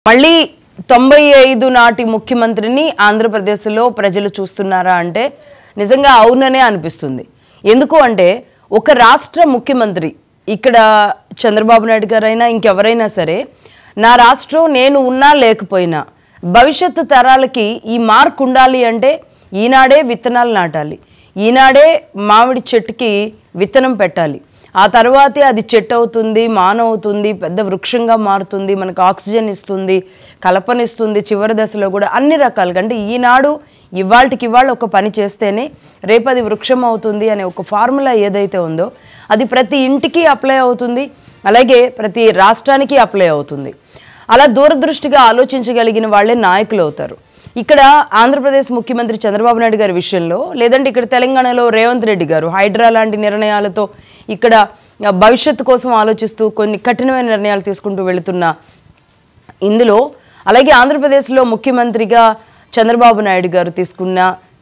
మళ్ళీ 95 నాటి ముఖ్యమంత్రిని ఆంధ్రప్రదేశ్లో ప్రజలు చూస్తున్నారా అంటే నిజంగా అవుననే అనిపిస్తుంది. ఎందుకు అంటే ఒక రాష్ట్ర ముఖ్యమంత్రి ఇక్కడ చంద్రబాబు నాయుడు గారైనా ఇంకెవరైనా సరే నా రాష్ట్రం నేను ఉన్నా లేకపోయినా భవిష్యత్తు తరాలకి ఈ మార్క్ ఉండాలి అంటే ఈనాడే విత్తనాలు నాటాలి, ఈనాడే మామిడి చెట్టుకి విత్తనం పెట్టాలి, ఆ తర్వాతే అది చెట్టు అవుతుంది, మానవుతుంది, పెద్ద వృక్షంగా మారుతుంది, మనకు ఆక్సిజన్ ఇస్తుంది, కలపనిస్తుంది, చివరి దశలో కూడా అన్ని రకాలుగా. అంటే ఈనాడు ఇవాళకి ఇవాళ ఒక పని చేస్తేనే రేపు అది వృక్షం అవుతుంది అనే ఒక ఫార్ములా ఏదైతే ఉందో అది ప్రతి ఇంటికి అప్లై అవుతుంది, అలాగే ప్రతి రాష్ట్రానికి అప్లై అవుతుంది. అలా దూరదృష్టిగా ఆలోచించగలిగిన వాళ్ళే నాయకులు అవుతారు. ఇక్కడ ఆంధ్రప్రదేశ్ ముఖ్యమంత్రి చంద్రబాబు నాయుడు గారి విషయంలో, లేదంటే ఇక్కడ తెలంగాణలో రేవంత్ రెడ్డి గారు హైడ్రా లాంటి నిర్ణయాలతో ఇక్కడ భవిష్యత్తు కోసం ఆలోచిస్తూ కొన్ని కఠినమైన నిర్ణయాలు తీసుకుంటూ వెళుతున్న ఇందులో, అలాగే ఆంధ్రప్రదేశ్లో ముఖ్యమంత్రిగా చంద్రబాబు నాయుడు గారు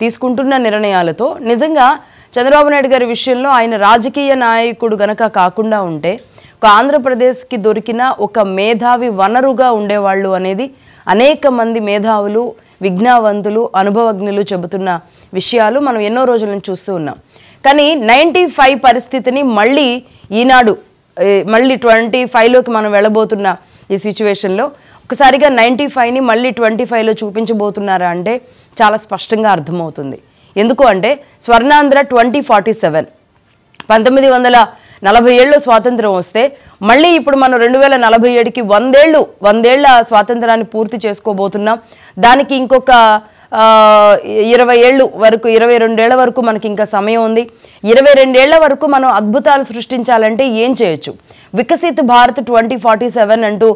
తీసుకుంటున్న నిర్ణయాలతో నిజంగా చంద్రబాబు నాయుడు గారి విషయంలో ఆయన రాజకీయ నాయకుడు గనక కాకుండా ఉంటే ఒక ఆంధ్రప్రదేశ్కి దొరికిన ఒక మేధావి వనరుగా ఉండేవాళ్ళు అనేది అనేక మంది మేధావులు, విజ్ఞావంతులు, అనుభవజ్ఞులు చెబుతున్న విషయాలు మనం ఎన్నో రోజుల నుంచి చూస్తూ ఉన్నాం. కానీ 95 పరిస్థితిని మళ్ళీ ఈనాడు మళ్ళీ 25లోకి మనం వెళ్ళబోతున్న ఈ సిచ్యువేషన్లో ఒకసారిగా 95ని మళ్ళీ 25లో చూపించబోతున్నారా అంటే చాలా స్పష్టంగా అర్థమవుతుంది. ఎందుకు అంటే స్వర్ణాంధ్ర 2047 1947లో స్వాతంత్రం వస్తే మళ్ళీ ఇప్పుడు మనం 2047కి 100 ఏళ్ల స్వాతంత్రాన్ని పూర్తి చేసుకోబోతున్నాం. దానికి ఇంకొక 20 ఏళ్ళు వరకు, 22 ఏళ్ల వరకు మనకి ఇంకా సమయం ఉంది. 22 ఏళ్ల వరకు మనం అద్భుతాలు సృష్టించాలంటే ఏం చేయొచ్చు? వికసిత్ భారత్ 2047 అంటూ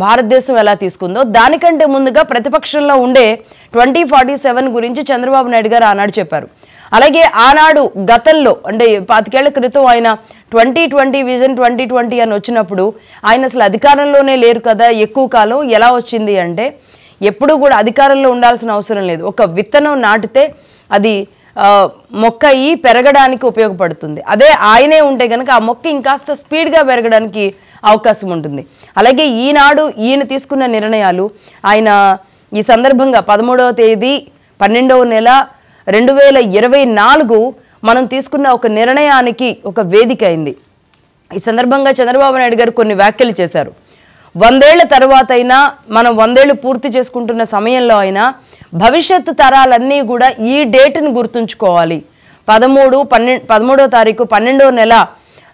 భారతదేశం ఎలా తీసుకుందో దానికంటే ముందుగా ప్రతిపక్షంలో ఉండే 2047 గురించి చంద్రబాబు నాయుడు గారు ఆనాడు చెప్పారు. అలాగే ఆనాడు గతంలో అంటే 25 ఏళ్ల క్రితం ఆయన 2020 విజన్ 2020 అని వచ్చినప్పుడు ఆయన అసలు అధికారంలోనే లేరు కదా ఎక్కువ కాలం. ఎలా వచ్చింది అంటే ఎప్పుడూ కూడా అధికారంలో ఉండాల్సిన అవసరం లేదు, ఒక విత్తనం నాటితే అది మొక్క పెరగడానికి ఉపయోగపడుతుంది. అదే ఆయనే ఉంటే కనుక ఆ మొక్క ఇంకాస్త స్పీడ్గా పెరగడానికి అవకాశం ఉంటుంది. అలాగే ఈనాడు ఈయన తీసుకున్న నిర్ణయాలు ఆయన ఈ సందర్భంగా 13వ తేదీ 12వ నెల 2024 మనం తీసుకున్న ఒక నిర్ణయానికి ఒక వేదిక అయింది. ఈ సందర్భంగా చంద్రబాబు నాయుడు గారు కొన్ని వ్యాఖ్యలు చేశారు. 100 ఏళ్ల తర్వాత అయినా మనం 100 ఏళ్ళు పూర్తి చేసుకుంటున్న సమయంలో అయినా భవిష్యత్తు తరాలన్నీ కూడా ఈ డేట్ని గుర్తుంచుకోవాలి. 13వ తారీఖు 12వ నెల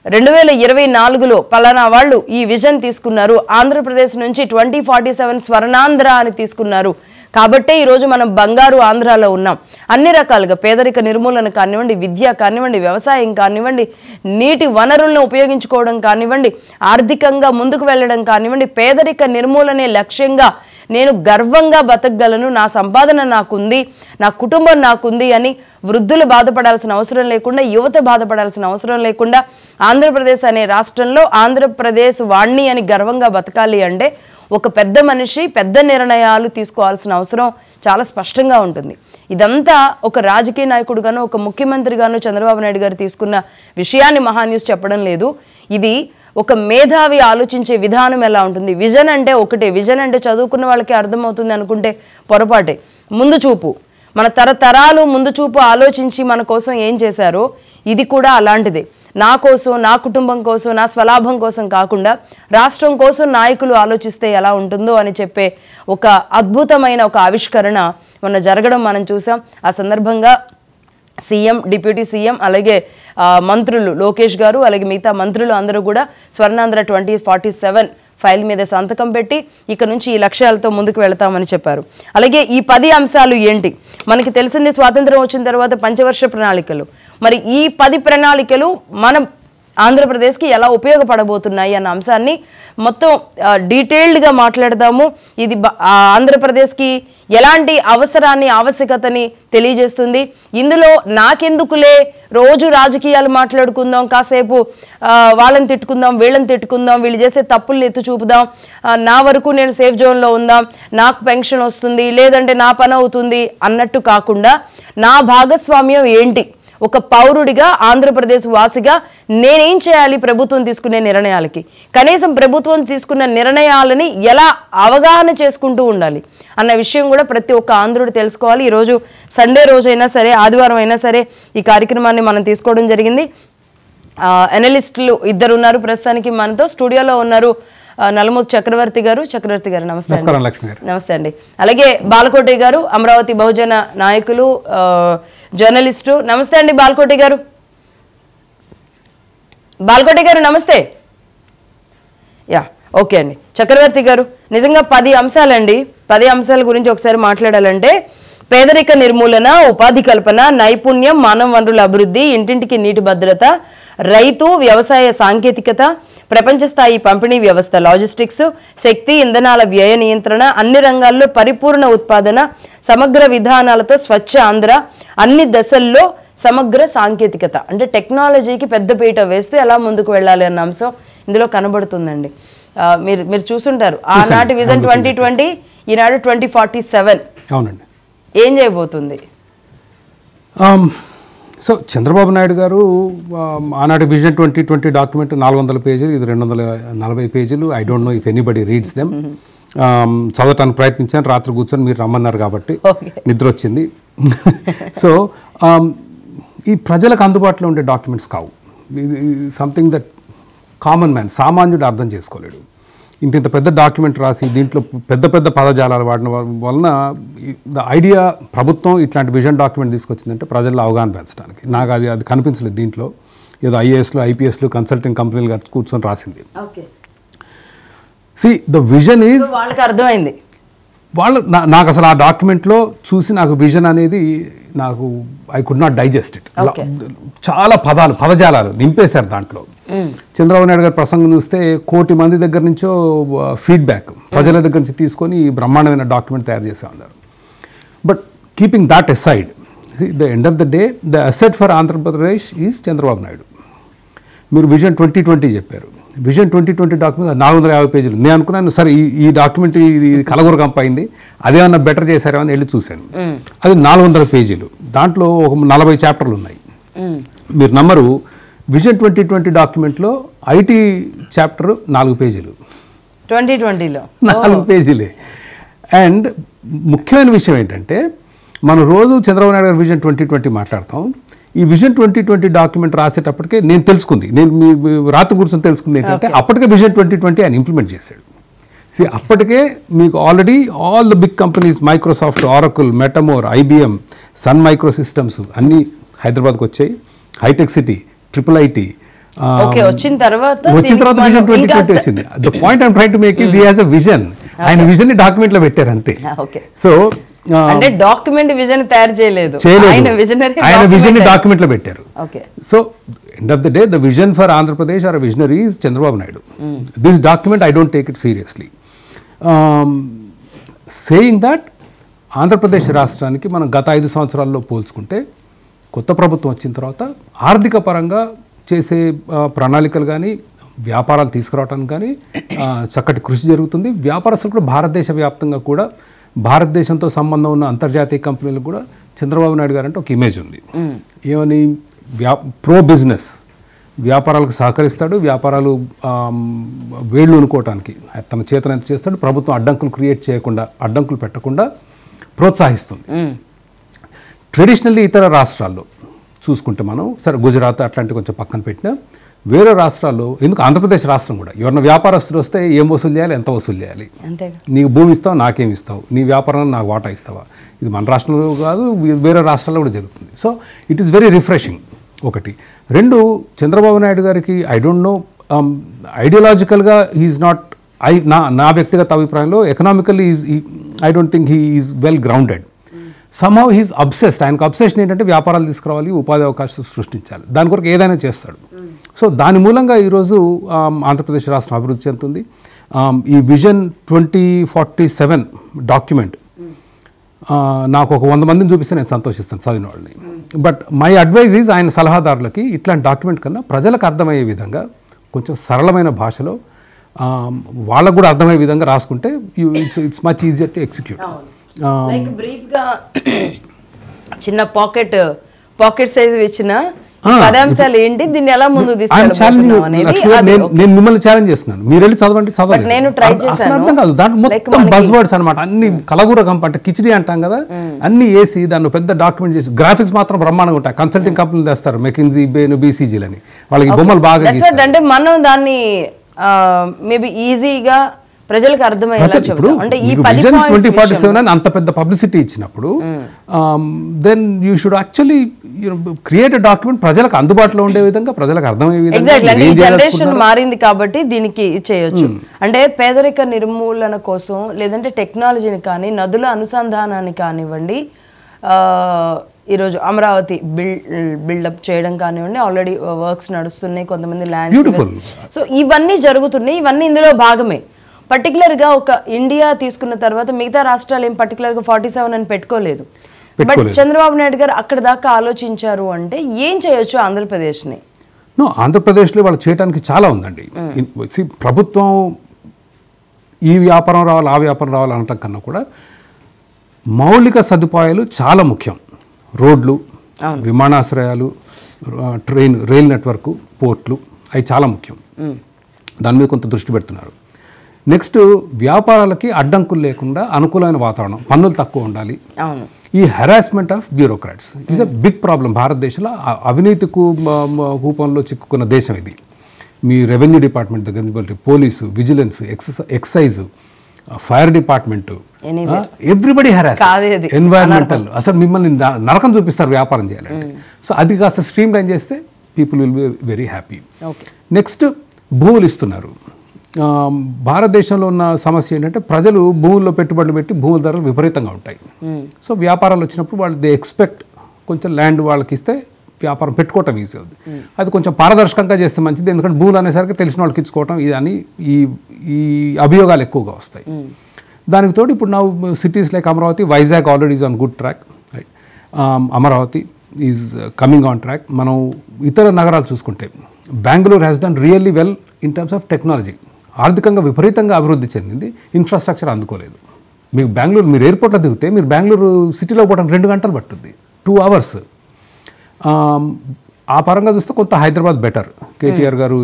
2024లో పలానా వాళ్ళు ఈ విజన్ తీసుకున్నారు, ఆంధ్రప్రదేశ్ నుంచి 2047 స్వర్ణాంధ్ర అని తీసుకున్నారు. కాబట్టే ఈరోజు మనం బంగారు ఆంధ్రాలో ఉన్నాం. అన్ని రకాలుగా పేదరిక నిర్మూలన కానివ్వండి, విద్య కానివ్వండి, వ్యవసాయం కానివ్వండి, నీటి వనరులను ఉపయోగించుకోవడం కానివ్వండి, ఆర్థికంగా ముందుకు వెళ్ళడం కానివ్వండి, పేదరిక నిర్మూలనే లక్ష్యంగా నేను గర్వంగా బతకగలను, నా సంపాదన నాకుంది, నా కుటుంబం నాకుంది అని వృద్ధులు బాధపడాల్సిన అవసరం లేకుండా, యువత బాధపడాల్సిన అవసరం లేకుండా ఆంధ్రప్రదేశ్ అనే రాష్ట్రంలో ఆంధ్రప్రదేశ్ వాణ్ణి అని గర్వంగా బతకాలి అంటే ఒక పెద్ద మనిషి పెద్ద నిర్ణయాలు తీసుకోవాల్సిన అవసరం చాలా స్పష్టంగా ఉంటుంది. ఇదంతా ఒక రాజకీయ నాయకుడుగాను, ఒక ముఖ్యమంత్రిగాను చంద్రబాబు నాయుడు గారు తీసుకున్న విషయాన్ని మహాన్యూస్ చెప్పడం లేదు. ఇది ఒక మేధావి ఆలోచించే విధానం ఎలా ఉంటుంది. విజన్ అంటే ఒకటే, విజన్ అంటే చదువుకున్న వాళ్ళకి అర్థమవుతుంది అనుకుంటే పొరపాటే. ముందు చూపు, మన తరతరాలు ముందు చూపు ఆలోచించి మన కోసం ఏం చేశారో ఇది కూడా అలాంటిదే. నా కోసం, నా కుటుంబం కోసం, నా స్వలాభం కోసం కాకుండా రాష్ట్రం కోసం నాయకులు ఆలోచిస్తే ఎలా ఉంటుందో అని చెప్పే ఒక అద్భుతమైన ఒక ఆవిష్కరణ మొన్న జరగడం మనం చూసాం. ఆ సందర్భంగా సీఎం, డిప్యూటీ సీఎం, అలాగే మంత్రులు లోకేష్ గారు, అలాగే మిగతా మంత్రులు అందరూ కూడా స్వర్ణాంధ్ర 2047 ఫైల్ మీద సంతకం పెట్టి ఇక నుంచి ఈ లక్ష్యాలతో ముందుకు వెళతామని చెప్పారు. అలాగే ఈ 10 అంశాలు ఏంటి? మనకి తెలిసింది స్వాతంత్రం వచ్చిన తర్వాత పంచవర్ష ప్రణాళికలు. మరి ఈ 10 ప్రణాళికలు మనం ఆంధ్రప్రదేశ్కి ఎలా ఉపయోగపడబోతున్నాయి అన్న అంశాన్ని మొత్తం డీటెయిల్డ్గా మాట్లాడదాము. ఇది ఆంధ్రప్రదేశ్కి ఎలాంటి అవసరాన్ని, ఆవశ్యకతని తెలియజేస్తుంది. ఇందులో నాకెందుకులే రోజు రాజకీయాలు మాట్లాడుకుందాం, కాసేపు వాళ్ళని తిట్టుకుందాం, వీళ్ళని తిట్టుకుందాం, వీళ్ళు చేసే తప్పుల్ని ఎత్తు చూపుదాం, నా వరకు నేను సేఫ్ జోన్లో ఉందాం, నాకు పెన్షన్ వస్తుంది, లేదంటే నా పని అవుతుంది అన్నట్టు కాకుండా నా భాగస్వామ్యం ఏంటి, ఒక పౌరుడిగా ఆంధ్రప్రదేశ్ వాసిగా నేనేం చేయాలి ప్రభుత్వం తీసుకునే నిర్ణయాలకి, కనీసం ప్రభుత్వం తీసుకున్న నిర్ణయాలని ఎలా అవగాహన చేసుకుంటూ ఉండాలి అన్న విషయం కూడా ప్రతి ఒక్క ఆంధ్రుడు తెలుసుకోవాలి. ఈరోజు సండే రోజైనా సరే, ఆదివారం అయినా సరే ఈ కార్యక్రమాన్ని మనం తీసుకోవడం జరిగింది. అనలిస్టులు ఇద్దరు ఉన్నారు ప్రస్తుతానికి మనతో. స్టూడియోలో ఉన్నారు నలమూతు చక్రవర్తి గారు. చక్రవర్తి గారు నమస్తే. నమస్తే అండి. అలాగే బాలకోటి గారు, అమరావతి బహుజన నాయకులు, జర్నలిస్టు. నమస్తే అండి బాలకోటి గారు. బాలకోటి గారు నమస్తే. యా ఓకే అండి. చక్రవర్తి గారు, నిజంగా 10 అంశాలండి. 10 అంశాల గురించి ఒకసారి మాట్లాడాలంటే పేదరిక నిర్మూలన, ఉపాధి కల్పన, నైపుణ్యం, మానవ వనరుల అభివృద్ధి, ఇంటింటికి నీటి భద్రత, రైతు, వ్యవసాయ సాంకేతికత, ప్రపంచ స్థాయి పంపిణీ వ్యవస్థ, లాజిస్టిక్స్, శక్తి, ఇంధనాల వ్యయ నియంత్రణ, అన్ని రంగాల్లో పరిపూర్ణ ఉత్పాదన, సమగ్ర విధానాలతో స్వచ్ఛ ఆంధ్ర, అన్ని దశల్లో సమగ్ర సాంకేతికత అంటే టెక్నాలజీకి పెద్దపీట వేస్తూ ఎలా ముందుకు వెళ్ళాలి అన్న అంశం ఇందులో కనబడుతుందండి. మీరు చూసుంటారు ఆనాటి విజన్ 2020, ఈనాడు 2047. అవునండి. ఏం చేయబోతుంది? సో చంద్రబాబు నాయుడు గారు ఆనాటి విజన్ 2020 డాక్యుమెంట్ 400 పేజీలు, ఇది 240 పేజీలు. I don't know if anybody reads them. చదవటానికి ప్రయత్నించాను, రాత్రి కూర్చొని మీరు రమ్మన్నారు కాబట్టి నిద్ర వచ్చింది. సో ఈ ప్రజలకు అందుబాటులో ఉండే డాక్యుమెంట్స్ కావు. సంథింగ్ దట్ కామన్ మ్యాన్, సామాన్యుడు అర్థం చేసుకోలేడు. ఇంత పెద్ద డాక్యుమెంట్ రాసి దీంట్లో పెద్ద పెద్ద పదజాలాలు వాడిన వలన ద ఐడియా ప్రభుత్వం ఇట్లాంటి విజన్ డాక్యుమెంట్ తీసుకొచ్చిందంటే ప్రజల్లో అవగాహన పెంచడానికి. నాకు అది కనిపించలేదు దీంట్లో. ఏదో ఐఏఎస్లు, ఐపీఎస్లు, కన్సల్టింగ్ కంపెనీలు కూర్చొని రాసింది. సి ద విజన్ ఈజ్ వాళ్ళకి అర్థమైంది. నాకు అసలు ఆ డాక్యుమెంట్లో చూసి నాకు విజన్ అనేది నాకు I could not digest it. చాలా పదజాలాలు నింపేశారు దాంట్లో. చంద్రబాబు నాయుడు గారి ప్రసంగం చూస్తే 1 కోటి మంది దగ్గర నుంచో ఫీడ్బ్యాక్ ప్రజల దగ్గర నుంచి తీసుకొని బ్రహ్మాండమైన డాక్యుమెంట్ తయారు చేసే ఉన్నారు. But keeping that aside, the end of the day the asset for Andhra Pradesh is Chandrababu Naidu. మీరు విజన్ 2020 చెప్పారు. విజన్ 2020 డాక్యుమెంట్ 450 పేజీలు. నేను అనుకున్నాను సరే ఈ డాక్యుమెంట్ ఇది కలగూరగంప అయింది, అదేమన్నా బెటర్ చేశారేమని వెళ్ళి చూశాను. అది 400 పేజీలు. దాంట్లో ఒక 40 చాప్టర్లు ఉన్నాయి. మీరు నమ్మరు, విజన్ 2020 డాక్యుమెంట్లో ఐటీ చాప్టర్ 4 పేజీలు. 2020లో 4 పేజీలే. అండ్ ముఖ్యమైన విషయం ఏంటంటే, మనం రోజు చంద్రబాబు నాయుడు గారు విజన్ 2020 మాట్లాడతాం. ఈ విజన్ 2020 డాక్యుమెంట్ రాసేటప్పటికే నేను తెలుసుకుంది, నేను రాత్రి కూర్చొని తెలుసుకుంది ఏంటంటే అప్పటికే విజన్ 2020 ఆయన ఇంప్లిమెంట్ చేశాడు. అప్పటికే మీకు already all the big companies, Microsoft, Oracle, మెటమోర్, ఐబిఎం, సన్ మైక్రో సిస్టమ్స్ అన్నీ హైదరాబాద్కి వచ్చాయి. హైటెక్ సిటీ, ట్రిపుల్ ఐటీ వచ్చిన తర్వాత విజన్ 2020 వచ్చింది. The point I'm trying to make is he has a vision. ఆయన విజన్ ని డాక్యుమెంట్ లో పెట్టారు అంతే. సో అంటే డాక్యుమెంట్ విజన్ తయారు చేయలేదు, ఆయన విజన్ ని డాక్యుమెంట్ లో పెట్టారు. So end of the day the vision for Andhra Pradesh or visionary is Chandrababu Naidu. This document I don't take it seriously. Saying that Andhra Pradesh రాష్ట్రానికి మనం గత 5 సంవత్సరాల్లో పోల్చుకుంటే కొత్త ప్రభుత్వం వచ్చిన తర్వాత ఆర్థిక పరంగా చేసే ప్రణాళికలు కానీ, వ్యాపారాలు తీసుకురావడానికి కానీ చక్కటి కృషి జరుగుతుంది. వ్యాపారస్తులు కూడా భారతదేశ వ్యాప్తంగా కూడా, భారతదేశంతో సంబంధం ఉన్న అంతర్జాతీయ కంపెనీలకు కూడా చంద్రబాబు నాయుడు గారు అంటే ఒక ఇమేజ్ ఉంది. ఏమని? ప్రో బిజినెస్, వ్యాపారాలకు సహకరిస్తాడు, వ్యాపారాలు వేళ్ళు అనుకోవటానికి తన చేతన ఎంత చేస్తాడు, ప్రభుత్వం అడ్డంకులు క్రియేట్ చేయకుండా, అడ్డంకులు పెట్టకుండా ప్రోత్సహిస్తుంది. ట్రెడిషనల్లీ ఇతర రాష్ట్రాల్లో చూసుకుంటే మనం సరే గుజరాత్ అట్లాంటి కొంచెం పక్కన పెట్టినా వేరే రాష్ట్రాల్లో, ఎందుకు ఆంధ్రప్రదేశ్ రాష్ట్రం కూడా ఎవరైనా వ్యాపారస్తులు వస్తే ఏం వసూలు చేయాలి, ఎంత వసూలు చేయాలి, నీకు భూమి ఇస్తావు, నాకేమి ఇస్తావు, నీ వ్యాపారాన్ని నాకు వాటా ఇస్తావా, ఇది మన రాష్ట్రంలో కాదు వేరే రాష్ట్రాల్లో కూడా జరుగుతుంది. So it is very refreshing. ఒకటి. 2, చంద్రబాబు నాయుడు గారికి ఐ డోంట్ నో, ఐడియాలజికల్గా హీఈస్ నాట్, నా వ్యక్తిగత అభిప్రాయంలో economically I don't think he is well grounded. Somehow he's obsessed. ఆయనకు అబ్సెషన్ ఏంటంటే వ్యాపారాలు తీసుకురావాలి, ఉపాధి అవకాశాలు సృష్టించాలి, దాని కొరకు ఏదైనా చేస్తాడు. సో దాని మూలంగా ఈరోజు ఆంధ్రప్రదేశ్ రాష్ట్రం అభివృద్ధి చెందుతుంది. ఈ విజన్ 2047 డాక్యుమెంట్ నాకు ఒక 100 మందిని చూపిస్తే నేను సంతోషిస్తాను చదివిన వాళ్ళని. బట్ మై అడ్వైజ్ ఈజ్ ఆయన సలహాదారులకి ఇట్లాంటి డాక్యుమెంట్ కన్నా ప్రజలకు అర్థమయ్యే విధంగా కొంచెం సరళమైన భాషలో వాళ్ళకు కూడా అర్థమయ్యే విధంగా రాసుకుంటే it's much easier to execute. బ్రీఫ్గా చిన్న పాకెట్ సైజ్ ఇచ్చిన పదాంశాలు ఏంటి, దీన్ని ఎలా ముందు నేను మిమ్మల్ని ఛాలెంజ్ చేస్తున్నాను, మీరు వెళ్ళి చదవండి. నేను ట్రై అసలు అర్థం కాదు, దాంట్లో మొత్తం బజ్ వర్డ్స్ అనమాట, అన్ని కలగూర కంప అంటే కిచిడి అంటాం కదా, అన్ని వేసి దాన్ని పెద్ద డాక్యుమెంట్ చేసి గ్రాఫిక్స్ మాత్రం బ్రహ్మాండంగా ఉంటాయి. కన్సల్టింగ్ కంపెనీలు తెస్తారు, మెకిన్జీ, బేన్, బీసీజీలని, వాళ్ళకి బొమ్మలు బాగా అంటే మనం దాన్ని మేబీ ఈజీగా ప్రజలకు అర్థమయ్యేలా చెప్తాం. అంటే ఈ 2047 అంత పెద్ద పబ్లిసిటీ ఇచ్చినప్పుడు then you should actually create a document ప్రజలకు అందుబాటులో ఉండే విధంగా, ప్రజలకు అర్థమయ్యే విధంగా. ఎగ్జాక్ట్లీ, అంటే ఈ జనరేషన్ మారింది కాబట్టి దీనికి చేయొచ్చు. అంటే పేదరిక నిర్మూలన కోసం లేదంటే టెక్నాలజీని కానీ, నదుల అనుసంధానాన్ని కానివ్వండి, ఈరోజు అమరావతి బిల్డప్ చేయడం కానివ్వండి, ఆల్రెడీ వర్క్స్ నడుస్తున్నాయి, కొంతమంది ల్యాండ్, సో ఇవన్నీ జరుగుతున్నాయి, ఇవన్నీ ఇందులో భాగమే. పర్టికులర్గా ఒక ఇండియా తీసుకున్న తర్వాత మిగతా రాష్ట్రాలు ఏం పర్టికులర్గా 47 అని పెట్టుకోలేదు. బట్ చంద్రబాబు నాయుడు గారు అక్కడ దాకా ఆలోచించారు అంటే ఏం చేయొచ్చు ఆంధ్రప్రదేశ్ని? ఆంధ్రప్రదేశ్లో వాళ్ళు చేయడానికి చాలా ఉందండి. ప్రభుత్వం ఈ వ్యాపారం రావాలి, ఆ వ్యాపారం రావాలి అనటం కన్నా కూడా మౌలిక సదుపాయాలు చాలా ముఖ్యం. రోడ్లు, విమానాశ్రయాలు, రైల్ నెట్వర్క్, పోర్ట్లు, అవి చాలా ముఖ్యం. దాని మీద కొంత దృష్టి పెడుతున్నారు. నెక్స్ట్, వ్యాపారాలకి అడ్డంకులు లేకుండా అనుకూలమైన వాతావరణం, పన్నులు తక్కువ ఉండాలి. ఈ harassment of bureaucrats is a big problem భారతదేశంలో. అవినీతి కూపంలో చిక్కుకున్న దేశం ఇది. మీ రెవెన్యూ డిపార్ట్మెంట్ దగ్గర నుంచి police, vigilance, excise, fire department, everybody harass, environmental, అసలు మిమ్మల్ని నరకం చూపిస్తారు వ్యాపారం చేయాలంటే. సో అది కాస్త స్ట్రీమ్ లైన్ చేస్తే పీపుల్ విల్ బి వెరీ హ్యాపీ. నెక్స్ట్, భూములు ఇస్తున్నారు. భారతదేశంలో ఉన్న సమస్య ఏంటంటే ప్రజలు భూముల్లో పెట్టుబడులు పెట్టి భూముల ధరలు విపరీతంగా ఉంటాయి. సో వ్యాపారాలు వచ్చినప్పుడు వాళ్ళు దే ఎక్స్పెక్ట్ కొంచెం ల్యాండ్ వాళ్ళకి ఇస్తే వ్యాపారం పెట్టుకోవటం ఈజీ అవుతుంది. అది కొంచెం పారదర్శకంగా చేస్తే మంచిది, ఎందుకంటే భూములు అనేసరికి తెలిసిన వాళ్ళకి ఇచ్చుకోవటం ఇది అని ఈ అభియోగాలు ఎక్కువగా వస్తాయి. దానికి తోడు ఇప్పుడు నా cities like Amaravati, Vizag already is on good track, Amaravati is coming on track. మనం ఇతర నగరాలు చూసుకుంటే Bengaluru has done really well in terms of technology. ఆర్థికంగా విపరీతంగా అభివృద్ధి చెందింది, ఇన్ఫ్రాస్ట్రక్చర్ అందుకోలేదు. మీకు బెంగళూరు, మీరు ఎయిర్పోర్ట్లో దిగితే మీరు బెంగళూరు సిటీలో పోవడానికి 2 గంటలు పట్టుద్ది, 2 hours. ఆ పరంగా చూస్తే కొంత హైదరాబాద్ బెటర్. కేటీఆర్ గారు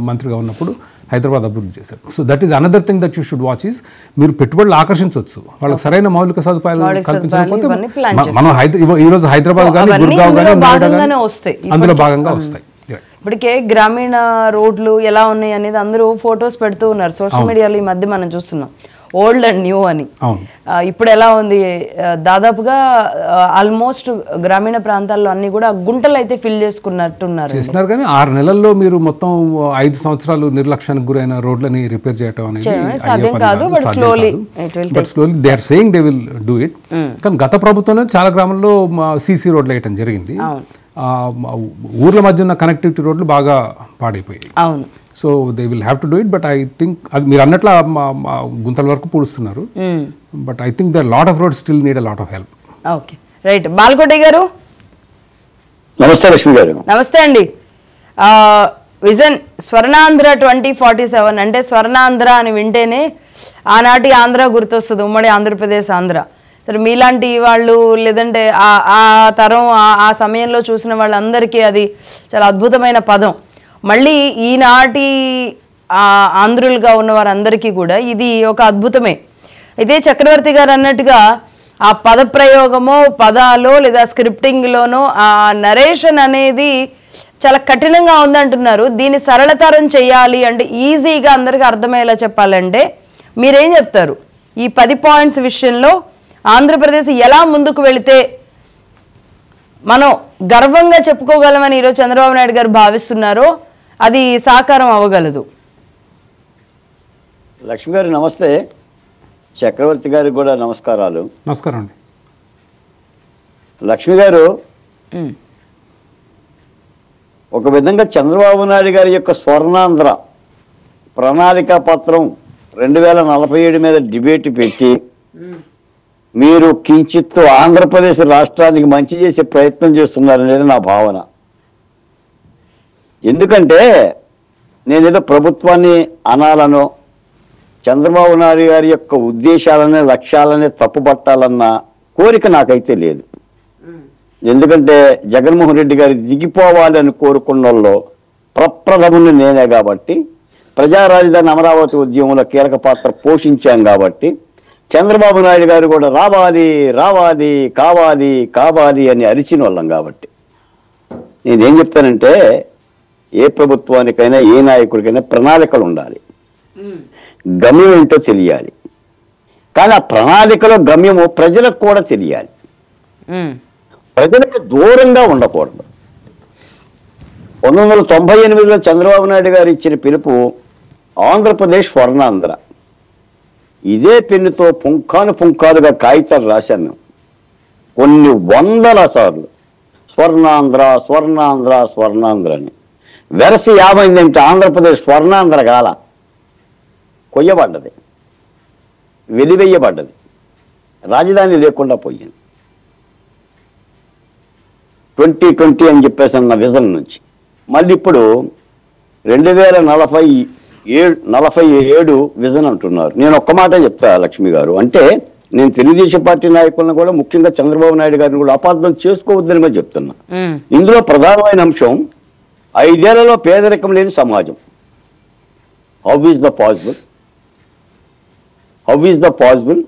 మంత్రిగా ఉన్నప్పుడు హైదరాబాద్ అభివృద్ధి చేశారు. So that is another thing that you should watch is, మీరు పెట్టుబడులు ఆకర్షించవచ్చు, వాళ్ళకి సరైన మౌలిక సదుపాయాలు కల్పించకపోతే మనం ఈరోజు హైదరాబాద్ కానీ, గుర్గావ్ కానీ, అందులో భాగంగా వస్తాయి. ఇప్పటికే గ్రామీణ రోడ్లు ఎలా ఉన్నాయి అనేది అందరూ ఫొటోస్ పెడుతూ ఉన్నారు సోషల్ మీడియాలో. ఈ మధ్య మనం చూస్తున్నాం ఓల్డ్ అండ్ న్యూ అని. ఇప్పుడు ఎలా ఉంది, దాదాపుగా ఆల్మోస్ట్ గ్రామీణ ప్రాంతాల్లో అన్ని కూడా గుంటలు అయితే ఫిల్ చేసుకున్నట్టున్నారు. కానీ 6 నెలల్లో మీరు మొత్తం 5 సంవత్సరాలు నిర్లక్ష్యానికి గురైన రోడ్లని రిపేర్ చేయడం అనేది సాధ్యం కాదు. But slowly they are saying they will do it. కానీ గత ప్రభుత్వంలో చాలా గ్రామాల్లో సీసీ రోడ్లు వేయటం జరిగింది. ఊర్ల మధ్య ఉన్న కనెక్టివిటీ రోడ్లు బాగా పాడైపోయాయి. అవును. So they will have to do it. But I think అది మీరు అన్నట్లు గుంతల వరకు పూడుస్తున్నారు. But I think there lot of roads still need a lot of help. Okay, right. Balakoti గారు నమస్తే. లక్ష్మి గారు నమస్తే అండి. విజన్ స్వర్ణాంధ్ర 2047 అంటే స్వర్ణాంధ్ర అని వింటేనే ఆనాటి ఆంధ్ర గుర్తొస్తుంది, ఉమ్మడి ఆంధ్రప్రదేశ్ ఆంధ్ర. సరే, మీలాంటి వాళ్ళు లేదంటే ఆ తరం ఆ సమయంలో చూసిన వాళ్ళందరికీ అది చాలా అద్భుతమైన పదం. మళ్ళీ ఈనాటి ఆంధ్రులుగా ఉన్న వారందరికీ కూడా ఇది ఒక అద్భుతమే. అయితే చక్రవర్తి గారు అన్నట్టుగా ఆ పదప్రయోగమో, పదాలో లేదా స్క్రిప్టింగ్లోనో ఆ నరేషన్ అనేది చాలా కఠినంగా ఉందంటున్నారు. దీన్ని సరళతరం చేయాలి అంటే, ఈజీగా అందరికీ అర్థమయ్యేలా చెప్పాలంటే మీరేం చెప్తారు? ఈ 10 పాయింట్స్ విషయంలో ఆంధ్రప్రదేశ్ ఎలా ముందుకు వెళితే మనం గర్వంగా చెప్పుకోగలమని ఈరోజు చంద్రబాబు నాయుడు గారు భావిస్తున్నారో అది సాకారం అవ్వగలదు? లక్ష్మి గారు నమస్తే. చక్రవర్తి గారికి కూడా నమస్కారాలు. నమస్కారం అండి. లక్ష్మి గారు, ఒక విధంగా చంద్రబాబు నాయుడు గారి యొక్క స్వర్ణాంధ్ర ప్రణాళికా పత్రం 2047 మీద డిబేట్ పెట్టి మీరు కించిత్తు ఆంధ్రప్రదేశ్ రాష్ట్రానికి మంచి చేసే ప్రయత్నం చేస్తున్నారనేది నా భావన. ఎందుకంటే నేనేదో ప్రభుత్వాన్ని అనాలనో, చంద్రబాబు నాయుడు గారి యొక్క ఉద్దేశాలనే, లక్ష్యాలనే తప్పుపట్టాలన్న కోరిక నాకైతే లేదు. ఎందుకంటే జగన్మోహన్ రెడ్డి గారి దిగిపోవాలని కోరుకున్న వాళ్ళు ప్రప్రథముని నేనే కాబట్టి, ప్రజా రాజధాని అమరావతి ఉద్యమంలో కీలక పాత్ర పోషించాం కాబట్టి, చంద్రబాబు నాయుడు గారు కూడా రావాలి రావాలి కావాలి కావాలి అని అరిచిన వాళ్ళం కాబట్టి నేనేం చెప్తానంటే, ఏ ప్రభుత్వానికైనా ఏ నాయకుడికైనా ప్రణాళికలు ఉండాలి, గమ్యం ఏంటో తెలియాలి. కానీ ఆ ప్రణాళికలో గమ్యము ప్రజలకు కూడా తెలియాలి, ప్రజలకు దూరంగా ఉండకూడదు. 1998లో చంద్రబాబు నాయుడు గారు ఇచ్చిన పిలుపు ఆంధ్రప్రదేశ్ స్వర్ణాంధ్ర. ఇదే పెన్నుతో పుంఖానుగా కాగితాలు రాశాను కొన్ని వందల సార్లు, స్వర్ణాంధ్ర స్వర్ణాంధ్ర స్వర్ణాంధ్ర అని. వెరసి ఏమైందంటే ఆంధ్రప్రదేశ్ స్వర్ణాంధ్ర కాల, కొయ్యబడ్డది, వెలివేయబడ్డది, రాజధాని లేకుండా పోయింది. 2020 అని చెప్పేసి అన్న విజన్ నుంచి మళ్ళీ ఇప్పుడు 2047 విజన్ అంటున్నారు. నేను ఒక్క మాట చెప్తా లక్ష్మి గారు, అంటే నేను తెలుగుదేశం పార్టీ నాయకులను కూడా, ముఖ్యంగా చంద్రబాబు నాయుడు గారిని కూడా అపార్థం చేసుకోవద్దని కూడా చెప్తున్నా. ఇందులో ప్రధానమైన అంశం 5 ఏళ్లలో పేదరికం లేని సమాజం. How is the possible?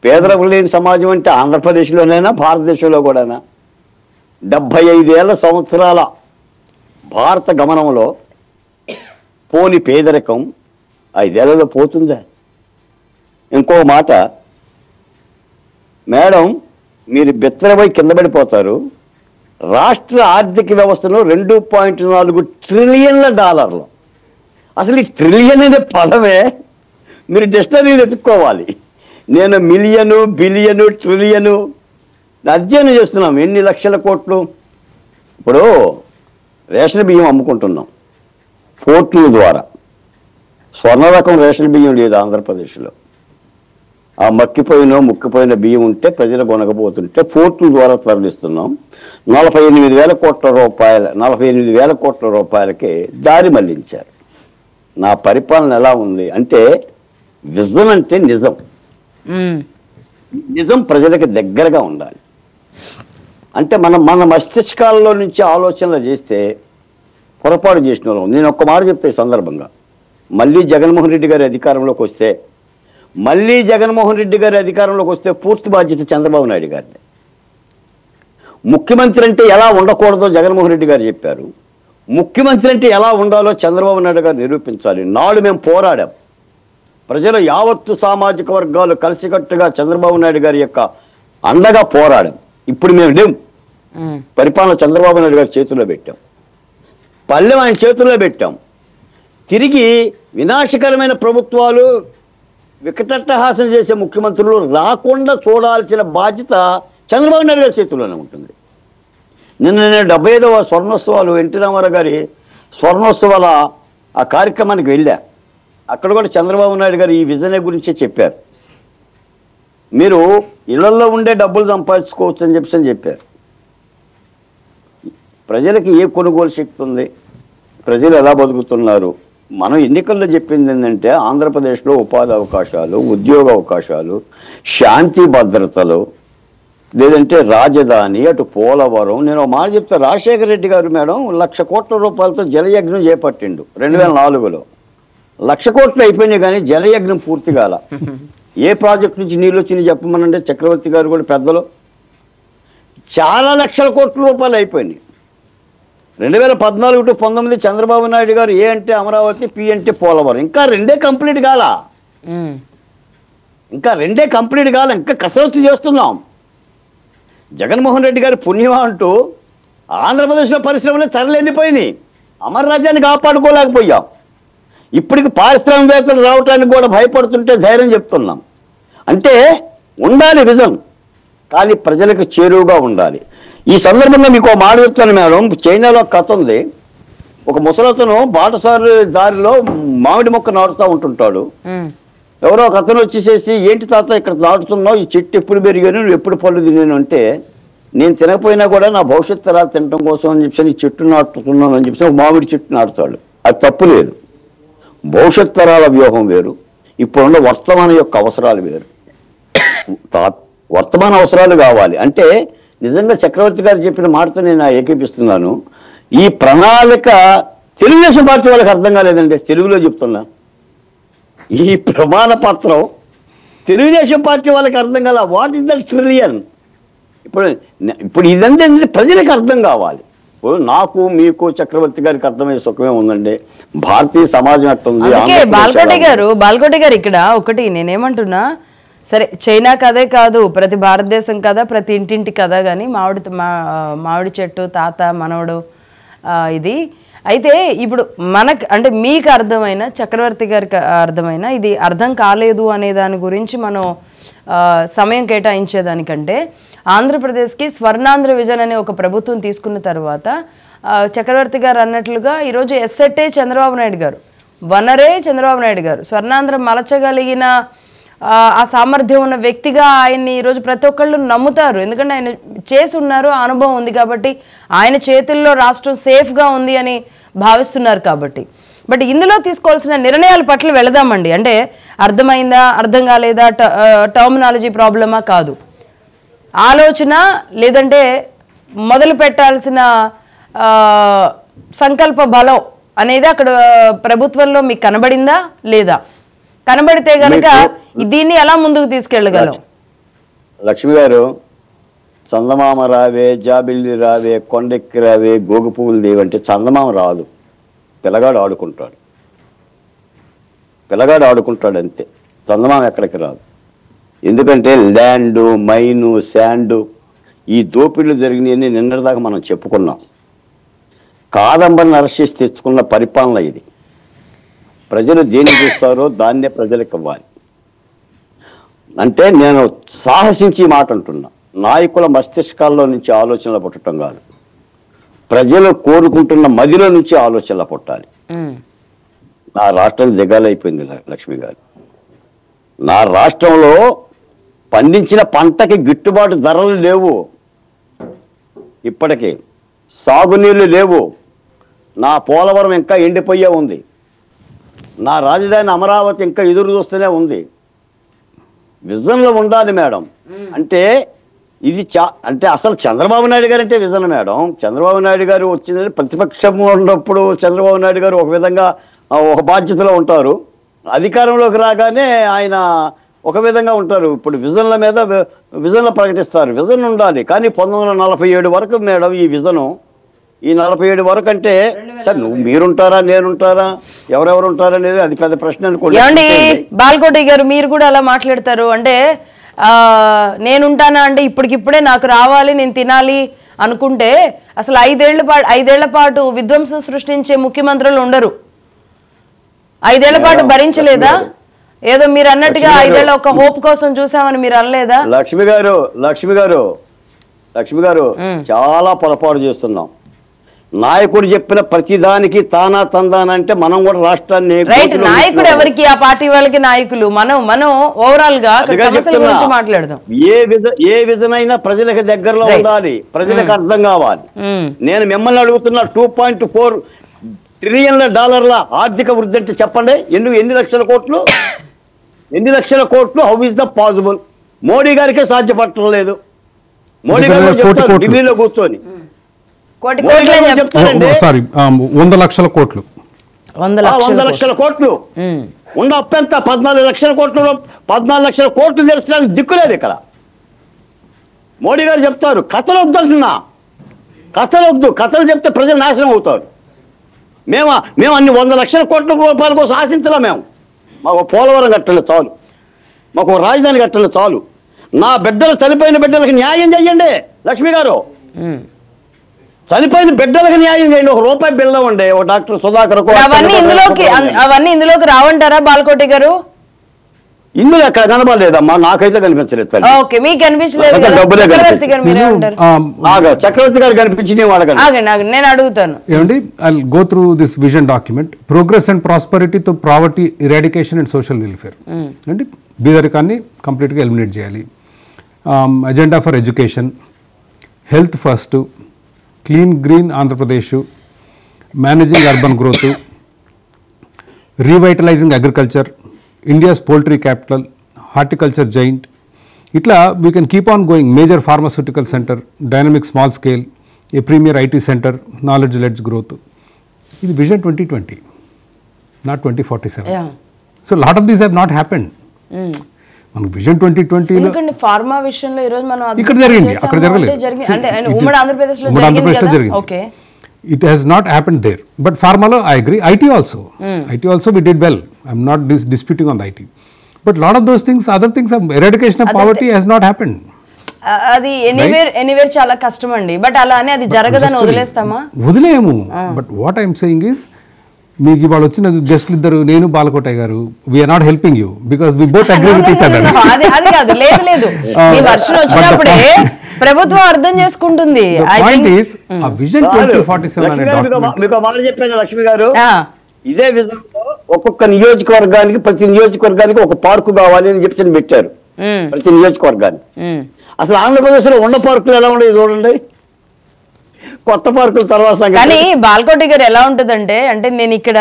పేదరికం లేని సమాజం అంటే ఆంధ్రప్రదేశ్లోనైనా భారతదేశంలో కూడానా? 75 సంవత్సరాల భారత గమనంలో పోని పేదరికం 5 ఏళ్లలో పోతుందా? ఇంకో మాట మేడం, మీరు బెత్తరపై కింద పడిపోతారు. రాష్ట్ర ఆర్థిక వ్యవస్థను $2.4 ట్రిలియన్ల, అసలు ఈ ట్రిలియన్ అనే పదమే మీరు డిక్షనరీలు ఎత్తుక్కోవాలి. నేను మిలియను, బిలియను, ట్రిలియను అధ్యయనం చేస్తున్నాం. ఎన్ని లక్షల కోట్లు. ఇప్పుడు రేషన్ బియ్యం అమ్ముకుంటున్నాం పోర్టుల ద్వారా. స్వర్ణ రకం రేషన్ బియ్యం లేదు ఆంధ్రప్రదేశ్లో. ఆ ముక్కిపోయిన బియ్యం ఉంటే ప్రజలు కొనకపోతుంటే పోర్టుల ద్వారా తరలిస్తున్నాం. 48,000 కోట్ల రూపాయలకి దారి మళ్లించారు. నా పరిపాలన ఎలా ఉంది అంటే, విజన్ అంటే నిజం ప్రజలకు దగ్గరగా ఉండాలి. అంటే మన మస్తిష్కాల్లో నుంచి ఆలోచనలు చేస్తే పొరపాటు చేసిన వాళ్ళం. నేను ఒక్క మాట చెప్తే ఈ సందర్భంగా, మళ్ళీ జగన్మోహన్ రెడ్డి గారి అధికారంలోకి వస్తే పూర్తి బాధ్యత చంద్రబాబు నాయుడు గారిది. ముఖ్యమంత్రి అంటే ఎలా ఉండకూడదో జగన్మోహన్ రెడ్డి గారు చెప్పారు. ముఖ్యమంత్రి అంటే ఎలా ఉండాలో చంద్రబాబు నాయుడు గారు నిరూపించాలి. నాడు మేము పోరాడాం, ప్రజలు యావత్తు సామాజిక వర్గాలు కలిసికట్టుగా చంద్రబాబు నాయుడు గారి యొక్క అండగా పోరాడాం. ఇప్పుడు మేము లేం. పరిపాలన చంద్రబాబు నాయుడు గారి చేతుల్లో పెట్టాం, పల్లెం ఆయన చేతుల్లో పెట్టాం. తిరిగి వినాశకరమైన ప్రభుత్వాలు, వికటట్టహాసం చేసే ముఖ్యమంత్రులు రాకుండా చూడాల్సిన బాధ్యత చంద్రబాబు నాయుడు గారి చేతుల్లోనే ఉంటుంది. నిన్న నేను 75వ స్వర్ణోత్సవాలు, ఎన్టీ రామారావు గారి స్వర్ణోత్సవాల ఆ కార్యక్రమానికి వెళ్ళా. అక్కడ కూడా చంద్రబాబు నాయుడు గారు ఈ విజన్ గురించే చెప్పారు. మీరు ఇళ్లలో ఉండే డబ్బులు సంపాదించుకోవచ్చు అని చెప్పారు. ప్రజలకి ఏ కొనుగోలు శక్తి ఉంది? ప్రజలు ఎలా బతుకుతున్నారు? మనం ఎన్నికల్లో చెప్పింది ఏంటంటే, ఆంధ్రప్రదేశ్లో ఉపాధి అవకాశాలు, ఉద్యోగ అవకాశాలు, శాంతి భద్రతలు, లేదంటే రాజధాని, అటు పోలవరం. నేను మాట చెప్తా, రాజశేఖర రెడ్డి గారు మేడం 1,00,000 కోట్ల రూపాయలతో జలయజ్ఞం చేపట్టిండు 2004లో. 1,00,000 కోట్లు అయిపోయినాయి కానీ జలయజ్ఞం పూర్తి కాల. ఏ ప్రాజెక్ట్ నుంచి నీళ్ళు వచ్చినాయి చెప్పమనంటే చక్రవర్తి గారు కూడా పెద్దలు చాలా లక్షల కోట్ల రూపాయలు అయిపోయినాయి. 2014 to 19 చంద్రబాబు నాయుడు గారు ఏ అంటే అమరావతి, పి అంటే పోలవరం. ఇంకా రెండే కంప్లీట్ కాల, ఇంకా కసరత్తు చేస్తున్నాం. జగన్మోహన్ రెడ్డి గారి పుణ్యం అంటూ ఆంధ్రప్రదేశ్లో పరిశ్రమలు తరలిపోయినాయి. అమరరాజ్యాన్ని కాపాడుకోలేకపోయాం. ఇప్పటికి పారిశ్రామికవేత్తలు రావటానికి కూడా భయపడుతుంటే ధైర్యం చెప్తున్నాం. అంటే ఉండాలి విజన్, కానీ ప్రజలకు చేరువుగా ఉండాలి. ఈ సందర్భంగా మీకు మాట చెప్తాను మేడం. చైనాలో కథ ఉంది. ఒక ముసలతను బాటసారి దారిలో మామిడి మొక్క నాటుతూ ఉంటుంటాడు. ఎవరో ఒక అతను వచ్చేసేసి, ఏంటి తాత ఇక్కడ నాటుతున్నావు, ఈ చెట్టు ఎప్పుడు పెరిగాను, నువ్వు ఎప్పుడు పళ్ళు తిన్నాను అంటే, నేను తినకపోయినా కూడా నా భవిష్యత్తు తరాలు తినడం కోసం అని చెప్పి ఈ చెట్టు నాటుతున్నాను అని చెప్పి ఒక మామిడి చెట్టు నాటుతాడు. అది తప్పు లేదు. భవిష్యత్ తరాల వ్యూహం వేరు, ఇప్పుడున్న వర్తమాన యొక్క అవసరాలు వేరు. వర్తమాన అవసరాలు కావాలి అంటే నిజంగా చక్రవర్తి గారు చెప్పిన మాటతో నేను ఏకీపిస్తున్నాను. ఈ ప్రణాళిక తెలుగుదేశం పార్టీ వాళ్ళకి అర్థం కాలేదండి. తెలుగులో చెప్తున్నా, ఈ ప్రమాణ పత్రం తెలుగుదేశం పార్టీ వాళ్ళకి అర్థం కాల. What is the trillion? ఇప్పుడు ఇదంతా ప్రజలకు అర్థం కావాలి. ఇప్పుడు నాకు మీకు చక్రవర్తి గారికి అర్థమయ్యే సుఖమే ఉందండి. భారతీయ సమాజం ఎట్టుంది? బాల్కోటి గారు ఇక్కడ ఒకటి నేనేమంటున్నా, సరే చైనా కథే కాదు, ప్రతి భారతదేశం కదా, ప్రతి ఇంటింటి కథ, కానీ మామిడి చెట్టు తాత మనవడు ఇది అయితే ఇప్పుడు మనకు అంటే మీకు అర్థమైన, చక్రవర్తి గారికి అర్థమైన, ఇది అర్థం కాలేదు అనే దాని గురించి మనం సమయం కేటాయించేదానికంటే ఆంధ్రప్రదేశ్కి స్వర్ణాంధ్ర విజన్ అనే ఒక ప్రభుత్వం తీసుకున్న తర్వాత చక్రవర్తి గారు అన్నట్లుగా ఈరోజు ఎస్సెట్టే చంద్రబాబు నాయుడు గారు, వనరే చంద్రబాబు నాయుడు గారు, స్వర్ణాంధ్ర మలచగలిగిన ఆ సామర్థ్యం ఉన్న వ్యక్తిగా ఆయన్ని ఈరోజు ప్రతి ఒక్కళ్ళు నమ్ముతారు. ఎందుకంటే ఆయన చేసి ఉన్నారు, అనుభవం ఉంది కాబట్టి, ఆయన చేతుల్లో రాష్ట్రం సేఫ్గా ఉంది అని భావిస్తున్నారు కాబట్టి. బట్ ఇందులో తీసుకోవాల్సిన నిర్ణయాల పట్ల వెళదామండి. అంటే అర్థమైందా, అర్థం కాలేదా, టర్మినాలజీ ప్రాబ్లమా కాదు, ఆలోచన లేదంటే మొదలు పెట్టాల్సిన సంకల్ప బలం అనేది అక్కడ ప్రభుత్వంలో మీకు కనబడిందా లేదా? కనబడితే గనక దీన్ని ఎలా ముందుకు తీసుకెళ్ళగలం? లక్ష్మి గారు, చందమామ రావే, జాబిల్లి రావే, కొండెక్కి రావే, గోగు పువ్వులు దేవంటే చందమామ రాదు, పిల్లగాడు ఆడుకుంటాడు అంతే. చందమామ ఎక్కడికి రాదు. ఎందుకంటే ల్యాండు, మైను, శాండు, ఈ దోపిడీలు జరిగినాయని నిన్నటిదాకా మనం చెప్పుకున్నాం. కాదంబరిని అరెస్ట్ చేసి తెచ్చుకున్న పరిపాలన ఇది. ప్రజలు దేన్ని చూస్తారో దాన్నే ప్రజలకు ఇవ్వాలి. అంటే నేను సాహసించి మాట అంటున్నా, నాయకుల మస్తిష్కాల్లో నుంచి ఆలోచనలు పుట్టడం కాదు, ప్రజలు కోరుకుంటున్న మదిలో నుంచి ఆలోచనలు పుట్టాలి. నా రాష్ట్రం దిగాలైపోయింది లక్ష్మి గారు. నా రాష్ట్రంలో పండించిన పంటకి గిట్టుబాటు ధరలు లేవు, ఇప్పటికీ సాగునీళ్ళు లేవు. నా పోలవరం ఇంకా ఎండిపోయే ఉంది, నా రాజధాని అమరావతి ఇంకా ఎదురు చూస్తూనే ఉంది. విజన్లో ఉండాలి మేడం. అంటే ఇది అంటే అసలు చంద్రబాబు నాయుడు గారు అంటే విజన్ మేడం. చంద్రబాబు నాయుడు గారు వచ్చిందంటే ప్రతిపక్షం ఉన్నప్పుడు చంద్రబాబు నాయుడు గారు ఒక విధంగా ఒక బాధ్యతలో ఉంటారు, అధికారంలోకి రాగానే ఆయన ఒక విధంగా ఉంటారు. ఇప్పుడు విజన్ల మీద విజన్లు ప్రకటిస్తారు. విజన్ ఉండాలి, కానీ 1947 వరకు మేడం ఈ విజను. ఈ 47 వరకు అంటే సార్ మీరుంటారా, నేనుంటారా, ఎవరెవరు ఉంటారా అనేది అది పెద్ద ప్రశ్న అనుకోండి. బాల్కోటి గారు, మీరు కూడా అలా మాట్లాడతారు. అంటే నేనుంటానా అంటే ఇప్పటికిప్పుడే నాకు రావాలి, నేను తినాలి అనుకుంటే అసలు 5 ఏళ్ల పాటు విధ్వంసం సృష్టించే ముఖ్యమంత్రులు ఉండరు. 5 ఏళ్ల పాటు భరించలేదా? ఏదో మీరు అన్నట్టుగా 5 ఏళ్ల ఒక హోప్ కోసం చూసామని మీరు అనలేదా? లక్ష్మి గారు చాలా పొరపాటు చేస్తున్నాం. నాయకుడు చెప్పిన ప్రతిదానికి తానా తందానంటే మనం కూడా రాష్ట్రాన్ని రైట్. నాయకుడు ఎవరికి? ఆ పార్టీ వాళ్ళకి నాయకులు. మనం ఓవరాల్ గా సమస్యల గురించి మాట్లాడదాం. ఏ విధమైన ప్రజలకు దగ్గరలో ఉండాలి, ప్రజలకు అర్థం కావాలి. నేను మిమ్మల్ని అడుగుతున్నా, $2.4 ట్రిలియన్ల ఆర్థిక వృద్ధి అంటే చెప్పండి. ఎన్ని లక్షల కోట్లు? ఎన్ని లక్షల కోట్లు? How is the possible? Modi గారికే సాధ్యపడటం లేదు. మోడీ గారు చెప్తారు ఢిల్లీలో కూర్చొని, 100 లక్షల కోట్లు 100 లక్షల కోట్లు ఉన్న అప్పు ఎంత? 14 లక్షల కోట్లు. 14 లక్షల కోట్లు తెలుసుకోవడానికి దిక్కులేదు ఇక్కడ. మోడీ గారు చెప్తారు కథలు వద్దంటున్నా, కథలు చెప్తే ప్రజలు నాశనం అవుతారు. మేము అన్ని 100 లక్షల కోట్ల రూపాయల కోసం ఆశించలే. మాకు పోలవరం కట్టలేదు చాలు, మాకు రాజధాని కట్టలేదు చాలు. నా బిడ్డలు, చనిపోయిన బిడ్డలకు న్యాయం చెయ్యండి లక్ష్మి గారు. చనిపోయిన బిడ్డలకు న్యాయం చేయండి. ₹1 బిల్ ఉండే ఒక డాక్టర్ సుధాకర్. అవన్నీ ఇందులోకి రావంటారా బాల్కోటి గారు? ఇందులో ఎక్కడ కనబడలేదమ్మా, నాకైతే కనిపించలేదు. చక్రవర్తి గారు కనిపించింది నేను అడుగుతాను. ఏమండి, I go through this vision document. Progress and prosperity తో poverty eradication and social welfare. అంటే బీదరికాన్ని కంప్లీట్గా ఎలిమినేట్ చేయాలి. Agenda for education, health first, clean green Andhra Pradesh, managing urban growth, revitalising agriculture, India's poultry capital, horticulture giant, ఇట్లా we can keep on going. Major pharmaceutical centre, dynamic small scale, a premier IT centre, knowledge led growth. ఇది vision 2020, not 2047. So lot of these have not happened. మనకు vision 2020 ఎందుకంటే pharma విషయంలో ఈ రోజు మనం ఇక్కడ జరిగింది, అక్కడ జరగలేదు. అంటే ఉమ్మడి ఆంధ్రప్రదేశ్లో జరిగింది. Okay, it has not happened there, but pharma lo I agree. IT also we did well. I'm not disputing on the IT, but lot of those things, other things, eradication of poverty has not happened. అది anywhere చాలా కష్టం అండి. But అలా అని అది జరగదని వదిలేము. But what I'm saying is, మీకు ఇవాళ వచ్చిన గెస్ట్లు ఇద్దరు, నేను బాలకోటయ్య గారు, we're not helping you because we both agree with each other. అది కాదు, లేదు మీ వర్షన్ వచ్చినప్పుడే ప్రభుత్వం అర్థం చేసుకుంటుంది. విజన్ 2047 మీకు మాట చెప్పాను లక్ష్మి గారు, ఇదే విజన్ లో ఒక్కొక్క నియోజకవర్గానికి, ప్రతి నియోజకవర్గానికి ఒక పార్కు కావాలి అని చెప్పి పెట్టారు. ప్రతి నియోజకవర్గానికి. అసలు ఆంధ్రప్రదేశ్ లో ఉన్న పార్కులు ఎలా ఉండేవి చూడండి, కొత్త పార్కుల తర్వాత. కానీ బాలకోటి గారు ఎలా ఉంటుందంటే, అంటే నేను ఇక్కడ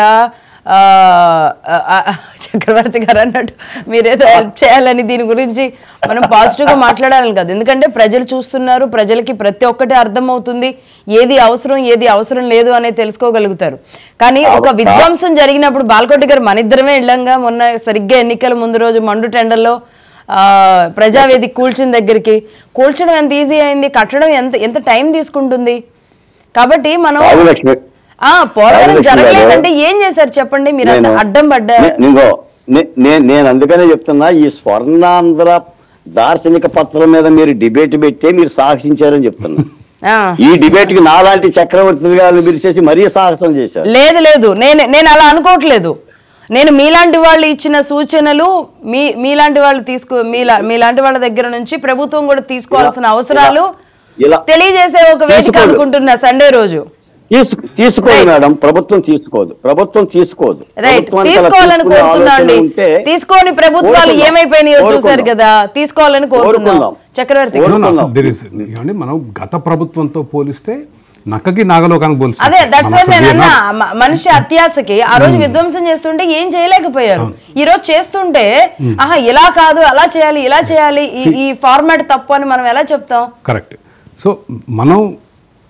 చక్రవర్తి గారు అన్నట్టు మీరేదో హెల్ప్ చేయాలని దీని గురించి మనం పాజిటివ్గా మాట్లాడాలని కాదు. ఎందుకంటే ప్రజలు చూస్తున్నారు, ప్రజలకి ప్రతి ఒక్కటి అర్థం అవుతుంది, ఏది అవసరం ఏది అవసరం లేదు అనేది తెలుసుకోగలుగుతారు. కానీ ఒక విధ్వంసం జరిగినప్పుడు బాలకోటి గారు మన ఇద్దరమే ఇళ్ళంగా మొన్న సరిగ్గా ఎన్నికల ముందు రోజు మండు టెండర్లో ప్రజావేదిక కూల్చిన దగ్గరికి, కూల్చడం ఎంత ఈజీ అయింది, కట్టడం ఎంత టైం తీసుకుంటుంది. కాబట్టి మనం పోరాటం జరగలేదంటే ఏం చేశారు చెప్పండి, మీరు అడ్డం పడ్డారు. నేను అందుకనే చెప్తున్నా, ఈ స్వర్ణాంధ్ర దార్శనిక పత్రం మీద మీరు డిబేట్ పెట్టే మీరు సాహసించారని చెప్తున్నా. ఈ డిబేట్ కి నాలాంటి చక్రవర్తి గారిని పిలిచేసి మరీ సాహసం చేశారు. లేదు, నేను అలా అనుకోవట్లేదు. నేను మీలాంటి వాళ్ళు ఇచ్చిన సూచనలు మీలాంటి వాళ్ళు మీలాంటి వాళ్ళ దగ్గర నుంచి ప్రభుత్వం కూడా తీసుకోవాల్సిన అవసరాలు తెలియజేసే ఒక వేదిక అనుకుంటున్నా సండే రోజు. తీసుకోదు మేడం, ప్రభుత్వం తీసుకోదు. తీసుకోవాలని కోరుకుందామండి. తీసుకోని ప్రభుత్వాలు ఏమైపోయినాయో చూసారు కదా, తీసుకోవాలని కోరుకుందాం. చక్రవర్తి మనం గత ప్రభుత్వంతో పోలిస్తే నక్కకి నాగలోకానికి పోలిస్తే అదే దట్స్ వాట్ నేను అన్నా. మనిషి అత్యాశకి ఆ రోజు విధ్వంసం చేస్తుంటే ఏం చేయలేకపోయారు, ఈ రోజు చేస్తుంటే ఇలా కాదు అలా చేయాలి ఇలా చేయాలి, ఈ ఫార్మాట్ తప్పు అని మనం ఎలా చెప్తాం? కరెక్ట్. సో మనం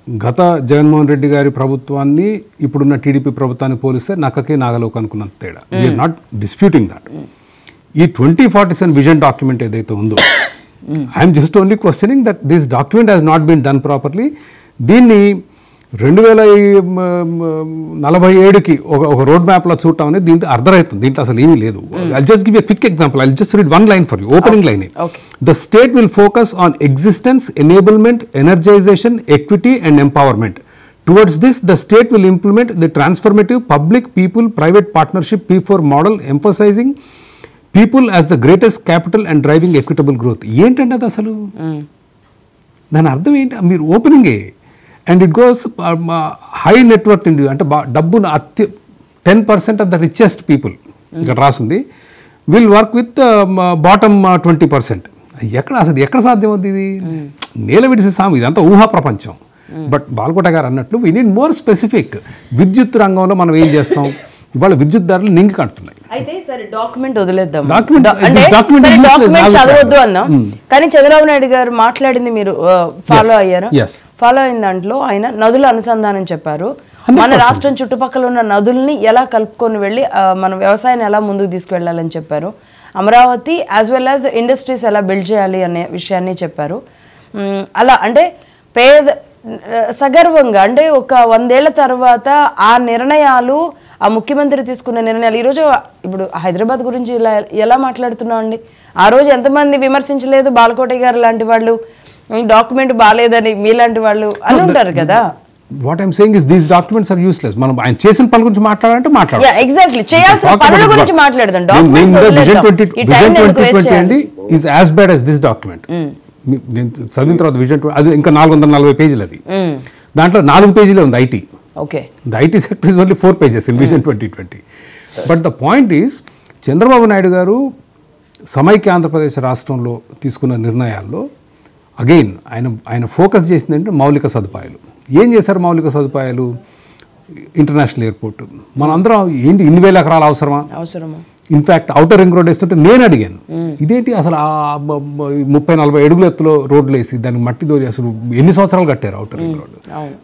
గత జగన్మోహన్ రెడ్డి గారి ప్రభుత్వాన్ని ఇప్పుడున్న టీడీపీ ప్రభుత్వాన్ని పోలిస్తే నక్కకి నాగలోకానికి ఉన్నంత తేడా. We're not disputing that. ఈ 2047 విజన్ డాక్యుమెంట్ ఏదైతే ఉందో, I'm just only questioning that this document has not been done properly. దీన్ని 2047కి ఒక రోడ్ మ్యాప్లో చూడటం అనేది దీంట్లో అర్థమవుతుంది. దీంట్లో అసలు ఏమీ లేదు. I'll just give a quick example. I'll just read one line for you. Opening line. The state will focus on existence, enablement, energisation, equity and empowerment. Towards this, the state will implement the transformative public, people, private partnership P4 model, emphasizing people as the greatest capital and driving equitable growth. ఏంటంటే అది అసలు దాని అర్థం ఏంటి? మీరు ఓపెనింగే. And it goes high network India అంటే డబ్బును 10% ఆఫ్ ద రిచెస్ట్ పీపుల్ ఇక్కడ రాసింది విల్ వర్క్ విత్ బాటమ్ 20%. ఎక్కడ సాధ్యం అవుతుంది ఇది? నేల విడిసే సాము, ఇదంతా ఊహా ప్రపంచం. బట్ బాలకోట గారు అన్నట్లు వీ నీడ్ మోర్ స్పెసిఫిక్. విద్యుత్ రంగంలో మనం ఏం చేస్తాం? ఇవాళ విద్యుత్ ధరలు నింగి కట్టున్నాయి. అయితే సరే డాక్యుమెంట్ వదిలేద్దాం, డాక్యుమెంట్ చదవద్దు అన్నా. కానీ చంద్రబాబు నాయుడు గారు మాట్లాడింది మీరు ఫాలో అయ్యారు. ఫాలో అయిన దాంట్లో ఆయన నదుల అనుసంధానం చెప్పారు. మన రాష్ట్రం చుట్టుపక్కల ఉన్న నదుల్ని ఎలా కలుపుకొని వెళ్ళి మన వ్యవసాయాన్ని ఎలా ముందుకు తీసుకువెళ్ళాలని చెప్పారు. Amaravati as well as industries ఎలా బిల్డ్ చేయాలి అనే విషయాన్ని చెప్పారు. అలా అంటే సగర్వంగా అంటే ఒక 100 ఏళ్ల తర్వాత ఆ నిర్ణయాలు, ఆ ముఖ్యమంత్రి తీసుకున్న నిర్ణయాలు ఈరోజు ఇప్పుడు హైదరాబాద్ గురించి ఎలా మాట్లాడుతున్నాం అండి? ఆ రోజు ఎంతమంది విమర్శించలేదు? బాలకోట గారు లాంటి వాళ్ళు డాక్యుమెంట్ బాగాలేదని మీలాంటి వాళ్ళు అని ఉంటారు కదా. What I'm saying is these documents are useless. మనం ఆయన చేసిన పనుల గురించి మాట్లాడాలంటే మాట్లాడాలి. ఎగ్జాక్ట్లీ, చేయాల్సిన పనుల గురించి మాట్లాడదాం. డాక్యుమెంట్స్ Vision 2020 అండి is as bad as this document. నేను చదివిన తర్వాత విజన్ అది ఇంకా 440 పేజీలు. అది దాంట్లో 4 పేజీలే ఉంది IT. Okay, the IT sector is only 4 pages in vision 2020. But the point is Chandrababu Naidu గారు సమైక్య ఆంధ్రప్రదేశ్ రాష్ట్రంలో తీసుకున్న నిర్ణయాల్లో అగైన్ ఆయన ఫోకస్ చేసిందంటే మౌలిక సదుపాయాలు. ఏం చేశారు మౌలిక సదుపాయాలు? International airport. మనందరం ఏంటి 2,000 ఎకరాలు అవసరమా? ఇన్ఫాక్ట్ అవుటర్ రింగ్ రోడ్ వేస్తుంటే నేను అడిగాను, ఇదేంటి అసలు 30-40 అడుగుల ఎత్తులో రోడ్లు వేసి దానికి మట్టి దోరి అసలు ఎన్ని సంవత్సరాలు కట్టారు అవుటర్ రింగ్ రోడ్,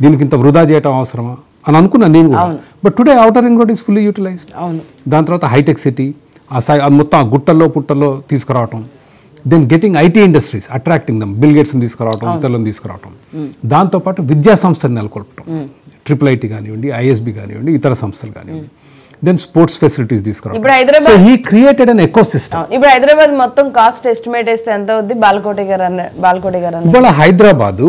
దీనికి ఇంత వృధా చేయడం అవసరమా అని అనుకున్నాను నేను కూడా. But today outer ring road is fully utilised. దాని తర్వాత హైటెక్ సిటీ మొత్తం ఆ గుట్టల్లో పుట్టల్లో తీసుకురావటం, then getting IT industries, attracting them, Bill గేట్స్ని తీసుకురావటం, ఇతరులను తీసుకురావటం, దాంతోపాటు విద్యా సంస్థలు నెలకొల్పటం, IIIT కానివ్వండి, ISB కానివ్వండి, ఇతర సంస్థలు కానివ్వండి, దెన్ స్పోర్ట్స్ ఫెసిలిటీస్ తీసుకురావడం. So he created an ecosystem. ఇప్పుడు హైదరాబాద్ మొత్తం కాస్ట్ ఎస్టిమేట్ వేస్తే ఎంత అవుద్ది? బాలకోటి గారు ఇవాళ హైదరాబాదు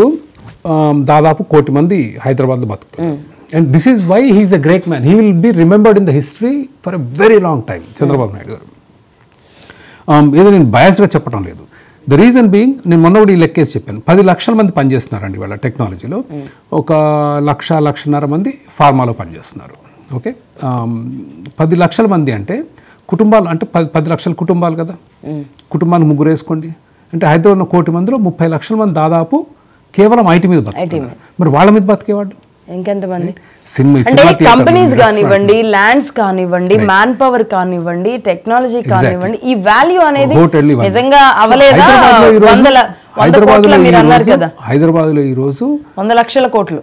దాదాపు 1 కోటి మంది హైదరాబాద్లో బతుకుతారు. And this is why he's a great man. He will be remembered in the history for a very long time. Chandrababu Naidu garu ఏదో నేను బయాస్డ్గా చెప్పడం లేదు. ద రీజన్ బీయింగ్, నేను మొన్న కూడా ఈ లెక్కేసి చెప్పాను, 10 లక్షల మంది పనిచేస్తున్నారండి వాళ్ళ టెక్నాలజీలో, 1.5 మంది ఫార్మాలో పనిచేస్తున్నారు. ఓకే, 10 లక్షల మంది అంటే కుటుంబాలు, అంటే 10 లక్షల కుటుంబాలు కదా, కుటుంబానికి 3 వేసుకోండి, అంటే హైదరాబాద్ 1 కోటి మందిలో 30 లక్షల మంది దాదాపు కేవలం ఐటీ మీద బతుకుతున్నారు. మరి వాళ్ళ మీద బతికేవాడు ఇంకెంతమంది? సినిమా కంపెనీస్ కానివ్వండి, ల్యాండ్స్ కానివ్వండి, మ్యాన్ పవర్ కానివ్వండి, టెక్నాలజీ కానివ్వండి, ఈ వాల్యూ అనేది నిజంగా అవలేదా? హైదరాబాద్ లో ఈ రోజు 100 లక్షల కోట్లు.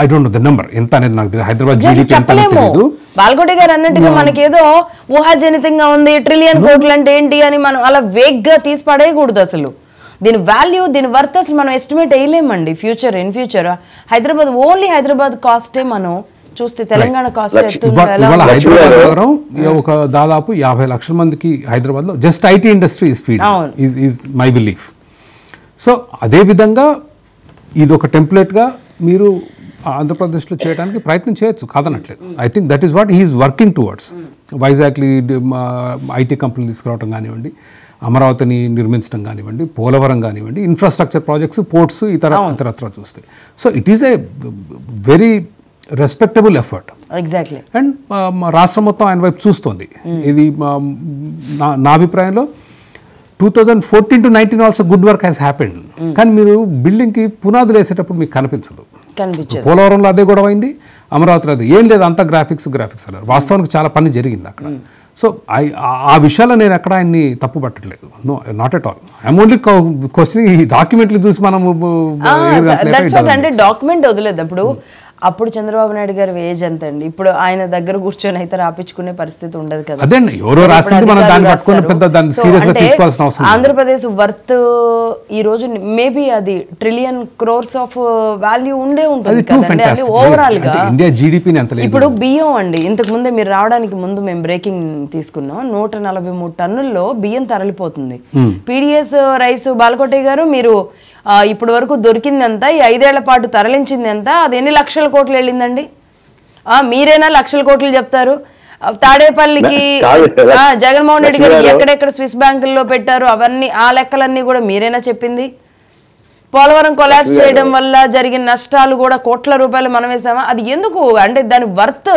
I don't know the number ఎంత అనేది నాకు తెలియదు. హైదరాబాద్ జీడీపీ ఎంత తెలియదు. బాల్కోటి గారు అన్నట్టుగా మనకేదో ఊహాజనితంగా ఉంది, ట్రిలియన్ కోట్లు అంటే ఏంటి అని మనం అలా వేగ్గా తీసి పడేయకూడదు. అసలు దీని వాల్యూ, దీని వర్త్ అసలు మనం ఎస్టిమేట్ వేయలేమండి. In future Hyderabad, only Hyderabad కాస్టే మనం చూస్తే తెలంగాణ కాస్ట్ హైదరాబాద్ నగరం ఒక దాదాపు 50 లక్షల మందికి హైదరాబాద్ లో just IT industry is feeding, is my belief. So అదే విధంగా ఇది ఒక టెంప్లెట్ గా మీరు ఆంధ్రప్రదేశ్లో చేయడానికి ప్రయత్నం చేయొచ్చు, కాదనట్లేదు. I think that is what he's working towards. వైజాగ్లీ ఐటీ కంపెనీలు తీసుకురావడం కానివ్వండి, అమరావతిని నిర్మించడం కానివ్వండి, పోలవరం కానివ్వండి, ఇన్ఫ్రాస్ట్రక్చర్ ప్రాజెక్ట్స్, పోర్ట్స్, ఇతరత్ర చూస్తే. So it is a very respectable effort. Exactly. And రాష్ట్రం మొత్తం ఆయన వైపు చూస్తుంది. ఇది నా అభిప్రాయంలో 2014 to 2019 also good work has happened. కానీ మీరు బిల్డింగ్కి పునాదులు వేసేటప్పుడు మీకు కనిపించదు. పోలవరంలో అదే గొడవ అయింది, అమరావతిలో అదే. ఏం లేదు, అంతా గ్రాఫిక్స్ అన్నారు. వాస్తవానికి చాలా పని జరిగింది అక్కడ. సో ఆ విషయాల్లో నేను ఎక్కడ ఆయన్ని తప్పు పట్టట్లేదు. No, not at all. I'm only question, ఈ డాక్యుమెంట్లు చూసి మనం అంటే డాక్యుమెంట్ వదిలేదు. అప్పుడు చంద్రబాబు నాయుడు గారు ఏజ్ ఎంత అండి? ఇప్పుడు ఆయన దగ్గర కూర్చొని అయితే రాపించుకునే పరిస్థితి ఉండదు కదా. ఆంధ్రప్రదేశ్ వర్త్ ఈ రోజు మేబీ అది ట్రిలియన్ క్రోర్స్ ఆఫ్ వాల్యూ ఉండే ఉంటుంది కదండి. అది ఓవరాల్ గా ఇప్పుడు బియ్యం అండి, ఇంతకు ముందే మీరు రావడానికి ముందు మేము బ్రేకింగ్ తీసుకున్నాం, 143 టన్నుల్లో బియ్యం తరలిపోతుంది. పీడిఎస్ రైస్ బాలకోటి గారు, మీరు ఇప్పటి వరకు దొరికింది ఎంత, ఈ 5 ఏళ్ల పాటు తరలించింది ఎంత, అది ఎన్ని లక్షల కోట్లు వెళ్ళిందండి? మీరేనా లక్షల కోట్లు చెప్తారు? తాడేపల్లికి జగన్మోహన్ రెడ్డి గారు ఎక్కడెక్కడ స్విస్ బ్యాంకుల్లో పెట్టారు, అవన్నీ ఆ లెక్కలన్నీ కూడా మీరేనా చెప్పింది? పోలవరం కొలాప్స్ చేయడం వల్ల జరిగిన నష్టాలు కూడా కోట్ల రూపాయలు మనం వేసామా? అది ఎందుకు అంటే దాని వర్త్,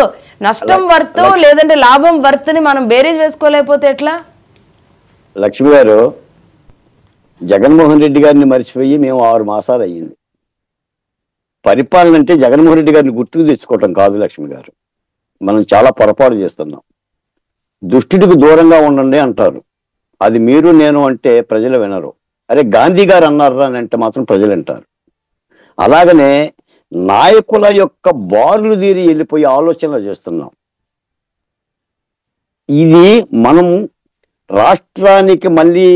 నష్టం వర్త్ లేదంటే లాభం వర్త్ ని మనం బేరీజ్ వేసుకోలేకపోతే ఎట్లా? లక్ష్మి గారు, జగన్మోహన్ రెడ్డి గారిని మర్చిపోయి మేము 6 మాసాలు అయ్యింది. పరిపాలన అంటే జగన్మోహన్ రెడ్డి గారిని గుర్తుకు తెచ్చుకోవటం కాదు లక్ష్మి గారు. మనం చాలా పొరపాటు చేస్తున్నాం. దుష్టుడికి దూరంగా ఉండండి అంటారు, అది మీరు నేను అంటే ప్రజలు వినరు. అరే గాంధీ గారు అన్నారు అని అంటే మాత్రం ప్రజలు వింటారు. అలాగనే నాయకుల యొక్క బారులు తీరి వెళ్ళిపోయి ఆలోచనలు చేస్తున్నాం. ఇది మనం రాష్ట్రానికి మళ్ళీ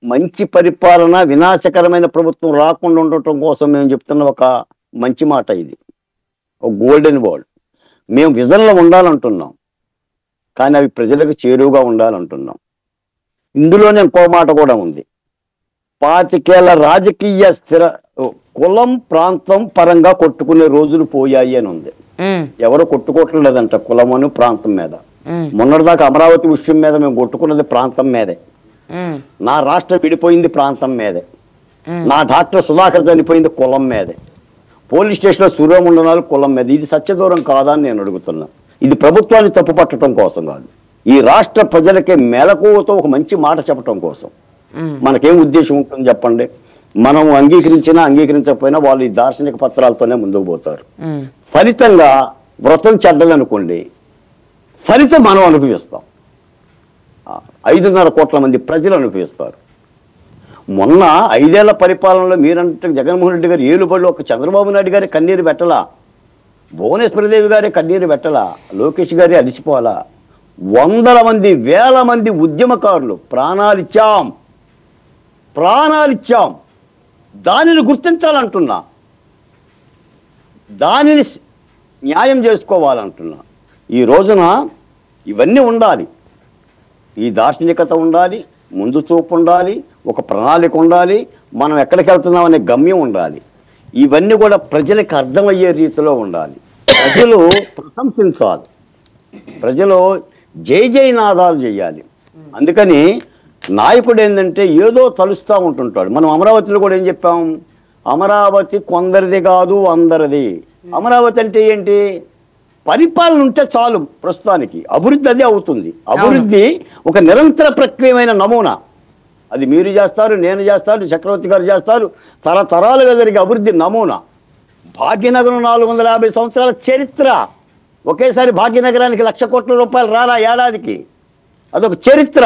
మంచి పరిపాలన, వినాశకరమైన ప్రభుత్వం రాకుండా ఉండటం కోసం మేము చెప్తున్న ఒక మంచి మాట. ఇది ఒక గోల్డెన్ వర్డ్. మేము విజన్లో ఉండాలంటున్నాం, కానీ అవి ప్రజలకు చేరువుగా ఉండాలంటున్నాం. ఇందులోనే ఇంకో మాట కూడా ఉంది. 25 ఏళ్ల రాజకీయ కులం ప్రాంతం పరంగా కొట్టుకునే రోజులు పోయాయి అని ఉంది. ఎవరు కొట్టుకోవట్లేదంట కులమను ప్రాంతం మీద. మొన్నటిదాకా అమరావతి విషయం మీద మేము కొట్టుకున్నది ప్రాంతం మీదే. నా రాష్ట్రం విడిపోయింది ప్రాంతం మీదే. నా డాక్టర్ సుధాకర్ చనిపోయింది కులం మీదే. పోలీస్ స్టేషన్లో సూర్యమండలాలు కులం మీద. ఇది సత్యదూరం కాదా అని నేను అడుగుతున్నా. ఇది ప్రభుత్వాన్ని తప్పు పట్టడం కోసం కాదు, ఈ రాష్ట్ర ప్రజలకే మెలకువతో ఒక మంచి మాట చెప్పడం కోసం. మనకేం ఉద్దేశం ఉంటుంది చెప్పండి? మనం అంగీకరించినా అంగీకరించకపోయినా వాళ్ళు ఈ దార్శనిక పత్రాలతోనే ముందుకు పోతారు. ఫలితంగా వ్రతం చెడ్డదనుకోండి, ఫలితం మనం అనుభవిస్తాం. 5.5 కోట్ల మంది ప్రజలు అనుభవిస్తారు. మొన్న 5 ఏళ్ల పరిపాలనలో మీరంటే జగన్మోహన్ రెడ్డి గారు ఏలుబడిలో ఒక చంద్రబాబు నాయుడు గారి కన్నీరు పెట్టలా, భువనేశ్వరదేవి గారి కన్నీరు పెట్టలా, లోకేష్ గారి అలిసిపోవాలా. 100 మంది 1000 మంది ఉద్యమకారులు ప్రాణాలిచ్చాం. దానిని గుర్తించాలంటున్నా, దానిని న్యాయం చేసుకోవాలంటున్నా. ఈ రోజున ఇవన్నీ ఉండాలి. ఈ దార్శనికత ఉండాలి, ముందు చూపు ఉండాలి, ఒక ప్రణాళిక ఉండాలి, మనం ఎక్కడికి వెళ్తున్నాం అనే గమ్యం ఉండాలి. ఇవన్నీ కూడా ప్రజలకు అర్థమయ్యే రీతిలో ఉండాలి. ప్రజలు ప్రశంసించాలి, ప్రజలు జై నాదాలు చేయాలి. అందుకని నాయకుడు ఏంటంటే ఏదో తలుస్తూ ఉంటుంటాడు. మనం అమరావతిలో కూడా ఏం చెప్పాం, అమరావతి కొందరిది కాదు అందరిది. అమరావతి అంటే ఏంటి, పరిపాలన ఉంటే చాలు. ప్రస్తుతానికి అభివృద్ధి అదే అవుతుంది. అభివృద్ధి ఒక నిరంతర ప్రక్రియమైన నమూనా. అది మీరు చేస్తారు, నేను చేస్తాను, చక్రవర్తి గారు చేస్తారు. తరతరాలుగా జరిగే అభివృద్ధి నమూనా. భాగ్యనగరం 450 సంవత్సరాల చరిత్ర. ఒకేసారి భాగ్యనగరానికి 1,00,000 కోట్ల రూపాయలు రాలా ఏడాదికి, అదొక చరిత్ర.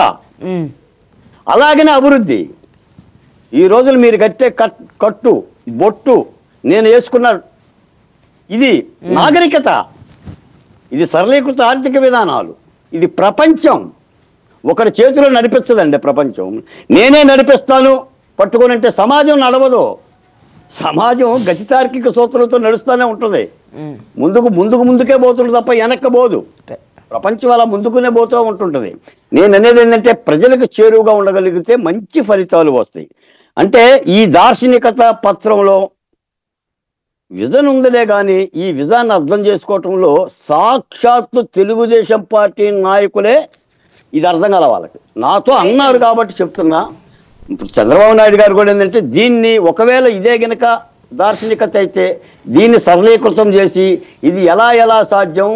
అలాగనే అభివృద్ధి. ఈ రోజులు మీరు కట్టే కట్టు బొట్టు, నేను వేసుకున్న ఇది నాగరికత, ఇది సరళీకృత ఆర్థిక విధానాలు, ఇది ప్రపంచం. ఒకరి చేతిలో నడిపించదండి ప్రపంచం. నేనే నడిపిస్తాను పట్టుకోనంటే సమాజం నడవదు. సమాజం గతితార్కిక సూత్రంతో నడుస్తూనే ఉంటుంది. ముందుకే పోతుంది తప్ప వెనక్కి పోదు. ప్రపంచం అలా ముందుకునే పోతూ ఉంటుంటుంది. నేను అనేది ఏంటంటే ప్రజలకు చేరువుగా ఉండగలిగితే మంచి ఫలితాలు వస్తాయి. అంటే ఈ దార్శనికత పత్రంలో విజన్ ఉందిలే కానీ ఈ విజాన్ని అర్థం చేసుకోవటంలో సాక్షాత్తు తెలుగుదేశం పార్టీ నాయకులే ఇది అర్థం కల వాళ్ళకి. నాతో అన్నారు కాబట్టి చెప్తున్నా. ఇప్పుడు చంద్రబాబు నాయుడు గారు కూడా ఏంటంటే దీన్ని ఒకవేళ ఇదే గనక దార్శనికత అయితే దీన్ని సరళీకృతం చేసి ఇది ఎలా సాధ్యం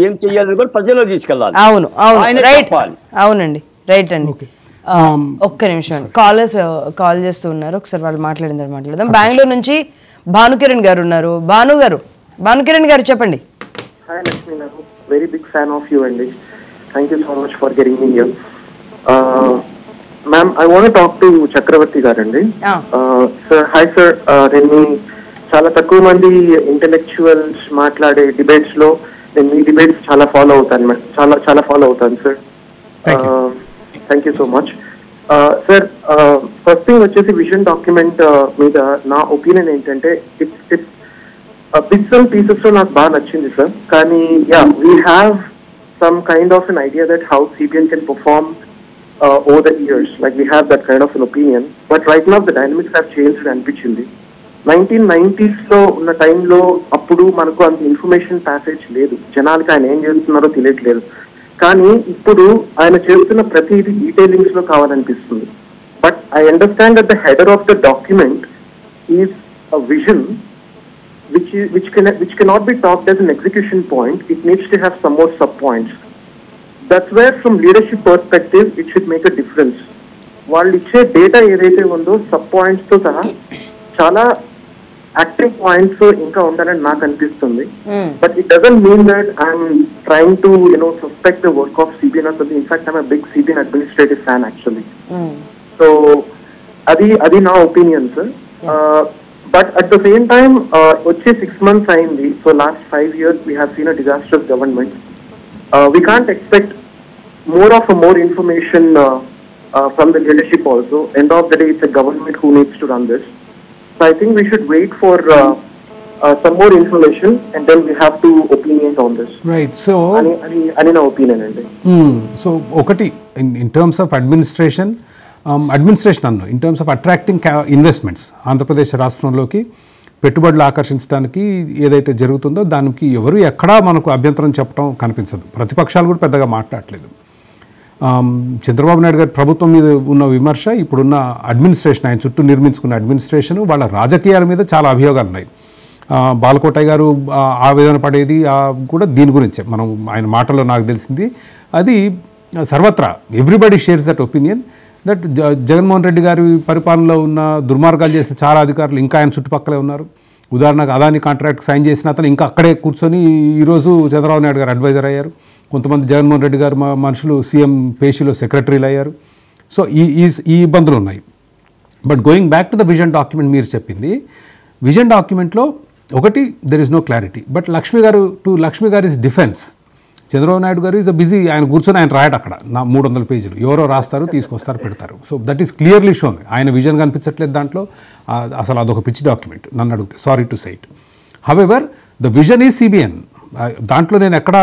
ఏం చెయ్యాలని కూడా ప్రజల్లో తీసుకెళ్ళాలి. అవునండి, రైట్ అండి. ఒక్క నిమిషం, కాల్ చేస్తూ ఉన్నారు. ఒకసారి వాళ్ళు మాట్లాడదాం. బెంగళూరు నుంచి భానుకిరణ్ గారు ఉన్నారు. భానుకిరణ్ గారు చెప్పండి. హాయ్ లక్ష్మి గారు, very big fan of you అండి. Thank you so much for getting me here. Ma'am, I want talk to Chakravarthy గారండి. Sir, hi sir. నేను చాలా తక్కువ మంది ఇంటెలెక్చువల్స్ మాట్లాడే డిబేట్స్ లో నేను మీ డిబేట్స్ చాలా ఫాలో అవుతాను సార్. Thank you so much sir. First thing వచ్చేసి విజన్ డాక్యుమెంట్ మీద నా ఒపీనియన్ ఏంటంటే ఇట్స్ బిట్స్ అండ్ పీసెస్ లో నాకు బాగా నచ్చింది సార్. కానీ we have some kind of an idea that how CBN can perform over the years, like we have that kind of an opinion, but right now the dynamics have changed అనిపించింది. 1990s లో ఉన్న టైంలో అప్పుడు మనకు అంత information passage లేదు, జనాలకి ఆయన ఏం చేస్తున్నారో తెలియట్లేదు. కానీ ఇప్పుడు ఆయన చేస్తున్న ప్రతిదీ డీటెయిలింగ్స్ లో కావాలనిపిస్తుంది. But I understand that the header of the document is a vision which cannot be talked as an execution point. It needs to have some more sub points. That's where from leadership perspective it should make a difference. వాళ్ళు ఇచ్చే data ఏదైతే ఉందో sub points తో సహా చాలా active points ఇంకా ఉండాలని నాకు అనిపిస్తుంది. But it doesn't mean that I'm trying to suspect the work of CBN or something. In fact I'm big CBN administrative fan actually. So అది నా opinion sir. But at the same time వచ్చే 6 months అయింది. So last 5 years we have seen a disastrous government. We can't expect more information from the leadership also. End of the day, it's a government who needs to run this. So I think we should wait for some more information and then we have to opinionate on this. Right. So ani na opinion andi. So okati in terms of administration anno, in terms of attracting investments, Andhra Pradesh రాష్ట్రంలోకి పెట్టుబడులు ఆకర్షించడానికి ఏదైతే జరుగుతుందో దానికి ఎవరు ఎక్కడా మనకు అభ్యంతరం చెప్పడం కనిపించదు. ప్రతిపక్షాలు కూడా పెద్దగా మాట్లాడలేదు. చంద్రబాబు నాయుడు గారి ప్రభుత్వం మీద ఉన్న విమర్శ, ఇప్పుడున్న అడ్మినిస్ట్రేషన్, ఆయన చుట్టూ నిర్మించుకున్న అడ్మినిస్ట్రేషన్, వాళ్ళ రాజకీయాల మీద చాలా అభియోగాలు ఉన్నాయి. బాలకోటయ్య గారు ఆవేదన పడేది కూడా దీని గురించే. మనం ఆయన మాటల్లో నాకు తెలిసింది అది సర్వత్రా everybody shares that opinion that Jaganmohan Reddy గారి పరిపాలనలో ఉన్న దుర్మార్గాలు చేసిన చాలా అధికారులు ఇంకా ఆయన చుట్టుపక్కలే ఉన్నారు. ఉదాహరణకు అదాని కాంట్రాక్ట్ సైన్ చేసిన అతను ఇంకా అక్కడే కూర్చొని ఈరోజు చంద్రబాబు నాయుడు గారు అడ్వైజర్ అయ్యారు. కొంతమంది జగన్మోహన్ రెడ్డి గారు మనుషులు సీఎం పేషీలో సెక్రటరీలు అయ్యారు. సో ఈ ఇబ్బందులు ఉన్నాయి. But going back to the vision document, మీరు చెప్పింది విజన్ డాక్యుమెంట్లో ఒకటి there is no clarity. But Lakshmi garu is defence, Chandrababu Naidu గారు ఈజ్ బిజీ, ఆయన కూర్చొని ఆయన రాయడు అక్కడ 300 పేజీలు, ఎవరో రాస్తారు, తీసుకొస్తారు, పెడతారు. So that is clearly shown. ఆయన విజన్ కనిపించట్లేదు దాంట్లో. అసలు అదొక పిచ్చి డాక్యుమెంట్ నన్ను అడిగితే, sorry to say it. However the vision is CBN. దాంట్లో నేను ఎక్కడ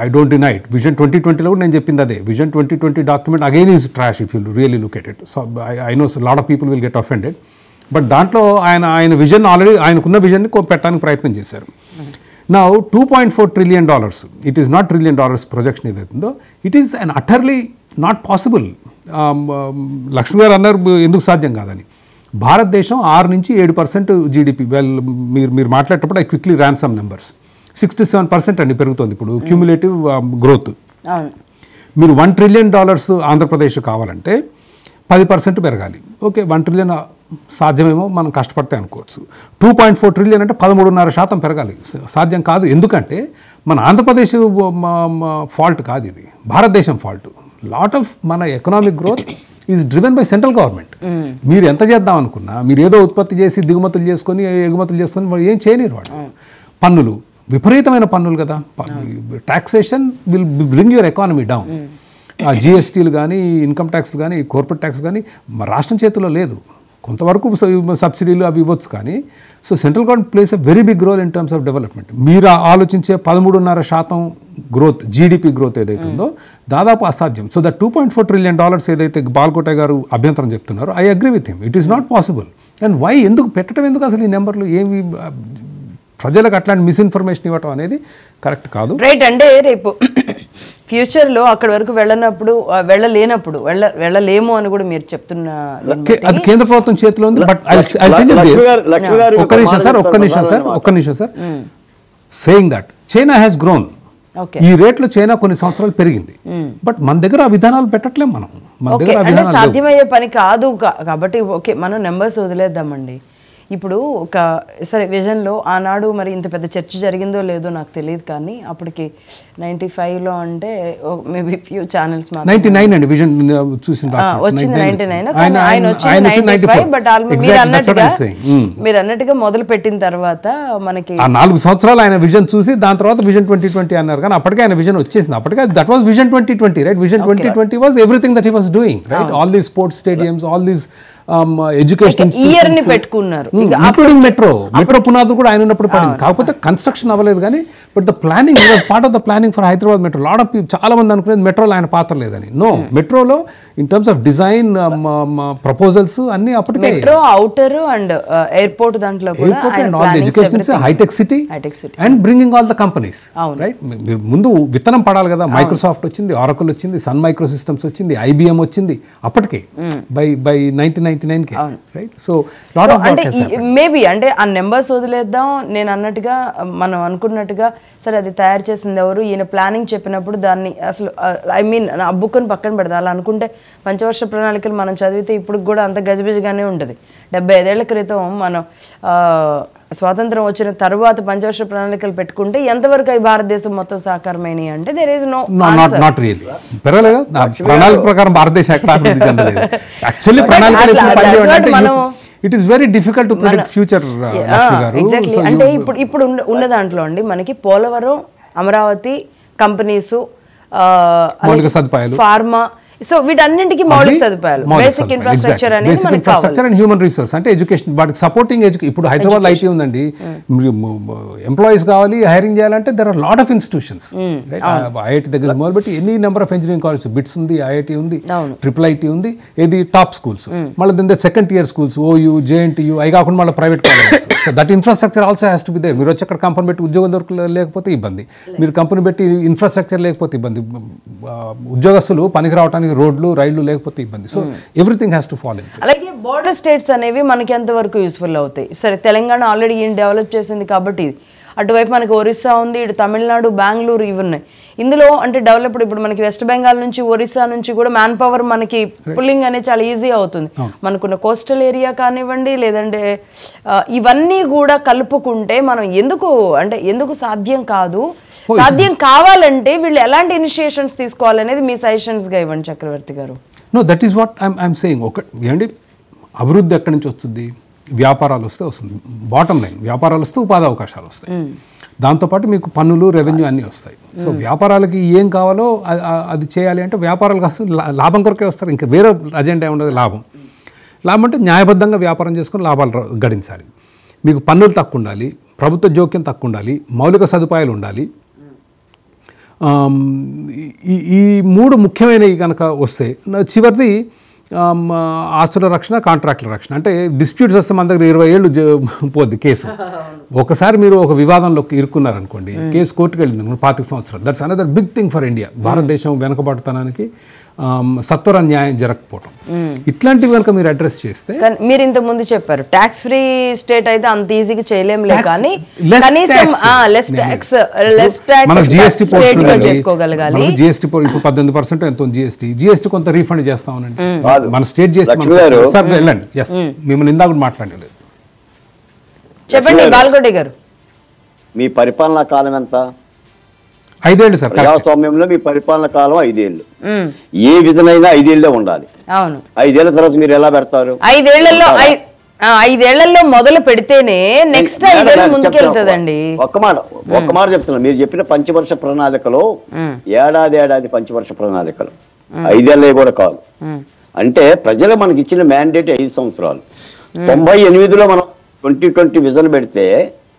I don't deny it. Vision 2020లో కూడా నేను చెప్పింది అదే. Vision 2020 document again is trash if you really look at it. So I know lot of people will get offended. But దాంట్లో ఆయన విజన్ ఆల్రెడీ ఆయనకున్న విజన్ని పెట్టడానికి ప్రయత్నం చేశారు. Now, $2.4 trillion, it is not $1 trillion projection ఏదైతుందో, it is an utterly not possible. Lakshmi గారు అన్నారు ఎందుకు సాధ్యం కాదని. భారతదేశం 6 నుంచి 7% జీడిపి, మీరు మాట్లాడేటప్పుడు I quickly ran some numbers, 67% అండి పెరుగుతుంది ఇప్పుడు క్యూములేటివ్ గ్రోత్. మీరు $1 trillion ఆంధ్రప్రదేశ్ కావాలంటే 10% పెరగాలి. ఓకే, 1 trillion సాధ్యమేమో, మనం కష్టపడితే అనుకోవచ్చు. 2.4 trillion అంటే 13.5% పెరగాలి. సాధ్యం కాదు. ఎందుకంటే మన ఆంధ్రప్రదేశ్ ఫాల్ట్ కాదు, ఇది భారతదేశం ఫాల్ట్. లాట్ ఆఫ్ మన economic growth is driven by central government. మీరు ఎంత చేద్దాం అనుకున్నా, మీరు ఏదో ఉత్పత్తి చేసి దిగుమతులు చేసుకొని ఎగుమతులు చేసుకొని ఏం చేయలేరు వాళ్ళు. పన్నులు, విపరీతమైన పన్నులు కదా. Taxation will bring your economy down. జిఎస్టీలు కానీ, ఇన్కమ్ ట్యాక్స్లు కానీ, కార్పొరేట్ ట్యాక్స్ కానీ రాష్ట్రం చేతిలో లేదు. కొంతవరకు సబ్సిడీలు అవి ఇవ్వచ్చు కానీ. So central government plays a very big role in terms of development. మీరు ఆలోచించే 13.5% గ్రోత్, జీడిపి గ్రోత్ ఏదైతే ఉందో దాదాపు అసాధ్యం. సో దట్ $2.4 trillion ఏదైతే బాల్కోట గారు అభ్యంతరం చెప్తున్నారో, I agree with him. It is not possible. And why, ఎందుకు పెట్టడం, ఎందుకు అసలు ఈ నెంబర్లు ఏమి, ప్రజలకు అట్లాంటి మిస్ఇన్ఫర్మేషన్ ఇవ్వటం అనేది కరెక్ట్ కాదు. రైట్. అంటే రేపు ఫ్యూచర్లో అక్కడి వరకు వెళ్ళలేము అని కూడా మీరు చెప్తున్న, అది కేంద్ర ప్రభుత్వం చేతిలో ఉంది. బట్ ఒక్క నిమిషం sir, saying that China has grown. ఈ రేట్లో చైనా కొన్ని సంవత్సరాలు పెరిగింది. బట్ మన దగ్గర ఆ విధానాలు పెట్టట్లేం. మన దగ్గర సాధ్యమయ్యే పని కాదు కాబట్టి ఓకే, మనం నెంబర్స్ వదిలేద్దామండి. ఇప్పుడు సరే విజన్లో ఆనాడు మరి ఇంత పెద్ద చర్చ జరిగిందో లేదో నాకు తెలియదు, కానీ అప్పటికి 95లో అంటే మేబీ ఫ్యూ ఛానల్స్ 99 అండి విజన్ చూసిన వచ్చింది. 99 ఆయన వచ్చింది 95. బట్ మీరు అన్నట్టుగా మొదలు పెట్టిన తర్వాత మనకి 4 సంవత్సరాలు ఆయన విజన్ చూసి దాని తర్వాత విజన్ 2020 అన్నారు. కానీ అప్పటికే ఆయన విజన్ వచ్చేసింది. అప్పటికే that was vision 2020, right? Vision 2020 was everything that he was doing, right? All these sports stadiums, all these education పెట్టుకున్నారు, ఇంక్లూడింగ్ మెట్రో పునాదులు కూడా ఆయన ఉన్నప్పుడు పడింది. కాకపోతే కన్స్ట్రక్షన్ అవ్వలేదు కానీ, but the planning was part of the planning for Hyderabad metro. Lot of చాలా మంది అనుకునేది మెట్రోలో ఆయన పాత్ర లేదని. నో, మెట్రోలో in terms of design, proposals అన్ని అప్పటికే, మెట్రో ఔటర్ అండ్ ఎయిర్పోర్ట్ దాంట్లో కూడా education, hi tech city and bringing all the companies, right? మీరు ముందు విత్తనం పడాలి కదా. మైక్రోసాఫ్ట్ వచ్చింది, ఆరకుల్ వచ్చింది, సన్ మైక్రో సిస్టమ్స్ వచ్చింది, IBM వచ్చింది అప్పటికే బై 1999కి, right? So lot of maybe అంటే ఆ నెంబర్స్ వదిలేద్దాం. నేను అన్నట్టుగా, మనం అనుకున్నట్టుగా, సరే అది తయారు చేసింది ఎవరు, ఈయన ప్లానింగ్ చెప్పినప్పుడు దాన్ని అసలు ఐ మీన్ ఆ బుక్ని పక్కన పెడతా. అలా అనుకుంటే పంచవర్ష ప్రణాళికలు మనం చదివితే ఇప్పుడు కూడా అంత గజిబిజిగానే ఉంటుంది. 75 ఏళ్ల క్రితం మనం స్వాతంత్రం వచ్చిన తర్వాత పంచవర్ష ప్రణాళికలు పెట్టుకుంటే ఎంతవరకు అవి భారతదేశం మొత్తం సాకారమైనవి అంటే there is no not really. పెరగలేదు ప్రణాళిక ప్రకారం భారతదేశం ఎక్కడ అభివృద్ధి చెందలేదు. యాక్చువల్లీ ప్రణాళిక it is very difficult to predict future. Exactly. అంటే ఇప్పుడు ఉన్న దాంట్లో అండి మనకి పోలవరం, అమరావతి, కంపెనీసు, మౌలిక సదుపాయాలు, ఫార్మా, సో వీటన్నింటికి మౌలిక సదుపాయాలు, బేసిక్ ఇన్ఫ్రాస్ట్రక్చర్ అనేది మనకి కావాలి. అండ్ హ్యూమన్ రిసోర్స్ అంటే ఎడ్యుకేషన్, వాటికి సపోర్టింగ్ ఇప్పుడు హైదరాబాద్ ఐటీ ఉందండి, ఎంప్లాయీస్ కావాలి, హైరింగ్ చేయాలంటే there are lot of institutions, IIT దగ్గర మొదలుపెట్టి any number of engineering college, BITS ఉంది, IIT ఉంది, IIIT ఉంది, ఏది టాప్ స్కూల్స్, మళ్ళీ దాని second year schools, OU, JNTU, అవి కాకుండా మళ్ళీ private colleges. So that infrastructure also has to be there. మీరు వచ్చి అక్కడ కంపెనీ పెట్టి ఉద్యోగం లేకపోతే ఇబ్బంది, మీరు కంపెనీ పెట్టి ఇన్ఫ్రాస్ట్రక్చర్ లేకపోతే ఇబ్బంది, ఉద్యోగస్తులు పనికి రావడానికి రోడ్లు, రైళ్లు లేకపోతే ఇబ్బంది. So everything has to follow. అలాగే బోర్డర్ స్టేట్స్ అనేవి మనకి ఎంతవరకు యూస్ఫుల్ అవుతాయి? సరే తెలంగాణ ఆల్రెడీ ఈయన డెవలప్ చేసింది కాబట్టి అటువైపు మనకి ఒరిస్సా ఉంది, ఇటు తమిళనాడు, బెంగళూరు ఇవి ఉన్నాయి. ఇందులో అంటే డెవలప్డ్ ఇప్పుడు మనకి వెస్ట్ బెంగాల్ నుంచి, ఒరిస్సా నుంచి కూడా మ్యాన్ పవర్ మనకి పుల్లింగ్ అనేది చాలా ఈజీ అవుతుంది. మనకున్న కోస్టల్ ఏరియా కానివ్వండి, లేదంటే ఇవన్నీ కూడా కలుపుకుంటే మనం ఎందుకు సాధ్యం కాదు, సాధ్యం కావాలంటే వీళ్ళు ఎలాంటి ఇనిషియేషన్స్ తీసుకోవాలనేది మీ సజెషన్స్ గా ఇవ్వండి Chakravarthi garu. No, that is what I'm saying. ఏంటి అభివృద్ధి ఎక్కడి నుంచి వస్తుంది? వ్యాపారాలు వస్తే వస్తుంది. బాటమ్ లైన్, వ్యాపారాలు వస్తే ఉపాధి అవకాశాలు వస్తాయి, దాంతోపాటు మీకు పన్నులు, రెవెన్యూ అన్నీ వస్తాయి. సో వ్యాపారాలకి ఏం కావాలో అది చేయాలి అంటే వ్యాపారాలు కాదు, లాభం కొరకే వస్తారు, ఇంకా వేరే అజెండా ఉండదు. లాభం అంటే న్యాయబద్ధంగా వ్యాపారం చేసుకుని లాభాలు గడించాలి. మీకు పన్నులు తక్కువ ఉండాలి, ప్రభుత్వ జోక్యం తక్కువ ఉండాలి, మౌలిక సదుపాయాలు ఉండాలి. ఈ 3 ముఖ్యమైనవి కనుక వస్తే చివరిది ఆస్తుల రక్షణ, కాంట్రాక్టుల రక్షణ. అంటే డిస్ప్యూట్స్ వస్తే మన దగ్గర 20 ఏళ్ళు పోద్ది కేసు. ఒకసారి మీరు ఒక వివాదంలోకి ఇరుక్కున్నారనుకోండి, కేసు కోర్టుకు వెళ్ళింది 25 సంవత్సరాలు. That's another big thing for India. భారతదేశం వెనకబడుతనానికి సత్వర న్యాయం జరగకపోవటం, ఇట్లాంటివి కనుక మీరు అడ్రస్ చేస్తే. మీరు ఇంతకు ముందు చెప్పారు ట్యాక్స్ ఫ్రీ స్టేట్ అయితే అంత ఈజీగా చేయలేములే, కానీ కనీసం లెస్ ట్యాక్స్ మనం జిఎస్టీ చేసుకోగలగాలి. జిఎస్టీ ఇప్పుడు 18% ఎంతో జిఎస్టీ కొంత రీఫండ్ చేస్తామనండి మన స్టేట్ జిఎస్టీ. వెళ్ళండి, ఎస్, మిమ్మల్ని ఇందాక మాట్లాడలేదు. చెప్పండి బాల్కోటి గారు. మీ పరిపాలనా కాలం ఎంత? 5 ఏళ్ళు సార్. ప్రజాస్వామ్యంలో మీ పరిపాలన కాలం 5 ఏళ్ళు. ఏ విజన్ అయినా 5 ఏళ్ళే ఉండాలి. అవును. 5 ఏళ్ల తర్వాత మీరు ఎలా పెడతారు? 5 ఏళ్లలో మొదలు పెడితేనే నెక్స్ట్ 5 ఏళ్ళు ముందుకెళ్తుందండి. ఒక్క మాట చెప్తున్నా. మీరు చెప్పిన పంచవర్ష ప్రణాళికలో ఏడాది పంచవర్ష ప్రణాళికలు 5 ఏళ్ళే కూడా కాదు. అంటే ప్రజలు మనకి ఇచ్చిన మ్యాండేట్ 5 సంవత్సరాలు. 98లో మనం 2020 విజన్ పెడితే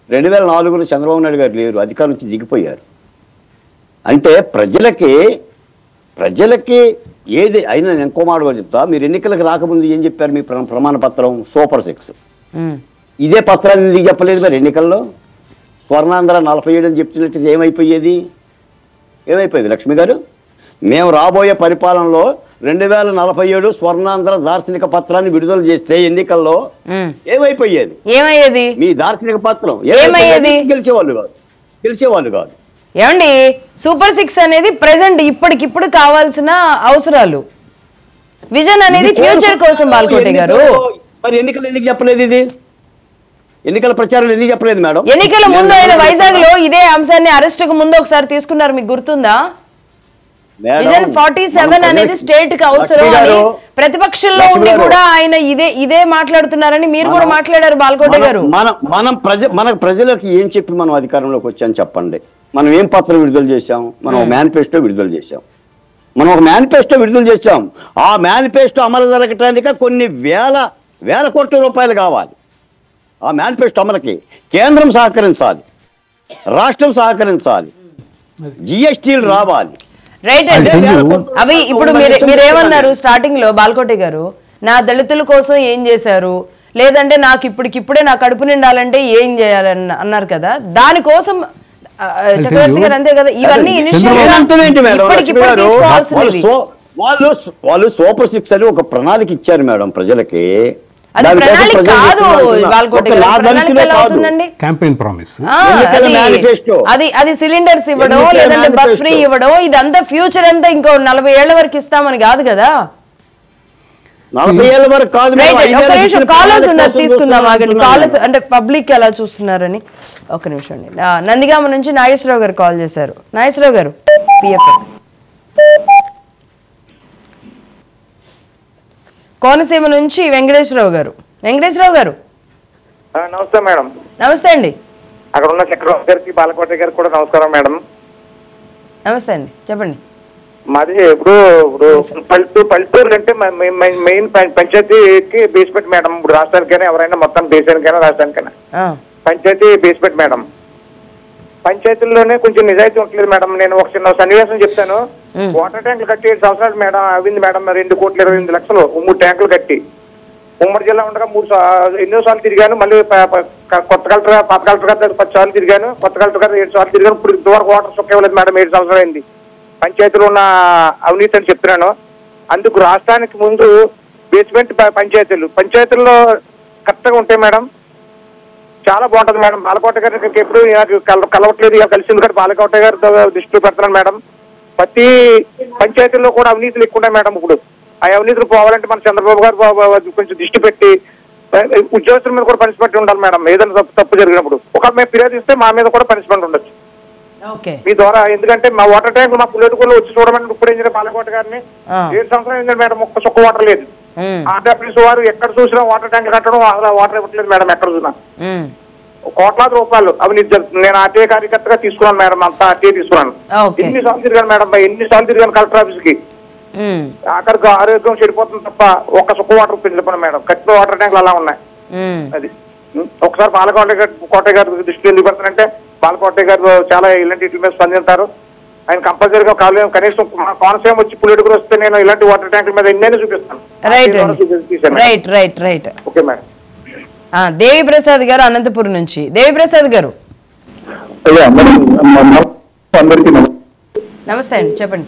2004లో చంద్రబాబు నాయుడు గారు లేరు, అధికారం నుంచి దిగిపోయారు. అంటే ప్రజలకి ఏది అయినా నేను ఇంకో మాట కూడా చెప్తా. మీరు ఎన్నికలకు రాకముందు ఏం చెప్పారు? మీ ప్రమాణ పత్రం సూపర్ 6. ఇదే పత్రాన్ని ఎందుకు చెప్పలేదు మరి ఎన్నికల్లో? స్వర్ణాంధ్ర 47 అని చెప్తున్నట్టు ఏమైపోయేది లక్ష్మి గారు? మేము రాబోయే పరిపాలనలో 2047 స్వర్ణాంధ్ర దార్శనిక పత్రాన్ని విడుదల చేస్తే ఎన్నికల్లో ఏమైపోయేది? మీ దార్శనిక పత్రం గెలిచేవాళ్ళు కాదు. ఏమండి, సూపర్ 6 అనేది ప్రెసెంట్ ఇప్పటికిప్పుడు కావాల్సిన అవసరాలు, విజన్ అనేది ఫ్యూచర్ కోసం. బాల్కోటి గారు, మరి ఎన్నికలు ఎందుకు చెప్పలేదు? ఇది ఎన్నికల ప్రచారం ఎందుకు చెప్పలేదు మేడం? ఎన్నికల ముందు ఆయన వైజాగ్ లో ఇదే అంశాన్ని అరెస్ట్ కు ముందు ఒకసారి తీసుకున్నారు, మీకు గుర్తుందా? విజన్ 47 అనేది స్టేట్ కి అవసరం అని ప్రతిపక్షంలో ఉండి కూడా ఆయన ఇదే మాట్లాడుతున్నారని మీరు కూడా మాట్లాడారు బాల్కోటి గారు. మన ప్రజలకు ఏం చెప్పి మనం అధికారంలోకి వచ్చాం చెప్పండి? మనం ఏం పత్రం విడుదల చేశాం? మనం మేనిఫెస్టో విడుదల చేశాం. ఆ మేనిఫెస్టో అమలు జరగటానికి కొన్ని వేల కోట్ల రూపాయలు కావాలి. ఆ మేనిఫెస్టో అమలుకి కేంద్రం సహకరించాలి, రాష్ట్రం సహకరించాలి, జిఎస్టీలు రావాలి. రైట్ అండి. అవి ఇప్పుడు మీరేమన్నారు స్టార్టింగ్ లో బాల్కోటి గారు? నా దళితుల కోసం ఏం చేశారు, లేదంటే నాకు ఇప్పుడే నా కడుపు నిండాలంటే ఏం చేయాలని అన్నారు కదా, దానికోసం చక్రవర్తి గారు అంతే కదా, ఇవన్నీ వాళ్ళు సూపర్ 6 అని ఒక ప్రణాళిక ఇచ్చారు మేడం ప్రజలకి. అది సిలిండర్స్ ఇవ్వడం, లేదంటే బస్ ఫ్రీ ఇవ్వడం, ఇదంతా ఫ్యూచర్ అంతా ఇంకో 40 ఏళ్ల వరకు ఇస్తామని కాదు కదా. 40 ఏళ్ల వరకు కాదు. కాలర్స్ ఉన్నారు, తీసుకుందాం ఆగండి. కాలర్స్ అంటే పబ్లిక్ ఎలా చూస్తున్నారని. ఒక నిమిషం అండి. నందిగామ నుంచి నాగేశ్వరరావు గారు కాల్ చేశారు. నాగేశ్వరరావు గారు, పిఎఫ్ కోనసీమ నుంచి వెంకటేశ్వరరావు గారు. నమస్తే మేడం. నమస్తే అండి. అక్కడ ఉన్న చక్రవర్తి గారికి, బాలకోట గారికి కూడా నమస్కారం మేడం. నమస్తే అండి, చెప్పండి. మాది ఇప్పుడు పల్లెటూరు అంటే మెయిన్ పంచాయతీకి బేస్మెంట్ మేడం. ఇప్పుడు రాష్ట్రానికైనా ఎవరైనా మొత్తం దేశానికైనా రాష్ట్రానికైనా పంచాయతీ బేస్మెంట్ మేడం. పంచాయతీల్లోనే కొంచెం నిజాయితీ ఉంటుంది మేడం. నేను ఒక చిన్న సన్నివేశం చెప్తాను. వాటర్ ట్యాంకులు కట్టి 7 సంవత్సరాలు మేడం అవింది మేడం. 2,28,00,000 3 ట్యాంకులు కట్టి ఉమ్మడి జిల్లా ఉండగా ఎన్నో సార్లు తిరిగాను. మళ్ళీ కొత్త కలెక్టర్, పాత కలెక్టర్ గారు 10 సార్లు తిరిగాను, కొత్త కలెక్టర్ గారు 7 సార్లు తిరిగాను. ఇప్పుడు ఇంతవరకు వాటర్ సుక్క ఇవ్వలేదు మేడం. 7 సంవత్సరాలు అయింది. పంచాయతీలో ఉన్న అవినీతి అని చెప్తున్నాను. అందుకు రాష్ట్రానికి ముందు బేస్మెంట్ పంచాయతీల్లో కరెక్ట్గా ఉంటాయి మేడం. చాలా బాగుంటది మేడం. బాలకోట గారికి ఎప్పుడు కలవట్లేదు, కలిసింది కూడా బాలకోట గారు దృష్టిలో పెడుతున్నాను మేడం. ప్రతి పంచాయతీల్లో కూడా అవినీతులు ఎక్కువ ఉన్నాయి మేడం. ఇప్పుడు ఆ అవినీతులు పోవాలంటే మన చంద్రబాబు గారు కొంచెం దృష్టి పెట్టి ఉద్యోగస్తుల మీద కూడా పనిష్మెంట్ ఉండాలి మేడం. ఏదైనా తప్పు జరిగినప్పుడు ఒక మేము ఫిర్యాదు ఇస్తే మా మీద కూడా పనిష్మెంట్ ఉండొచ్చు మీ ద్వారా. ఎందుకంటే మా వాటర్ ట్యాంక్ మా పుల్లెటూరులో వచ్చి చూడమని ఇప్పుడు ఏం బాలకోట గారిని 7 సంవత్సరాలు ఏంటంటే మేడం ఒక్క చుక్క వాటర్ లేదు. ఆంధ్రప్రదేశ్ వారు ఎక్కడ చూసినా వాటర్ ట్యాంక్ కట్టడం వాటర్ ఇవ్వట్లేదు మేడం. ఎక్కడ చూసినా కోట్లాది రూపాయలు అవినీతి జరుగుతుంది. నేను ఆర్టీఐ కార్యకర్తగా తీసుకున్నాను మేడం, అంతా ఆర్టీఐ తీసుకున్నాను. ఎన్నిసార్లు తిరిగాను మేడం, ఎన్నిసార్లు తిరిగాను కలెక్టర్ ఆఫీస్ కి. అక్కడికి ఆరోగ్యం చెడిపోతుంది తప్ప ఒక్క చుక్క వాటర్ పెంచలేదు మేడం. కట్టిన వాటర్ ట్యాంకులు అలా ఉన్నాయి. అది ఒకసారి బాలకోట గారు దృష్టి ఎందుకు పెడతానంటే బాలకోట గారు చాలా ఇలాంటి వీటి మీద స్పందించారు. ఆయన కంపల్సరీగా కనీసం మా కోనసీమ వచ్చి పుల్లెటూరు వస్తే నేను ఇలాంటి వాటర్ ట్యాంకుల మీద ఎన్నైనా చూపిస్తాను. Okay madam. దేవిప్రసాద్ గారు అనంతపురం నుంచి. దేవిప్రసాద్ గారు నమస్తే అండి, చెప్పండి.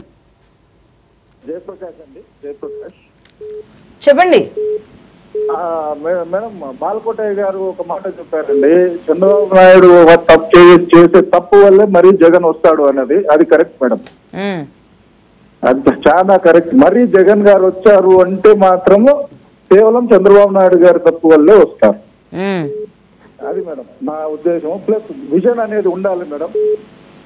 చెప్పండి మేడం. బాలకోటయ్య గారు ఒక మాట చెప్పారండి, చంద్రబాబు నాయుడు చేసే తప్పు వల్లే మరీ జగన్ వస్తాడు అన్నది. అది కరెక్ట్ మేడం, అది చాలా కరెక్ట్. మరీ జగన్ గారు వచ్చారు అంటే మాత్రము కేవలం చంద్రబాబు నాయుడు గారి తప్పు వల్లే వస్తారు. అది మేడం నా ఉద్దేశం. ప్లస్ విజన్ అనేది ఉండాలి మేడం,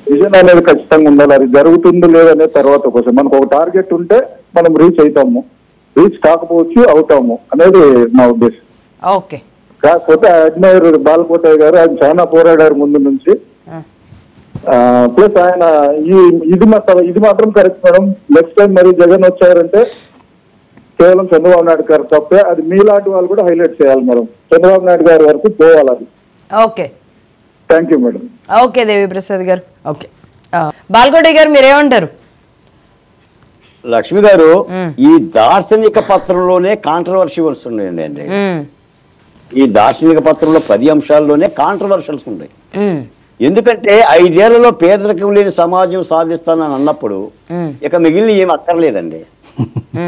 విజన్ అనేది ఖచ్చితంగా ఉండాలి. అది జరుగుతుందో లేదనే తర్వాత కోసం మనకు ఒక టార్గెట్ ఉంటే మనం రీచ్ అవుతాము, రీచ్ కాకపోవచ్చు అవుతాము అనేది నా ఉద్దేశం. ఓకే. కాకపోతే అడ్మైర్ బాలకోటయ్య గారు ఆయన చాలా పోరాడారు ముందు నుంచి. ప్లస్ ఆయన ఇది మాత్రం కరెక్ట్ మేడం. నెక్స్ట్ టైం మరి జగన్ వచ్చారంటే కేవలం చంద్రబాబు నాయుడు గారు తప్పే. అది మీలాంటి వాళ్ళు కూడా హైలైట్ చేయాలి మేడం. చంద్రబాబు నాయుడు గారి వరకు పోవాలి అది. Okay, thank you madam. Okay Devi Prasad గారు. ఓకే, బాలకోటయ్య గారు మీరేమంటారు? లక్ష్మి గారు, ఈ దార్శనిక పత్రంలోనే కాంట్రవర్సీ వస్తున్నాయండి అండి. ఈ దార్శనిక పత్రంలో 10 అంశాల్లోనే కాంట్రవర్షల్స్ ఉన్నాయి. ఎందుకంటే 5 ఏళ్లలో పేదరికం లేని సమాజం సాధిస్తానని అన్నప్పుడు ఇక మిగిలిన ఏమి అక్కర్లేదండి.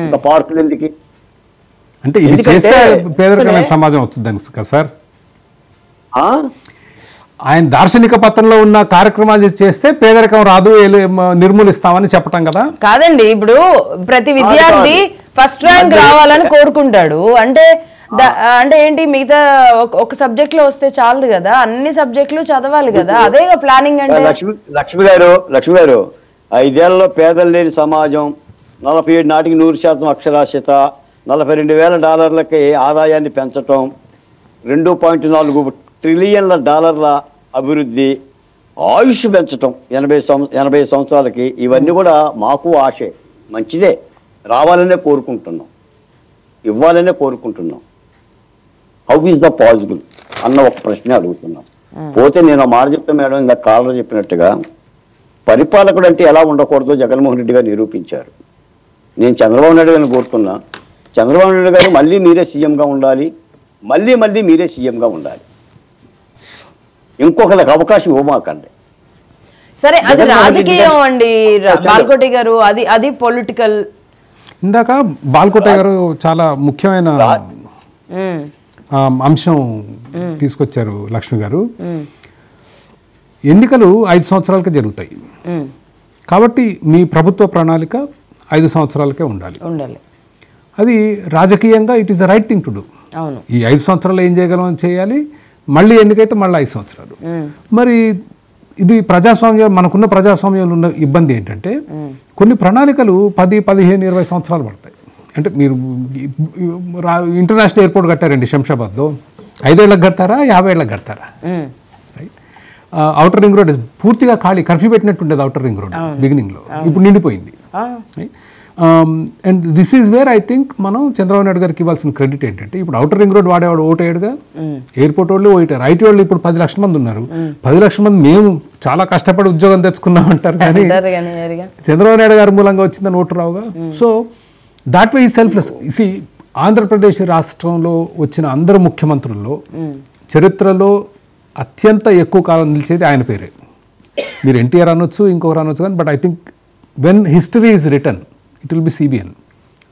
ఒక పార్కులు ఎందుకు అంటే ఇది చేస్తే పేదరికం లేని సమాజం వస్తుంది కదా సార్? ఆయన దార్శనిక పత్రంలో ఉన్న కార్యక్రమాలు చేస్తే పేదరికం రాదు, నిర్మూలిస్తామని చెప్పటం కదా. కాదండి, ఇప్పుడు ప్రతి విద్యార్థి ఫస్ట్ ర్యాంక్ రావాలని కోరుకుంటాడు. అంటే ఏంటి, మిగతా ఒక సబ్జెక్ట్ లో వస్తే చాలదు కదా, అన్ని సబ్జెక్టులు చదవాలి కదా. అదే ప్లానింగ్ అంటే. లక్ష్మి గారు 5 ఏళ్లలో పేదలు లేని సమాజం, 47 నాటికి 100% అక్షరాస్యత, $42,000 ఆదాయాన్ని పెంచటం, $2.4 ట్రిలియన్ల అభివృద్ధి, ఆయుష్ పెంచటం 80 సంవత్సరాలకి. ఇవన్నీ కూడా మాకు ఆశే, మంచిదే, రావాలనే కోరుకుంటున్నాం, ఇవ్వాలనే కోరుకుంటున్నాం. హౌ ఈజ్ ద పాసిబుల్ అన్న ఒక ప్రశ్న అడుగుతున్నాం. పోతే నేను ఆ మాట చెప్తే మేడం, ఇందాక కాలర్ చెప్పినట్టుగా పరిపాలకుడు అంటే ఎలా ఉండకూడదో జగన్మోహన్ రెడ్డి గారు నిరూపించారు. నేను చంద్రబాబు నాయుడు గారిని కోరుతున్నా, చంద్రబాబు నాయుడు గారు మళ్ళీ మీరే సీఎంగా ఉండాలి, మళ్ళీ మీరే సీఎంగా ఉండాలి. ఇంకొకరికి అవకాశం ఇవ్వమాకండి. సరే, అది రాజకీయం అండి బాలకోటి గారు, అది పొలిటికల్. ఇందాక బాలకోటయ్య గారు చాలా ముఖ్యమైన అంశం తీసుకొచ్చారు లక్ష్మి గారు. ఎన్నికలు 5 సంవత్సరాలకే జరుగుతాయి కాబట్టి మీ ప్రభుత్వ ప్రణాళిక 5 సంవత్సరాలకే ఉండాలి. అది రాజకీయంగా it is the right thing to do. ఈ 5 సంవత్సరాలు ఏం చేయగలం చేయాలి, మళ్ళీ ఎన్నికైతే మళ్ళీ 5 సంవత్సరాలు. మరి ఇది ప్రజాస్వామ్యం, మనకున్న ప్రజాస్వామ్యంలో ఉన్న ఇబ్బంది ఏంటంటే కొన్ని ప్రణాళికలు 10, 15, 20 సంవత్సరాలు పడతాయి. అంటే మీరు ఇంటర్నేషనల్ ఎయిర్పోర్ట్ కట్టారండి శంషాబాద్లో, 5 ఏళ్ళకి కడతారా, 50 ఏళ్ళకి కడతారా? రైట్. అవుటర్ రింగ్ రోడ్ పూర్తిగా ఖాళీ, కర్ఫ్యూ పెట్టినట్టుండేది అవుటర్ రింగ్ రోడ్ బిగినింగ్లో, ఇప్పుడు నిండిపోయింది. And this is where I think మనం చంద్రబాబు నాయుడు గారికి ఇవ్వాల్సిన క్రెడిట్ ఏంటంటే, ఇప్పుడు అవుటర్ రింగ్ రోడ్ వాడేవాడు ఓటేయడుగా, ఎయిర్పోర్ట్ వాళ్ళు ఓటారు, ఐటీ వాళ్ళు ఇప్పుడు 10 లక్షల మంది ఉన్నారు. 10 లక్షల మంది మేము చాలా కష్టపడి ఉద్యోగం తెచ్చుకున్నాం అంటారు, కానీ చంద్రబాబు నాయుడు గారి మూలంగా వచ్చిందని ఓటు రావుగా. సో దాట్ వే ఈ సెల్ఫ్లెస్. సి, ఆంధ్రప్రదేశ్ రాష్ట్రంలో వచ్చిన అందరు ముఖ్యమంత్రుల్లో చరిత్రలో అత్యంత ఎక్కువ కాలం నిలిచేది ఆయన పేరే. మీరు ఎన్టీఆర్ అనొచ్చు, ఇంకొకరు అనొచ్చు, కానీ but I think when history is return it will be CBN.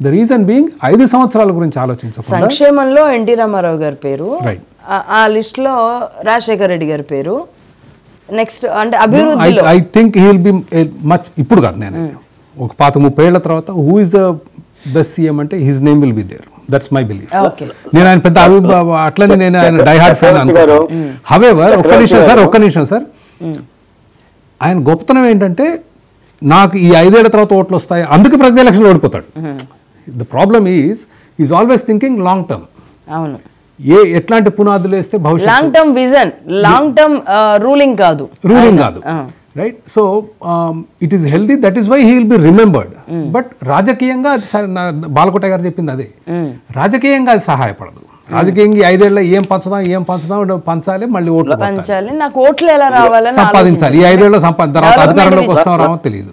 The reason being 5 సంవత్సరాల గురించి ఆలోచించకుండా సంక్షేమంలో ఎన్టీ రామారావు గారి పేరు, రైట్, ఆ లిస్ట్ లో రాజశేఖర్ రెడ్డి గారి పేరు నెక్స్ట్ అంటే అభివృద్ధిలో I think he will be much ఇప్పుడు కాదు నేను ఒక 30 ఏళ్ల తర్వాత who is the best CM అంటే his name will be there that's my belief నేను ఆయన పెద్ద అట్లనే నేను ఆయన డై హార్ట్ ఫ్యాన్ అనుకుంటాను హవెవర్ ఒక్క నిమిషం సార్ ఆయన గొప్పతనం ఏంటంటే నాకు ఈ 5 ఏళ్ల తర్వాత ఓట్లు వస్తాయి అందుకే ప్రతి ఎలక్షన్ ఓడిపోతాడు the problem is always thinking long term అవును ఎట్లాంటి పునాదులు వేస్తే భవిష్యత్తు long term vision long term ruling కాదు right so it is healthy that is why he will be remembered but రాజకీయంగా అది బాలకోట గారు చెప్పింది అదే రాజకీయంగా అది సహాయపడదు రాజకీయంగా 5 ఏళ్ళ ఏం పంచుదాం పంచాలి మళ్ళీ ఓట్లు పంచాలి నాకు ఓట్లు ఎలా రావాలని సంపాదించాలి ఈ 5 ఏళ్ళ తర్వాత అధికారంలోకి వస్తాం రావో తెలియదు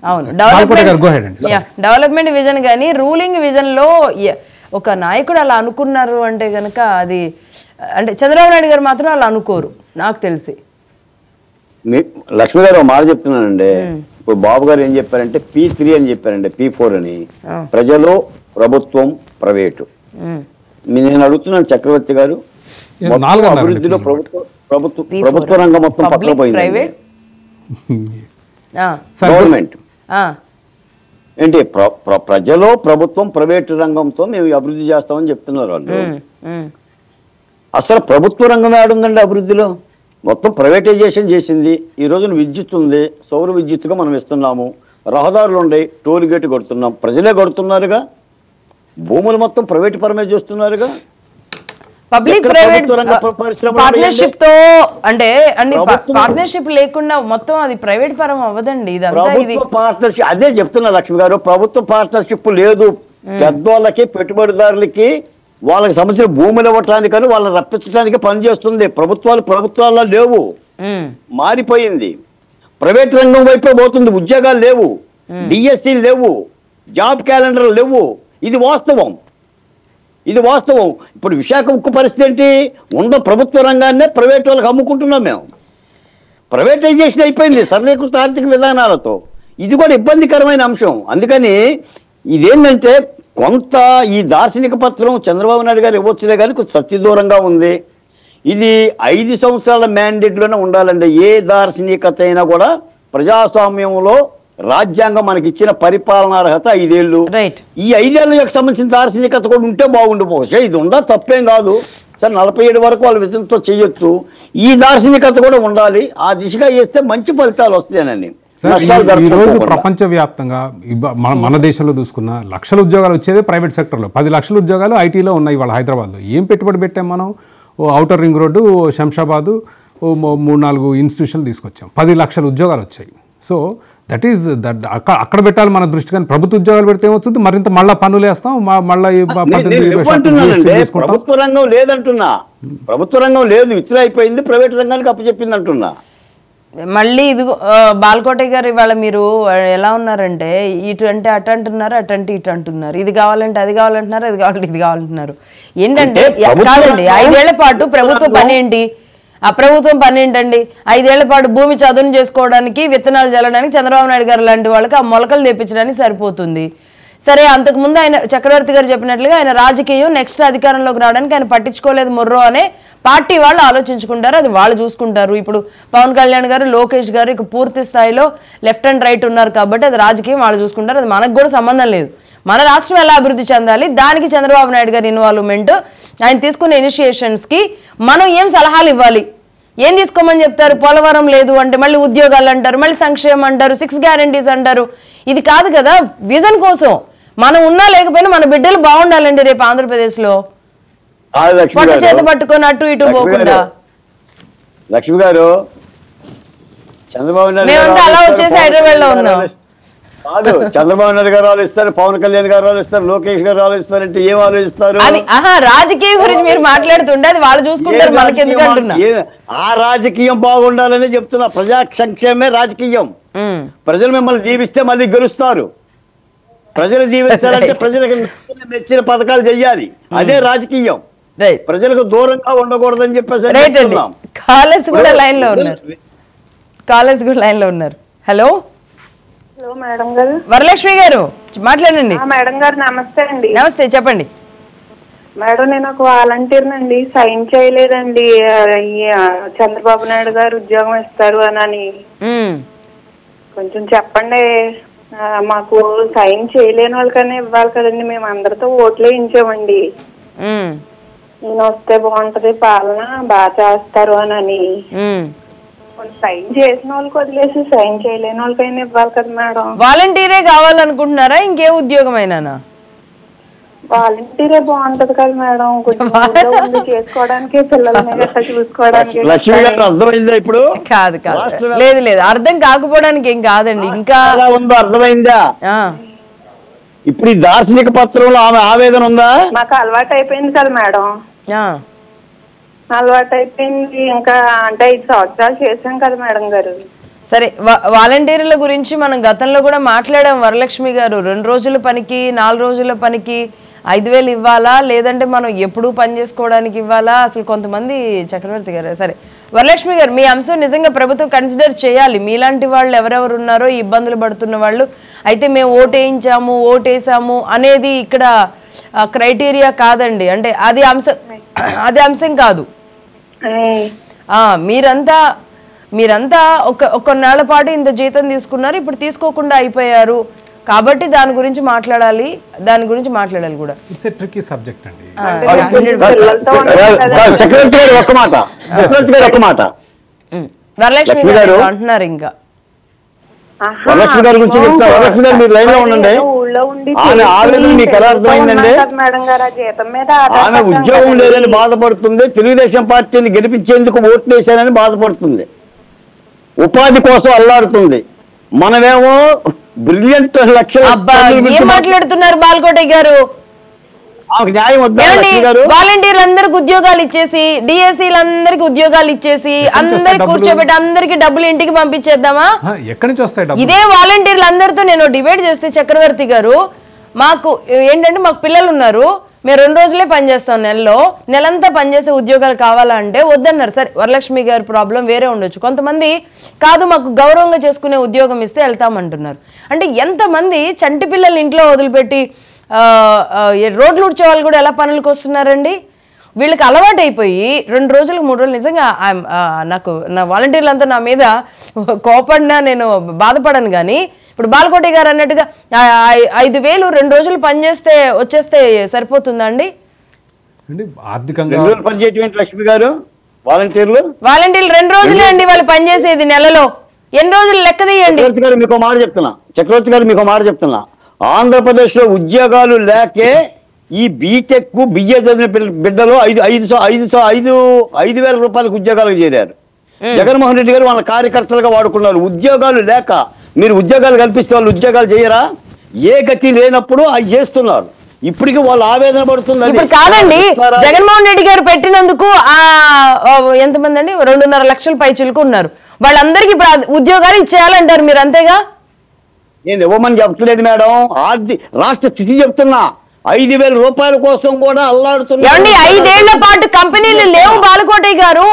బాలకోట గారు గో హెడ్ అండి డెవలప్మెంట్ విజన్ కానీ రూలింగ్ విజన్ లో ఒక నాయకుడు అలా అనుకున్నారు అంటే గనక అది అంటే చంద్రబాబు నాయుడు గారు మాత్రం అలా అనుకోరు నాకు తెలిసి లక్ష్మి గారు మాట చెప్తున్నానండి ఇప్పుడు బాబు గారు ఏం చెప్పారంటే P3 అని చెప్పారండి P4 అని ప్రజలు ప్రభుత్వం ప్రైవేటు నేను అడుగుతున్నాను చక్రవర్తి గారు అభివృద్ధిలో ప్రభుత్వ రంగం మొత్తం పక్కన పోయింది గవర్నమెంట్ ఏంటి ప్రజలు ప్రభుత్వం ప్రైవేటు రంగంతో మేము అభివృద్ధి చేస్తామని చెప్తున్నారు వాళ్ళు అసలు ప్రభుత్వ రంగం ఏడుందండి అభివృద్ధిలో మొత్తం ప్రైవేటైజేషన్ చేసింది ఈ రోజున విద్యుత్ ఉంది సౌర విద్యుత్తుగా మనం ఇస్తున్నాము రహదారులు ఉన్నాయి టోల్ గేట్ కొడుతున్నాం ప్రజలే కొడుతున్నారుగా భూములు మొత్తం ప్రైవేట్ పరమే చేస్తున్నారుగా పబ్లిక్ ప్రైవేట్ పార్ట్నర్షిప్ తో అంటే అన్ని పార్ట్నర్షిప్ లేకుండా మొత్తం అది ప్రైవేట్ పరం అవ్వదండి పార్ట్నర్షిప్ అదే చెప్తున్నా లక్ష్మి గారు ప్రభుత్వ పార్ట్నర్షిప్ లేదు పెద్దవాళ్ళకి పెట్టుబడిదారులకి వాళ్ళకి సంబంధించిన భూములు ఇవ్వటానికని వాళ్ళని రప్పించడానికి పనిచేస్తుంది ప్రభుత్వాల్లో లేవు మారిపోయింది ప్రైవేట్ రంగం వైపే పోతుంది ఉద్యోగాలు లేవు డిఎస్సి లేవు జాబ్ క్యాలెండర్ లేవు ఇది వాస్తవం ఇప్పుడు విశాఖ ఉక్కు పరిస్థితి ఏంటి ఉన్న ప్రభుత్వ రంగాన్నే ప్రైవేట్ వాళ్ళకి అమ్ముకుంటున్నాం మేము ప్రైవేటైజేషన్ అయిపోయింది సరళీకృత ఆర్థిక విధానాలతో ఇది కూడా ఇబ్బందికరమైన అంశం అందుకని ఇదేంటంటే కొంత ఈ దార్శనిక పత్రం చంద్రబాబు నాయుడు గారు ఇవ్వచ్చులే కానీ కొంచెం సత్య దూరంగా ఉంది ఇది 5 సంవత్సరాల మ్యాండేట్లోనే ఉండాలండి ఏ దార్శనికత అయినా కూడా ప్రజాస్వామ్యంలో రాజ్యాంగం మనకి ఇచ్చిన పరిపాలనార్హత 5 ఏళ్ళు ఈ 5 ఏళ్ళకి సంబంధించిన దార్శనికత కూడా ఉంటే బాగుండిపోవచ్చు ఇది ఉందా తప్పేం కాదు సరే 47 వరకు వాళ్ళ విజన్తో చేయొచ్చు ఈ దార్శనికత కూడా ఉండాలి ఆ దిశగా చేస్తే మంచి ఫలితాలు వస్తాయనండి ఈరోజు ప్రపంచవ్యాప్తంగా మన దేశంలో చూసుకున్న లక్షల ఉద్యోగాలు వచ్చేది ప్రైవేట్ సెక్టర్లో 10 లక్షల ఉద్యోగాలు ఐటీలో ఉన్నాయి వాళ్ళ హైదరాబాద్లో ఏం పెట్టుబడి పెట్టాం మనం ఔటర్ రింగ్ రోడ్డు శంషాబాదు 3-4 ఇన్స్టిట్యూషన్లు తీసుకొచ్చాం 10 లక్షల ఉద్యోగాలు వచ్చాయి సో దట్ ఈస్ అక్కడ పెట్టాలి మన దృష్టి కానీ ప్రభుత్వ ఉద్యోగాలు పెడితే ఏమవుతుంది మరింత మళ్ళీ పన్నులు వేస్తాం మళ్ళీ ప్రభుత్వ రంగం లేదంటున్నా ప్రభుత్వ రంగం లేదు విత్డ్రా అయిపోయింది ప్రైవేట్ రంగానికి అప్పచెప్పింది అంటున్నా మళ్ళీ ఇది బాలకోట గారు ఇవాళ మీరు ఎలా ఉన్నారంటే ఇటు అంటే అటు అంటున్నారు అటంటే ఇటు అంటున్నారు ఇది కావాలంటే అది కావాలంటున్నారు అది కావాలంటే ఇది కావాలంటున్నారు ఏంటంటే కాదండి 5 ఏళ్ల పాటు ప్రభుత్వం పని ఏంటి అప్రభుత్వం పని ఏంటండి 5 ఏళ్ల పాటు భూమి చదును చేసుకోవడానికి విత్తనాలు చల్లడానికి చంద్రబాబు నాయుడు గారు లాంటి వాళ్ళకి ఆ మొలకలు తెప్పించడానికి సరిపోతుంది సరే అంతకుముందు ఆయన చక్రవర్తి గారు చెప్పినట్లుగా ఆయన రాజకీయం నెక్స్ట్ అధికారంలోకి రావడానికి ఆయన పట్టించుకోలేదు మొర్రో అనే పార్టీ వాళ్ళు ఆలోచించుకుంటారు అది వాళ్ళు చూసుకుంటారు ఇప్పుడు పవన్ కళ్యాణ్ గారు లోకేష్ గారు ఇక పూర్తి స్థాయిలో లెఫ్ట్ అండ్ రైట్ ఉన్నారు కాబట్టి అది రాజకీయం వాళ్ళు చూసుకుంటారు అది మనకు కూడా సంబంధం లేదు మన రాష్ట్రం ఎలా అభివృద్ధి చెందాలి దానికి చంద్రబాబు నాయుడు గారి ఇన్వాల్వ్మెంట్ ఆయన తీసుకున్న ఇనిషియేషన్స్కి మనం ఏం సలహాలు ఇవ్వాలి ఏం తీసుకోమని చెప్తారు పోలవరం లేదు అంటే మళ్ళీ ఉద్యోగాలు అంటారు మళ్ళీ సంక్షేమం అంటారు 6 గ్యారంటీస్ అంటారు ఇది కాదు కదా విజన్ కోసం మనం ఉన్నా లేకపోయినా మన బిడ్డలు బాగుండాలండి రేపు ఆంధ్రప్రదేశ్లో పట్టు చేతి పట్టుకొని అటు ఇటు పోకుండా లక్ష్మి గారు చంద్రబాబు మేమంతా అలా వచ్చేసి హైదరాబాద్ లో ఉన్నాం కాదు చంద్రబాబు నాయుడు గారు ఆలోచిస్తారు పవన్ కళ్యాణ్ గారు ఆలోచిస్తారు లోకేష్ గారు ఆలోచిస్తారంటే ఏం ఆలోచిస్తారు రాజకీయం గురించి మీరు మాట్లాడుతుంటే అది వాళ్ళు చూసుకుంటారు మనకి ఎందుకు అంటున్నా ఆ రాజకీయం బాగుండాలని చెప్తున్నా ప్రజా సంక్షేమమే రాజకీయం ప్రజలు మిమ్మల్ని దీవిస్తే మళ్ళీ గెలుస్తారు ప్రజలు దీవించాలంటే ప్రజలకు మెచ్చిన పథకాలు చెయ్యాలి అదే రాజకీయం ప్రజలకు దూరంగా ఉండకూడదని చెప్పేసి కాలేజ్ కూడా లైన్ లో ఉన్నారు హలో మేడం గారు వరలక్ష్మి గారు మాట్లాడండి మేడం గారు నమస్తే అండి నమస్తే చెప్పండి మేడం నేను ఒక వాలంటీర్ నండి, సైన్ చేయలేదండి. చంద్రబాబు నాయుడు గారు ఉద్యోగం ఇస్తారు అని కొంచెం చెప్పండి. మాకు సైన్ చేయలేని వాళ్ళకన్నా ఇవ్వాలి కదండి, మేము అందరితో ఓట్లు వేయించామండి. నేను వస్తే బాగుంటది, పాలన బాగా చేస్తారు అని. సైన్ చేసిన వాళ్ళకి వదిలేసి సైన్ చేయలేని వాళ్ళకైనా ఇవ్వాలి కదా మేడం. వాలంటీరే కావాలనుకుంటున్నారా ఇంకే ఉద్యోగం అయినా? వాలంటీరే బాగుంటది కదా మేడం, కొంచెం చేసుకోవడానికి పిల్లల్ని గట్రా చూసుకోవడానికి. లక్ష్మి గారు అర్థమైందా ఇప్పుడు? కాదు కాదు, లేదు లేదు, అర్థం కాకపోవడానికి ఏం కాదండి. ఇంకా ఉందో అర్థమైందా? ఇప్పుడు ఈ దార్శనిక పత్రంలో ఆమె ఆవేదన ఉందా? మాకు అలవాటు అయిపోయింది కదా మేడం, అలవాటు అయిపోయింది. ఇంకా అంటే 5 సంవత్సరాలు చేసాం కదా మేడం గారు. సరే, వాలంటీర్ల గురించి మనం గతంలో కూడా మాట్లాడాం వరలక్ష్మి గారు. 2 రోజుల పనికి 4 రోజుల పనికి 5,000 ఇవ్వాలా, లేదంటే మనం ఎప్పుడూ పని చేసుకోవడానికి ఇవ్వాలా, అసలు కొంతమంది. చక్రవర్తి గారు, సరే వరలక్ష్మి గారు, మీ అంశం నిజంగా ప్రభుత్వం కన్సిడర్ చేయాలి. మీలాంటి వాళ్ళు ఎవరెవరు ఉన్నారో ఇబ్బందులు పడుతున్న వాళ్ళు, అయితే మేము ఓటేయించాము ఓటేసాము అనేది ఇక్కడ క్రైటీరియా కాదండి. అంటే అది అంశం కాదు. మీరంతా ఒక నెల పాటు ఇంత జీతం తీసుకున్నారు, ఇప్పుడు తీసుకోకుండా అయిపోయారు కాబట్టి దాని గురించి మాట్లాడాలి కూడా. ఇట్స్ ఎ ట్రికీ సబ్జెక్ట్ అండి. చక్రవర్తి గారు ఒక్క మాట వరలక్ష్మి గారు అంటున్నారు. ఇంకా వరలక్ష్మి గారి గురించి చెప్తా. వరలక్ష్మి గారు మీరు లైన్ లో ఉండండి. ఆమె ఆవేదన మీకు ఎలా అర్థమైందండి? ఆమె ఉద్యోగం లేదని బాధపడుతుంది, తెలుగుదేశం పార్టీని గెలిపించేందుకు ఓట్లు వేశానని బాధపడుతుంది, ఉపాధి కోసం అల్లాడుతుంది. మనమేమో బ్రిలియంట్ లక్షలు. ఏం మాట్లాడుతున్నారు బాలకోటి గారు? వాలంటీర్లందరికి ఉద్యోగాలు ఇచ్చేసి, డిఎస్సీలందరికి ఉద్యోగాలు ఇచ్చేసి, అందరికి కూర్చోబెట్టి అందరికి డబ్బులు ఇంటికి పంపించేద్దామా? ఎక్కడి నుంచి వస్తాయి? ఇదే వాలంటీర్లందరితో నేను డిబేట్ చేస్తే చక్రవర్తి గారు, మాకు ఏంటంటే మాకు పిల్లలు ఉన్నారు, మేము 2 రోజులే పనిచేస్తాం, నెలంతా పనిచేసే ఉద్యోగాలు కావాలా అంటే వద్దన్నారు. సరే, వరలక్ష్మి గారి ప్రాబ్లం వేరే ఉండొచ్చు. కొంతమంది కాదు మాకు గౌరవంగా చేసుకునే ఉద్యోగం ఇస్తే వెళ్తామంటున్నారు. అంటే ఎంతమంది చంటి పిల్లల్ని ఇంట్లో వదిలిపెట్టి రోడ్లు ఉడ్చే వాళ్ళు కూడా ఎలా పనులకు వస్తున్నారండి? వీళ్ళకి అలవాటు అయిపోయి 2 రోజులకు 3 రోజులు. నిజంగా నా వాలంటీర్లంతా నా మీద కోపడినా నేను బాధపడను. కానీ ఇప్పుడు బాలకోటి గారు అన్నట్టుగా 5,000 2 రోజులు పనిచేస్తే వచ్చేస్తే సరిపోతుందా అండి? ఆర్థికంగా లక్ష్మి గారు వాలంటీర్లు 2 రోజులే అండి వాళ్ళు పనిచేసేది నెలలో. ఎన్ని రోజులు లెక్క తీయండి. చక్రవర్తి గారు మీకు మాట చెప్తున్నా, ఆంధ్రప్రదేశ్ లో ఉద్యోగాలు లేకే ఈ బీటెక్ బిఏ చదివిన బిడ్డలు 5,000 రూపాయలకు ఉద్యోగాలకు చేరారు. జగన్మోహన్ రెడ్డి గారు వాళ్ళ కార్యకర్తలుగా వాడుకున్నారు. ఉద్యోగాలు లేక మీరు ఉద్యోగాలు కల్పిస్తే వాళ్ళు ఉద్యోగాలు చేయరా? ఏ గతి లేనప్పుడు అవి చేస్తున్నారు. ఇప్పటికి వాళ్ళు ఆవేదన పడుతుంది. ఇప్పుడు కాదండి, జగన్మోహన్ రెడ్డి గారు పెట్టినందుకు ఎంతమంది అండి 2.5 లక్షల పైచులకు ఉన్నారు. వాళ్ళందరికీ ఇప్పుడు ఉద్యోగాలు ఇచ్చేయాలంటారు మీరు, అంతేగా? నేను ఇవ్వమని చెప్పలేదు మేడం, రాష్ట్ర స్థితి చెప్తున్నా. 5,000 రూపాయల కోసం కూడా అల్లాడుతున్నా. 5 ఏళ్ల పాటు కంపెనీలు లేవు బాలకోటి గారు.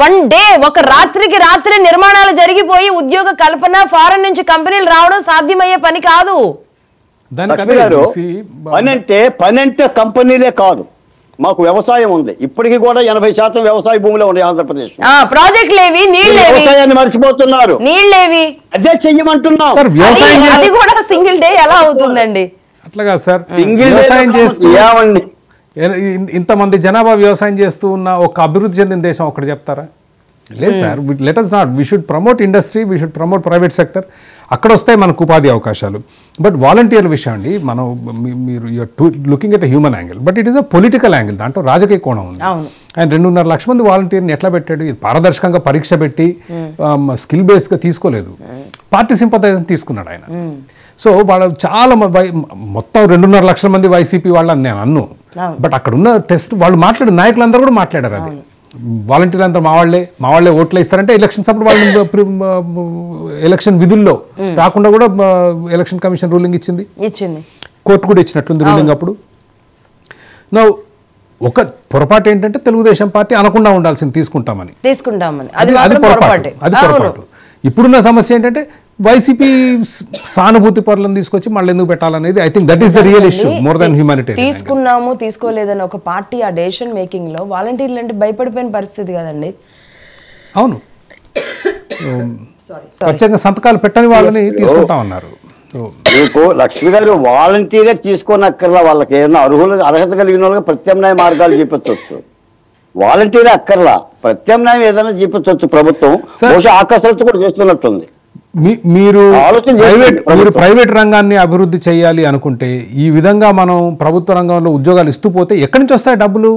1 డే, ఒక రాత్రికి రాత్రి నిర్మాణాలు జరిగిపోయి ఉద్యోగ కల్పన, ఫారెన్ నుంచి కంపెనీలు రావడం సాధ్యమయ్యే పని కాదు. పని అంటే కంపెనీలే కాదు, మాకు వ్యవసాయం ఉంది. ఇప్పటికీ కూడా 80% వ్యవసాయ భూమిలో ఉన్నాయి ఆంధ్రప్రదేశ్. ప్రాజెక్టులేవి, వ్యవసాయాన్ని మర్చిపోతున్నారు. నీళ్ళేవి అదే చెయ్యమంటున్నాం. అది కూడా సింగిల్ డే ఎలా అవుతుందండి? అట్లాగా సార్, వ్యవసాయం చేస్తూ ఇంతమంది జనాభా వ్యవసాయం చేస్తూ ఉన్న ఒక అభివృద్ధి చెందిన దేశం ఒకటి చెప్తారా? లేదు sir. Let us not, we should promote industry, we should promote private sector. అక్కడ వస్తాయి మనకు ఉపాధి అవకాశాలు. బట్ వాలంటీర్ల విషయం అండి, మనం మీరు looking at human angle, but it is a political angle. దాంట్లో రాజకీయ కోణం ఉంది. ఆయన 2.5 లక్షల మంది వాలంటీర్ని ఎట్లా పెట్టాడు? ఇది పారదర్శకంగా పరీక్ష పెట్టి స్కిల్ బేస్గా తీసుకోలేదు, పార్టీ సింపథైజ్ తీసుకున్నాడు ఆయన. సో వాళ్ళు చాలా మొత్తం 2.5 లక్షల మంది వైసీపీ వాళ్ళని నేను అన్ను. బట్ అక్కడ ఉన్న టెస్ట్ వాళ్ళు మాట్లాడే నాయకులందరూ కూడా మాట్లాడారు. అది వాలంటీర్లు అంతా మా వాళ్ళే ఓట్లు ఇస్తారంటే ఎలక్షన్స్ అప్పుడు వాళ్ళు ఎలక్షన్ విధుల్లో రాకుండా కూడా ఎలక్షన్ కమిషన్ రూలింగ్ ఇచ్చింది, కోర్టు కూడా ఇచ్చినట్లుంది రూలింగ్. అప్పుడు నా ఒక పొరపాటు ఏంటంటే తెలుగుదేశం పార్టీ అనకుండా ఉండాల్సింది తీసుకుంటామని. అది పొరపాటు. ఇప్పుడున్న సమస్య ఏంటంటే వైసీపీ సానుభూతి పరులను తీసుకొచ్చి మళ్ళీ ఎందుకు పెట్టాలనేది I think that is the real issue more than humanitarian. తీసుకున్నాము తీసుకోలేదని ఒక పార్టీ ఆ డెసిషన్ మేకింగ్ లో వాలంటీర్లు అంటే భయపడిపోయిన పరిస్థితి కదండి. అవును, ప్రత్యేకంగా సంతకాలు పెట్టని వాళ్ళని తీసుకుంటా ఉన్నారు. మీకు లక్ష్మి గారు వాలంటీరే తీసుకోనక్కర్లా, వాళ్ళకి ఏదైనా అర్హత కలిగిన వాళ్ళకి ప్రత్యామ్నాయ మార్గాలు చూపించవచ్చు. వాలంటీరే అక్కర్లా, ప్రత్యామ్నాయం ఏదైనా చూపించవచ్చు ప్రభుత్వం. బహుశా ఆకాశాలతో కూడా చేస్తున్నట్టుంది. మీరు ప్రైవేట్ రంగాన్ని అభివృద్ధి చేయాలి అనుకుంటే ఈ విధంగా మనం ప్రభుత్వ రంగంలో ఉద్యోగాలు ఇస్తూ పోతే ఎక్కడి నుంచి వస్తాయి డబ్బులు?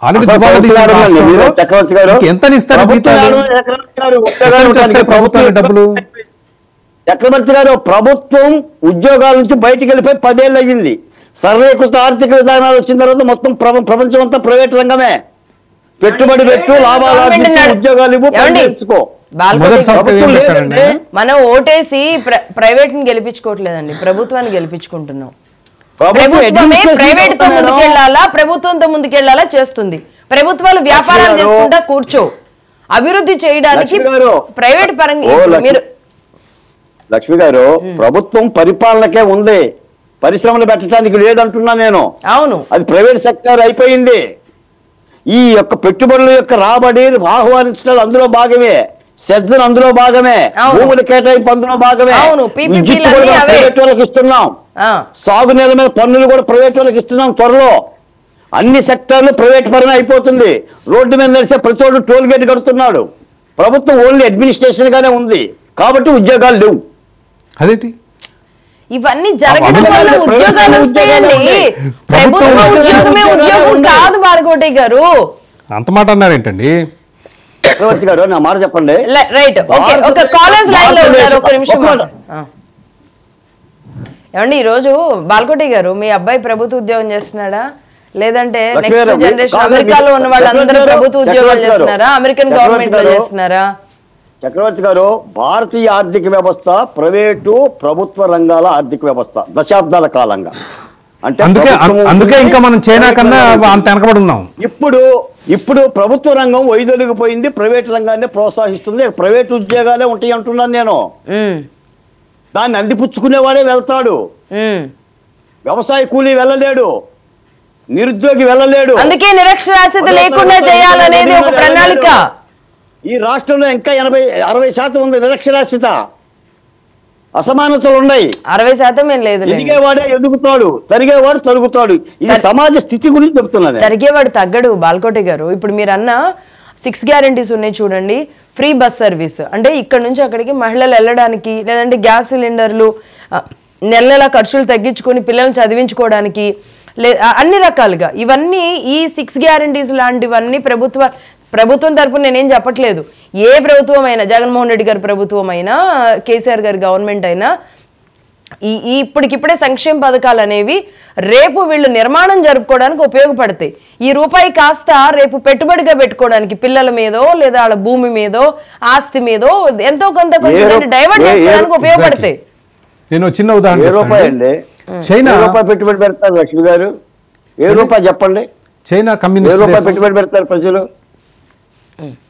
ఆల్రెడీ చక్రవర్తి గారు ఎంత ఇస్తారు ప్రభుత్వానికి డబ్బులు? చక్రవర్తి గారు, ప్రభుత్వం ఉద్యోగాల నుంచి బయటికి వెళ్ళిపోయి 10 ఏళ్ళు అయ్యింది. సరళీకృత ఆర్థిక విధానాలు వచ్చిన తర్వాత మొత్తం ప్రపంచం అంతా ప్రైవేట్ రంగమే. పెట్టుబడి పెట్టు, లాభాలు ఉద్యోగాలు ఇవ్వు, తెచ్చుకో. మనం ఓటేసి ప్రైవేట్ ని గెలిపించుకోవట్లేదండి, ప్రభుత్వాన్ని గెలిపించుకుంటున్నాం. ప్రైవేట్ తో ముందుకెళ్లాలా, ప్రభుత్వంతో ముందుకెళ్లాలా చేస్తుంది. ప్రభుత్వాలు వ్యాపారాలు చేసుకుంటా కూర్చో, అభివృద్ధి చేయడానికి ప్రైవేట్ పరంగా మీరు లక్ష్మి గారు, ప్రభుత్వం పరిపాలనకే ఉంది, పరిశ్రమలు పెట్టడానికి లేదంటున్నా నేను. అవును, అది ప్రైవేట్ సెక్టర్ అయిపోయింది. ఈ యొక్క పెట్టుబడుల యొక్క రాబడి ఆహ్వానించడం అందులో భాగమే, సెజ్జన్ అందులో భాగమే, భూముల కేటాయింపు అందులో భాగమే, విద్యుత్ కూడా ప్రైవేట్ వాళ్ళకి ఇస్తున్నాం, సాగునీళ్ళ మీద పన్నులు కూడా ప్రైవేట్ వాళ్ళకి ఇస్తున్నాం. త్వరలో అన్ని సెక్టార్లు ప్రైవేట్ పరమే అయిపోతుంది. రోడ్డు మీద నడిచే ప్రతి ఒక్కరు టోల్ గేట్ కడుతున్నాడు. ప్రభుత్వం ఓన్లీ అడ్మినిస్ట్రేషన్ గానే ఉంది కాబట్టి ఉద్యోగాలు లేవు. అదేంటి ఇవన్నీ జరగడం వల్ల ఉద్యోగాలు వస్తాయండి. ప్రభుత్వ ఉద్యోగమే ఉద్యోగం కాదు బాలకోటి గారు. అంత మాట అన్నారేంటండి చక్రవర్తి గారు? నా మాట చెప్పండి. Right, okay. ఒక కాలేజ్ లైన్ లో ఉన్నారు, ఒక్క నిమిషం. ఏమండి, ఈరోజు బాలకోటి గారు మీ అబ్బాయి ప్రభుత్వ ఉద్యోగం చేస్తున్నాడా, లేదంటే నెక్స్ట్ జనరేషన్ అమెరికాలో ఉన్న వాళ్ళందరూ ప్రభుత్వ ఉద్యోగాలు చేస్తున్నారా, అమెరికన్ గవర్నమెంట్ లో చేస్తున్నారా? చక్రవర్తి గారు, భారతీయ ఆర్థిక వ్యవస్థ ప్రైవేటు ప్రభుత్వ రంగాల ఆర్థిక వ్యవస్థ దశాబ్దాల కాలంగా. అంటే అందుకే ఇంకా మనం చైనా కన్నా అంత వెనకబడి ఉన్నాం. ఇప్పుడు ప్రభుత్వ రంగం వైదొలిగిపోయింది, ప్రైవేట్ రంగాన్ని ప్రోత్సహిస్తుంది. ప్రైవేట్ ఉద్యోగాలే ఉంటాయి అంటున్నాను నేను. దాన్ని అందిపుచ్చుకునేవాడే వెళ్తాడు. వ్యవసాయ కూలీ వెళ్ళలేడు, నిరుద్యోగి వెళ్ళలేడు. అందుకే నిరక్షరాస్యత లేకుండా చేయాలనేది ఒక ప్రణాళిక. ఈ రాష్ట్రంలో ఇంకా 80-60% ఉంది నిరక్షరాస్యత, అసమానతలు ఉన్నాయి. 60% ఏం లేదు. ఎదిగేవాడే ఎదుగుతాడు, తరిగేవాడు తరుగుతాడు. ఇది సమాజ స్థితి గురించి చెప్తున్నాను. తరిగేవాడు తగ్గడు బాలకోటి గారు. ఇప్పుడు మీరు అన్న 6 గ్యారంటీస్ ఉన్నాయి చూడండి. ఫ్రీ బస్ సర్వీస్ అంటే ఇక్కడ నుంచి అక్కడికి మహిళలు వెళ్ళడానికి, లేదంటే గ్యాస్ సిలిండర్లు, నెల నెల ఖర్చులు తగ్గించుకొని పిల్లల్ని చదివించుకోవడానికి, అన్ని రకాలుగా ఇవన్నీ ఈ 6 గ్యారంటీస్ లాంటివన్నీ ప్రభుత్వం తరపున నేనేం చెప్పట్లేదు. ఏ ప్రభుత్వం అయినా, జగన్మోహన్ రెడ్డి గారి ప్రభుత్వం అయినా, కేసీఆర్ గారి గవర్నమెంట్ అయినా, ఇప్పటికిప్పుడే సంక్షేమ పథకాలు అనేవి రేపు వీళ్ళు నిర్మాణం జరుపుకోవడానికి ఉపయోగపడతాయి. ఈ రూపాయి కాస్త రేపు పెట్టుబడిగా పెట్టుకోవడానికి పిల్లల మీదో, లేదా వాళ్ళ భూమి మీదో, ఆస్తి మీదో ఎంతో కొంత కొంచెం డైవర్ట్ చేసుకోవడానికి ఉపయోగపడతాయి. నేను చిన్న ఉదాహరణ, చైనా రూపాయి పెట్టుబడి పెడతారు లక్ష్మి గారు, ఏ రూపాయి చెప్పండి? చైనా కమ్యూనిస్ట్ రూపాయి పెట్టుబడి పెడతారు ప్రజలు.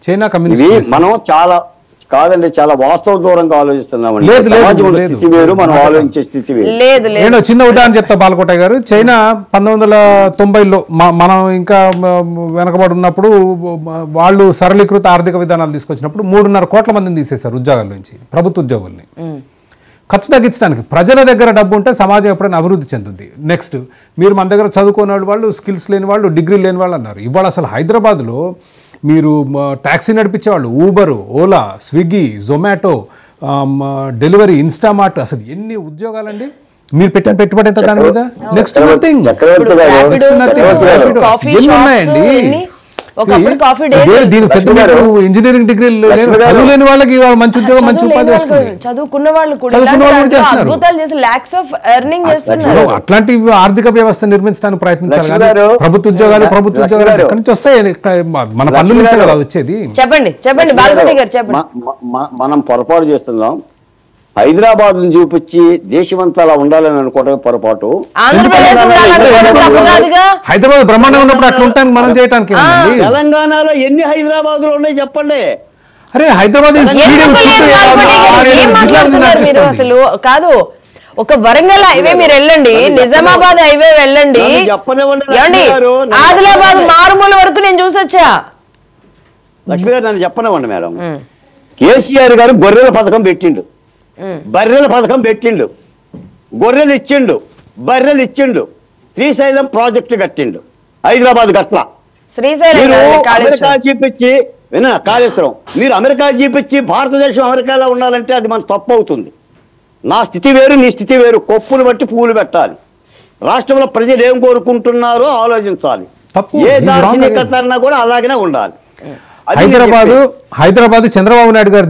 చైనా కమ్యూనిస్ట్ మనం చాలా కాదండి, చాలా వాస్తవ దూరంగా ఆలోచిస్తున్నామండి. మనం ఆలోచించే స్థితి లేదు. నేను చిన్న ఉదాహరణ చెప్తా బాలకోటయ్య గారు. చైనా 1990లో మనం ఇంకా వెనకబడి ఉన్నప్పుడు వాళ్ళు సరళీకృత ఆర్థిక విధానాలు తీసుకొచ్చినప్పుడు 3.5 కోట్ల మందిని తీసేశారు ఉద్యోగాల నుంచి, ప్రభుత్వ ఉద్యోగుల్ని. ఖర్చు తగ్గించడానికి ప్రజల దగ్గర డబ్బు ఉంటే సమాజం ఎప్పుడైనా అభివృద్ధి చెందుద్ది. నెక్స్ట్, మీరు మన దగ్గర చదువుకునే వాళ్ళు, స్కిల్స్ లేని వాళ్ళు, డిగ్రీ లేని వాళ్ళు అన్నారు. ఇవాళ అసలు హైదరాబాద్లో మీరు ట్యాక్సీ నడిపించేవాళ్ళు, Uber, Ola, Swiggy, Zomato, delivery, Instamart, అసలు ఎన్ని ఉద్యోగాలండి. మీరు పెట్టిన పెట్టుబడి ఎంత దాని మీద? Next nothing. ఎన్ని ఉన్నాయండి. ఇంజనీరింగ్ డిగ్రీ చదువులేని వాళ్ళకి మంచి ఉద్యోగం, మంచి ఉపాధి వస్తుంది. చదువుకున్న వాళ్ళు కూడా అట్లాంటి ఆర్థిక వ్యవస్థ నిర్మించడానికి ప్రయత్నించాలి. ప్రభుత్వ ఉద్యోగాలు ఎక్కడి నుంచి వస్తాయి? మన పనుల నుంచే కదా వచ్చేది. చెప్పండి బాలకోటి గారు, చెప్పండి. మనం పొరపాటు చేస్తున్నాం. హైదరాబాద్ ను చూపించి దేశమంతా అలా ఉండాలని అనుకోవడం పొరపాటు. హైదరాబాద్ బ్రహ్మాండంగా ఉన్నప్పుడు అట్లా ఉంటాను మనం చేయడానికి. తెలంగాణలో ఎన్ని హైదరాబాద్లు ఉన్నాయి చెప్పండి. అరే హైదరాబాద్ అసలు కాదు. ఒక వరంగల్ హైవే మీరు వెళ్ళండి, నిజామాబాద్ హైవే వెళ్ళండి, ఏమండి ఆదిలాబాద్ మారుమూల వరకు నేను చూసొచ్చా. లక్ష్మి గారు నన్ను చెప్పనివ్వండి మేడం. కేసీఆర్ గారు గొర్రెల పథకం పెట్టిండు, బర్రెల పథకం పెట్టిండు, గొర్రెలు ఇచ్చిండు, బర్రెలు ఇచ్చిండు, శ్రీశైలం ప్రాజెక్టు కట్టిండు, హైదరాబాద్ గట్ల. శ్రీశైలం అమెరికా చూపించి కాళేశ్వరం మీరు అమెరికా చూపించి భారతదేశం అమెరికాలో ఉండాలంటే అది మన తప్పు అవుతుంది. నా స్థితి వేరు, నీ స్థితి వేరు. కొప్పులు బట్టి పువ్వులు పెట్టాలి. రాష్ట్రంలో ప్రజలు ఏం కోరుకుంటున్నారో ఆలోచించాలి. ఏ దార్శనికత కూడా అలాగనే ఉండాలి. హైదరాబాద్ చంద్రబాబు నాయుడు గారు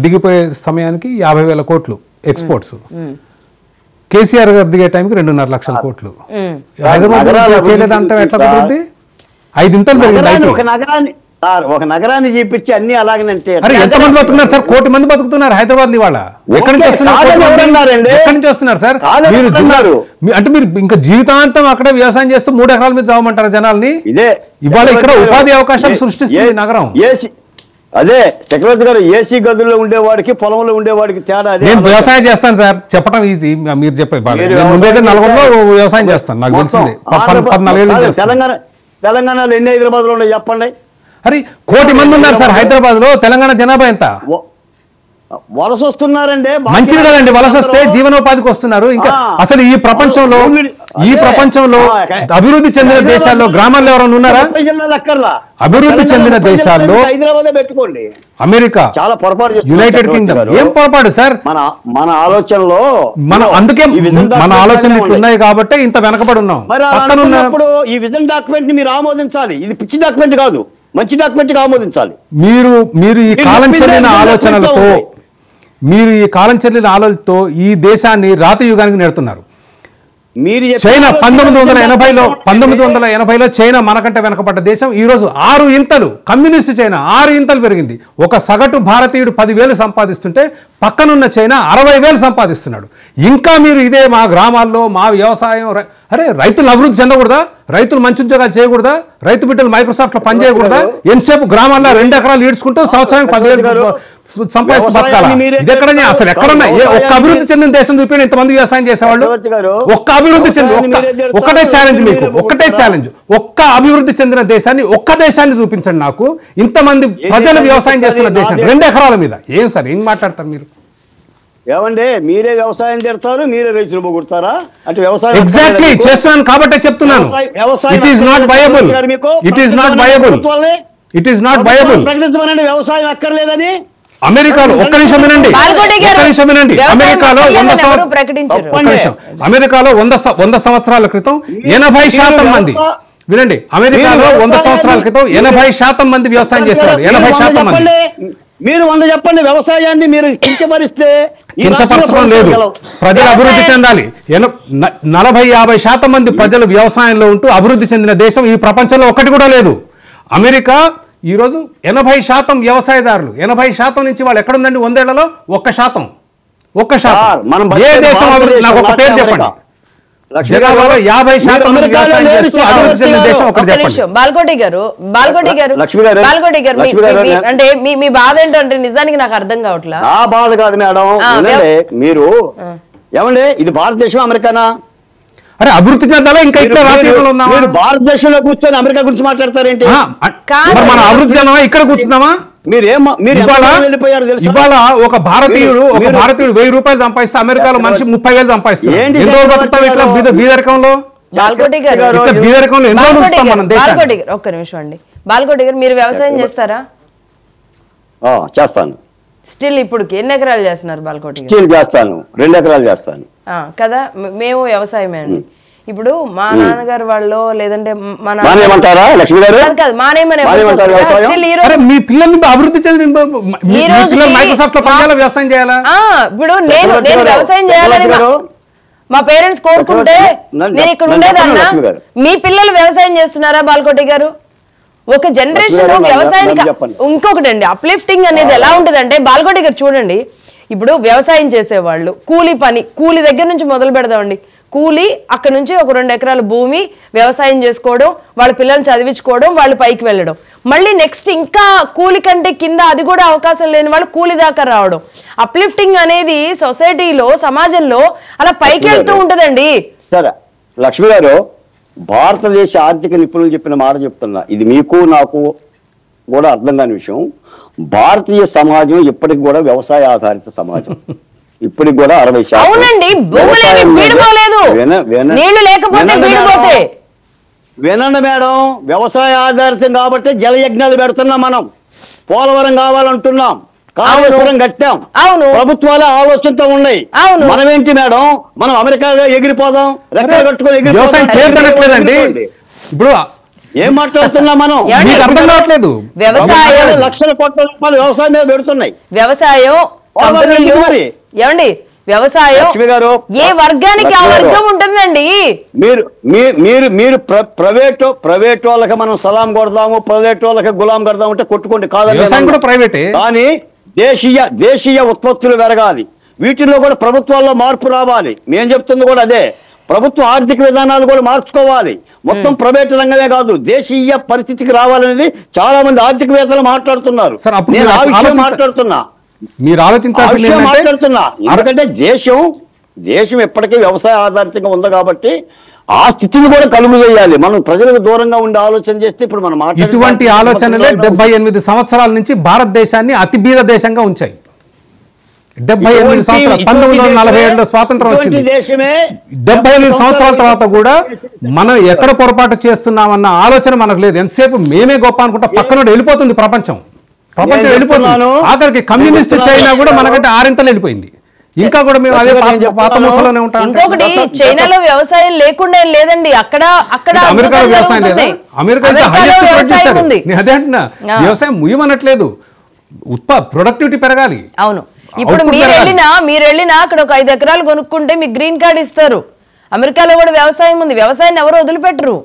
దిగిపోయే సమయానికి 50,000 కోట్లు ఎక్స్పోర్ట్స్, కేసీఆర్ గారు దిగే టైంకి 2.5 లక్షల కోట్లు. హైదరాబాద్ చేయలేదంటే ఎట్లా కుదురుద్ది? 5 ఇంతలు పెరిగింది. ఒక నగరాన్ని చూపించి అన్ని అలాగనంటే ఎంతమంది బతుకున్నారు సార్? 1 కోటి మంది బతుకుతున్నారు హైదరాబాద్ లో. ఇవాళ ఎక్కడి నుంచి వస్తున్నారు సార్? మీరు అంటే మీరు ఇంకా జీవితాంతం అక్కడే వ్యవసాయం చేస్తూ 3 ఎకరాల మీద చావమంటారు జనాల్ని? ఇవాళ ఇక్కడ ఉపాధి అవకాశాలు సృష్టిస్తుంది నగరం. అదే చక్రవర్తి గారు, ఏసీ గదుల్లో ఉండేవాడికి పొలంలో ఉండేవాడికి తేడా. నేను వ్యవసాయం చేస్తాను సార్, చెప్పడం ఈజీ. మీరు చెప్పే నలుగురులో వ్యవసాయం చేస్తాను, నాకు తెలిసింది. 14 ఏళ్ళు. తెలంగాణలో ఎన్ని హైదరాబాద్ లో ఉన్నాయి చెప్పండి? అరే 1 కోటి మంది ఉన్నారు సార్ హైదరాబాద్ లో. తెలంగాణ జనాభా ఎంత? వలస వస్తున్నారండి. మంచిది కదండి, వలస వస్తే జీవనోపాధికి వస్తున్నారు. ఇంకా అసలు ఈ ప్రపంచంలో అభివృద్ధి చెందిన దేశాల్లో గ్రామాల్లో ఎవరైనా ఉన్నారా? అభివృద్ధి చెందిన దేశాల్లో హైదరాబాద్ పెట్టుకోండి. అమెరికా, చాలా పొరపాటు, యునైటెడ్ కింగ్డమ్. ఏం పొరపాటు సార్? మన ఆలోచనలో అందుకే మన ఆలోచనలు ఇట్లున్నాయి కాబట్టి ఇంత వెనకబడి ఉన్నాం. పక్కనున్నప్పుడు ఈ విజన్ డాక్యుమెంట్ ని మీరు ఆమోదించాలి. ఇది పిచ్చి డాక్యుమెంట్ కాదు, మంచి డాక్యుమెంట్ ఆమోదించాలి. మీరు ఈ కాలం చెల్లిన ఆలోచనలతో ఈ దేశాన్ని రాతి యుగానికి నెడుతున్నారు. చైనా 1980లో చైనా మనకంటే వెనకబడ్డ దేశం. ఈ రోజు 6 ఇంతలు కమ్యూనిస్ట్ చైనా 6 ఇంతలు పెరిగింది. ఒక సగటు భారతీయుడు 10,000 సంపాదిస్తుంటే పక్కనున్న చైనా 60,000 సంపాదిస్తున్నాడు. ఇంకా మీరు ఇదే మా గ్రామాల్లో మా వ్యవసాయం, అరే రైతులు అభివృద్ధి చెందకూడదా? రైతులు మంచి ఉద్యోగాలు చేయకూడదా? రైతు బిడ్డలు మైక్రోసాఫ్ట్ లో పనిచేయకూడదా? ఎంతసేపు గ్రామాల్లో 2 ఎకరాలు ఈడ్చుకుంటూ సంవత్సరానికి 10,000 సంపాదిస్తూ బతకాలా? ఇది ఎక్కడనే? అసలు ఎక్కడన్నా ఒక్క అభివృద్ధి చెందిన దేశం చూపించి ఇంతమంది వ్యవసాయం చేసేవాళ్ళు? ఒక్క అభివృద్ధి చెందిన ఒకటే ఛాలెంజ్ మీకు, ఒకటే ఛాలెంజ్. ఒక్క అభివృద్ధి చెందిన దేశాన్ని, ఒక్క దేశాన్ని చూపించండి నాకు. ఇంతమంది ప్రజలు వ్యవసాయం చేస్తున్న దేశం 2 ఎకరాల మీద. ఏం సార్ ఏం మాట్లాడతారు మీరు? ఏమంటే మీరే వ్యవసాయం చేస్తారు, మీరే రైతులు పోగొడతారా? అంటే వ్యవసాయం ఎగ్జాక్ట్లీ చేస్తున్నాను కాబట్టి చెప్తున్నాను. It is not viable. It is not viable. It is not viable. ప్రకటించమనండి వ్యవసాయం అక్కర్లేదని. అమెరికాలో ఒక్క నిమిషం వినండి. అమెరికాలో 100 సంవత్సరాల క్రితం 80% మంది, వినండి, అమెరికాలో 100 సంవత్సరాల క్రితం 80% మంది వ్యవసాయం చేసేవారు. 80% మంది. మీరు 100 చెప్పండి. వ్యవసాయాన్ని మీరు కించపరిస్తే కించపరచడం లేదు. ప్రజలు అభివృద్ధి చెందాలి. 40-50% మంది ప్రజలు వ్యవసాయంలో ఉంటూ అభివృద్ధి చెందిన దేశం ఈ ప్రపంచంలో ఒక్కటి కూడా లేదు. అమెరికా ఈరోజు 80% వ్యవసాయదారులు. 80% నుంచి వాళ్ళు ఎక్కడుందండి 100 ఏళ్లలో? 1%. ఏ దేశం అభివృద్ధి? నాకు ఒక పేరు చెప్పండి. జనాభాలో 50% వ్యవసాయం చేస్తూ అభివృద్ధి చెందిన దేశం ఒకటి చెప్పండి. బాల్కోటి గారు అంటే మీ బాధ ఏంటంటే నిజానికి నాకు అర్థం కావట్లేదు. ఆ బాధ కాదు మేడం. మీరు ఏమండి, ఇది భారతదేశం అమెరికానా? అరే అభివృద్ధి చెందాలా? ఇంకా ఇక్కడ మీరు భారతదేశంలో కూర్చొని అమెరికా గురించి మాట్లాడతారేంటి? మన అభివృద్ధి చెందామా? ఇక్కడ కూర్చుందామా? ఇవాళ ఒక భారతీయుడు 1000 రూపాయలు సంపాదిస్తే అమెరికాలో మనిషి 30,000 సంపాదిస్తాడు. ఎన్ని రోజులు బతుకుతాం ఇట్లా బీదరికంలో? బీదరికంలో ఎన్ని రోజులు ఉంచుతాం మనం దేశాన్ని? ఒక్క నిమిషం అండి. బాల్కోటి గారు, మీరు వ్యవసాయం చేస్తారా? చేస్తాను. స్టిల్ ఇప్పుడు ఎన్ని ఎకరాలు చేస్తున్నారు బాల్కోటి గారు? స్టిల్ చేస్తాను, 2 ఎకరాలు చేస్తాను కదా. మేము వ్యవసాయమే అండి. ఇప్పుడు మా నాన్నగారు వాళ్ళు లేదంటే మీ పిల్లల్ని అభివృద్ధి చెందిన మైక్రోసాఫ్ట్ లో పనిచేయాలా, వ్యవసాయం చేయాలా? ఇప్పుడు నేను వ్యవసాయం చేయాలని మా పేరెంట్స్ కోరుకుంటే నేను ఇక్కడ ఉండేదన్నా. మీ పిల్లలు వ్యవసాయం చేస్తున్నారా బాల్కోటి గారు? ఒక జనరేషన్ వ్యవసాయానికి ఇంకొకటి అండి, అప్లిఫ్టింగ్ అనేది ఎలా ఉంటుందంటే బాల్కోటి గారు చూడండి, ఇప్పుడు వ్యవసాయం చేసేవాళ్ళు కూలి దగ్గర నుంచి మొదలు పెడదామండి. కూలి అక్కడ నుంచి ఒక 2 ఎకరాల భూమి వ్యవసాయం చేసుకోవడం, వాళ్ళ పిల్లల్ని చదివించుకోవడం, వాళ్ళు పైకి వెళ్ళడం. మళ్ళీ నెక్స్ట్ ఇంకా కూలి కంటే కింద అది కూడా అవకాశం లేని వాళ్ళు కూలి దాకా రావడం. అప్లిఫ్టింగ్ అనేది సొసైటీలో సమాజంలో అలా పైకి వెళ్తూ ఉంటదండి. సరే లక్ష్మి గారు, భారతదేశ ఆర్థిక నిపుణులు చెప్పిన మాట చెప్తున్నా, ఇది మీకు నాకు కూడా అర్థం కాని విషయం. భారతీయ సమాజం ఇప్పటికి కూడా వ్యవసాయ ఆధారిత సమాజం. ఇప్పటికి కూడా 60%. అవునండి, భూములేమి బీడిపోలేదు, నీళ్లు లేకపోతే బీడిపోతే. వినండి మేడం, వ్యవసాయ ఆధారితం కాబట్టి జలయజ్ఞాలు పెడుతున్నాం, మనం పోలవరం కావాలంటున్నాం, కాళేశ్వరం కట్టాం. అవును, ప్రభుత్వాలే ఆలోచనతో ఉన్నాయి. మనమేంటి మేడం, మనం అమెరికాలో ఎగిరిపోదాం, రెక్కలు కట్టుకొని ఎగిరిపోదాం. ఇప్పుడు ఏం మాట్లాడుతున్నాం మనం? అర్థం కావట్లేదు. వ్యవసాయం లక్షల కోట్ల రూపాయలు వ్యవసాయం మీద పెడుతున్నాయి. వ్యవసాయం ఏమండి, వ్యవసాయం ఏ వర్గానికి ఆ వర్గం ఉంటుందండి. మీరు ప్రైవేట్ వాళ్ళకి మనం సలాం కొడదాము, ప్రైవేట్ వాళ్ళకి గులాం కొడదాము అంటే కొట్టుకోండి, కాదని ప్రైవేటే. కానీ దేశీయ ఉత్పత్తులు పెరగాలి, వీటిల్లో కూడా ప్రభుత్వాల్లో మార్పు రావాలి. మేము చెప్తుంది కూడా అదే. ప్రభుత్వ ఆర్థిక విధానాలు కూడా మార్చుకోవాలి. మొత్తం ప్రైవేట్ రంగమే కాదు, దేశీయ పరిస్థితికి రావాలనేది చాలా మంది ఆర్థికవేత్తలు మాట్లాడుతున్నారు. నేను ఆ విషయం మాట్లాడుతున్నా, మీరు ఆలోచించాల్సింది మాట్లాడుతున్నా. ఎందుకంటే దేశం ఎప్పటికీ వ్యవసాయ ఆధారితంగా ఉంది కాబట్టి ఆ స్థితిని కూడా కలుగు చేయాలి. మనం ప్రజలకు దూరంగా ఉండే ఆలోచన చేస్తే ఇప్పుడు మనం ఇటువంటి ఆలోచనలే 78 సంవత్సరాల నుంచి భారతదేశాన్ని అతి బీద దేశంగా ఉంచాయి. 78 సంవత్సరాలు, 1947లో స్వాతంత్రం వచ్చింది. 78 సంవత్సరాల తర్వాత కూడా మనం ఎక్కడ పొరపాటు చేస్తున్నామన్న ఆలోచన మనకు లేదు. ఎంతసేపు మేమే గొప్ప అనుకుంటా పక్కన వెళ్ళిపోతుంది ప్రపంచం వెళ్ళిపోతుంది. ఆఖరికి కమ్యూనిస్ట్ చైనా కూడా మనకంటే 6 వెళ్ళిపోయింది. ఇంకా కూడా మేము అదే పాత మూసలోనే ఉంటాం. ఇంకొకటి, చైనాలో వ్యవసాయం లేకుండా లేదండి, అక్కడ అమెరికాలో వ్యవసాయం లేదా? అమెరికా అదే అంటున్నా, వ్యవసాయం ముయ్యమనట్లేదు, ప్రొడక్టివిటీ పెరగాలి. అవును, ఇప్పుడు మీరు వెళ్ళినా అక్కడ ఒక 5 ఎకరాలు కొనుక్కుంటే మీకు గ్రీన్ కార్డ్ ఇస్తారు. అమెరికాలో కూడా వ్యవసాయం ఉంది, వ్యవసాయాన్ని ఎవరు వదిలిపెట్టరు.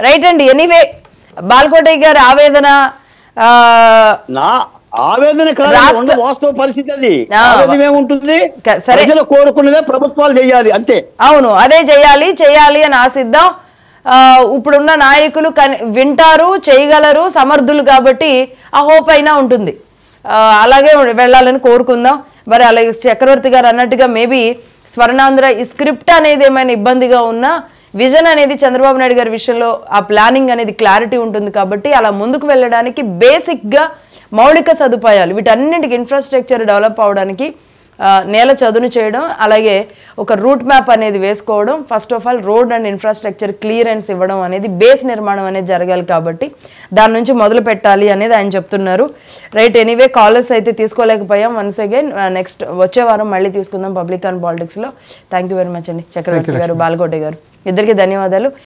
రైట్ అండి. ఎనీవే, బాలకోటయ్య గారి ఆవేదన వాస్తవ పరిస్థితి అది. ఏముంటుంది, ప్రజలు కోరుకున్నదే ప్రభుత్వాలు చేయాలి, అంతే. అవును, అదే చేయాలి అని ఆశిద్దాం. ఇప్పుడున్న నాయకులు వింటారు, చేయగలరు, సమర్థులు కాబట్టి ఆ హోప్ అయినా ఉంటుంది. అలాగే వెళ్ళాలని కోరుకుందాం. మరి అలాగే చక్రవర్తి గారు అన్నట్టుగా మేబీ స్వర్ణాంధ్ర ఈ స్క్రిప్ట్ అనేది ఏమైనా ఇబ్బందిగా ఉన్నా విజన్ అనేది చంద్రబాబు నాయుడు గారి విషయంలో ఆ ప్లానింగ్ అనేది క్లారిటీ ఉంటుంది కాబట్టి అలా ముందుకు వెళ్ళడానికి బేసిక్గా మౌలిక సదుపాయాలు వీటన్నింటికి ఇన్ఫ్రాస్ట్రక్చర్ డెవలప్ అవడానికి నేల చదును చేయడం, అలాగే ఒక రూట్ మ్యాప్ అనేది వేసుకోవడం, first of all road and infrastructure clearance ఇవ్వడం అనేది, బేస్ నిర్మాణం అనేది జరగాలి కాబట్టి దాని నుంచి మొదలు పెట్టాలి అనేది ఆయన చెప్తున్నారు. రైట్. ఎనీవే, కాలర్స్ అయితే తీసుకోలేకపోయాం. వన్స్ అగైన్ నెక్స్ట్ వచ్చే వారం మళ్ళీ తీసుకుందాం పబ్లిక్ అండ్ పాలిటిక్స్లో. థ్యాంక్ యూ వెరీ మచ్ అండి చక్రవర్తి గారు, బాలకోటయ్య గారు, ఇద్దరికి ధన్యవాదాలు.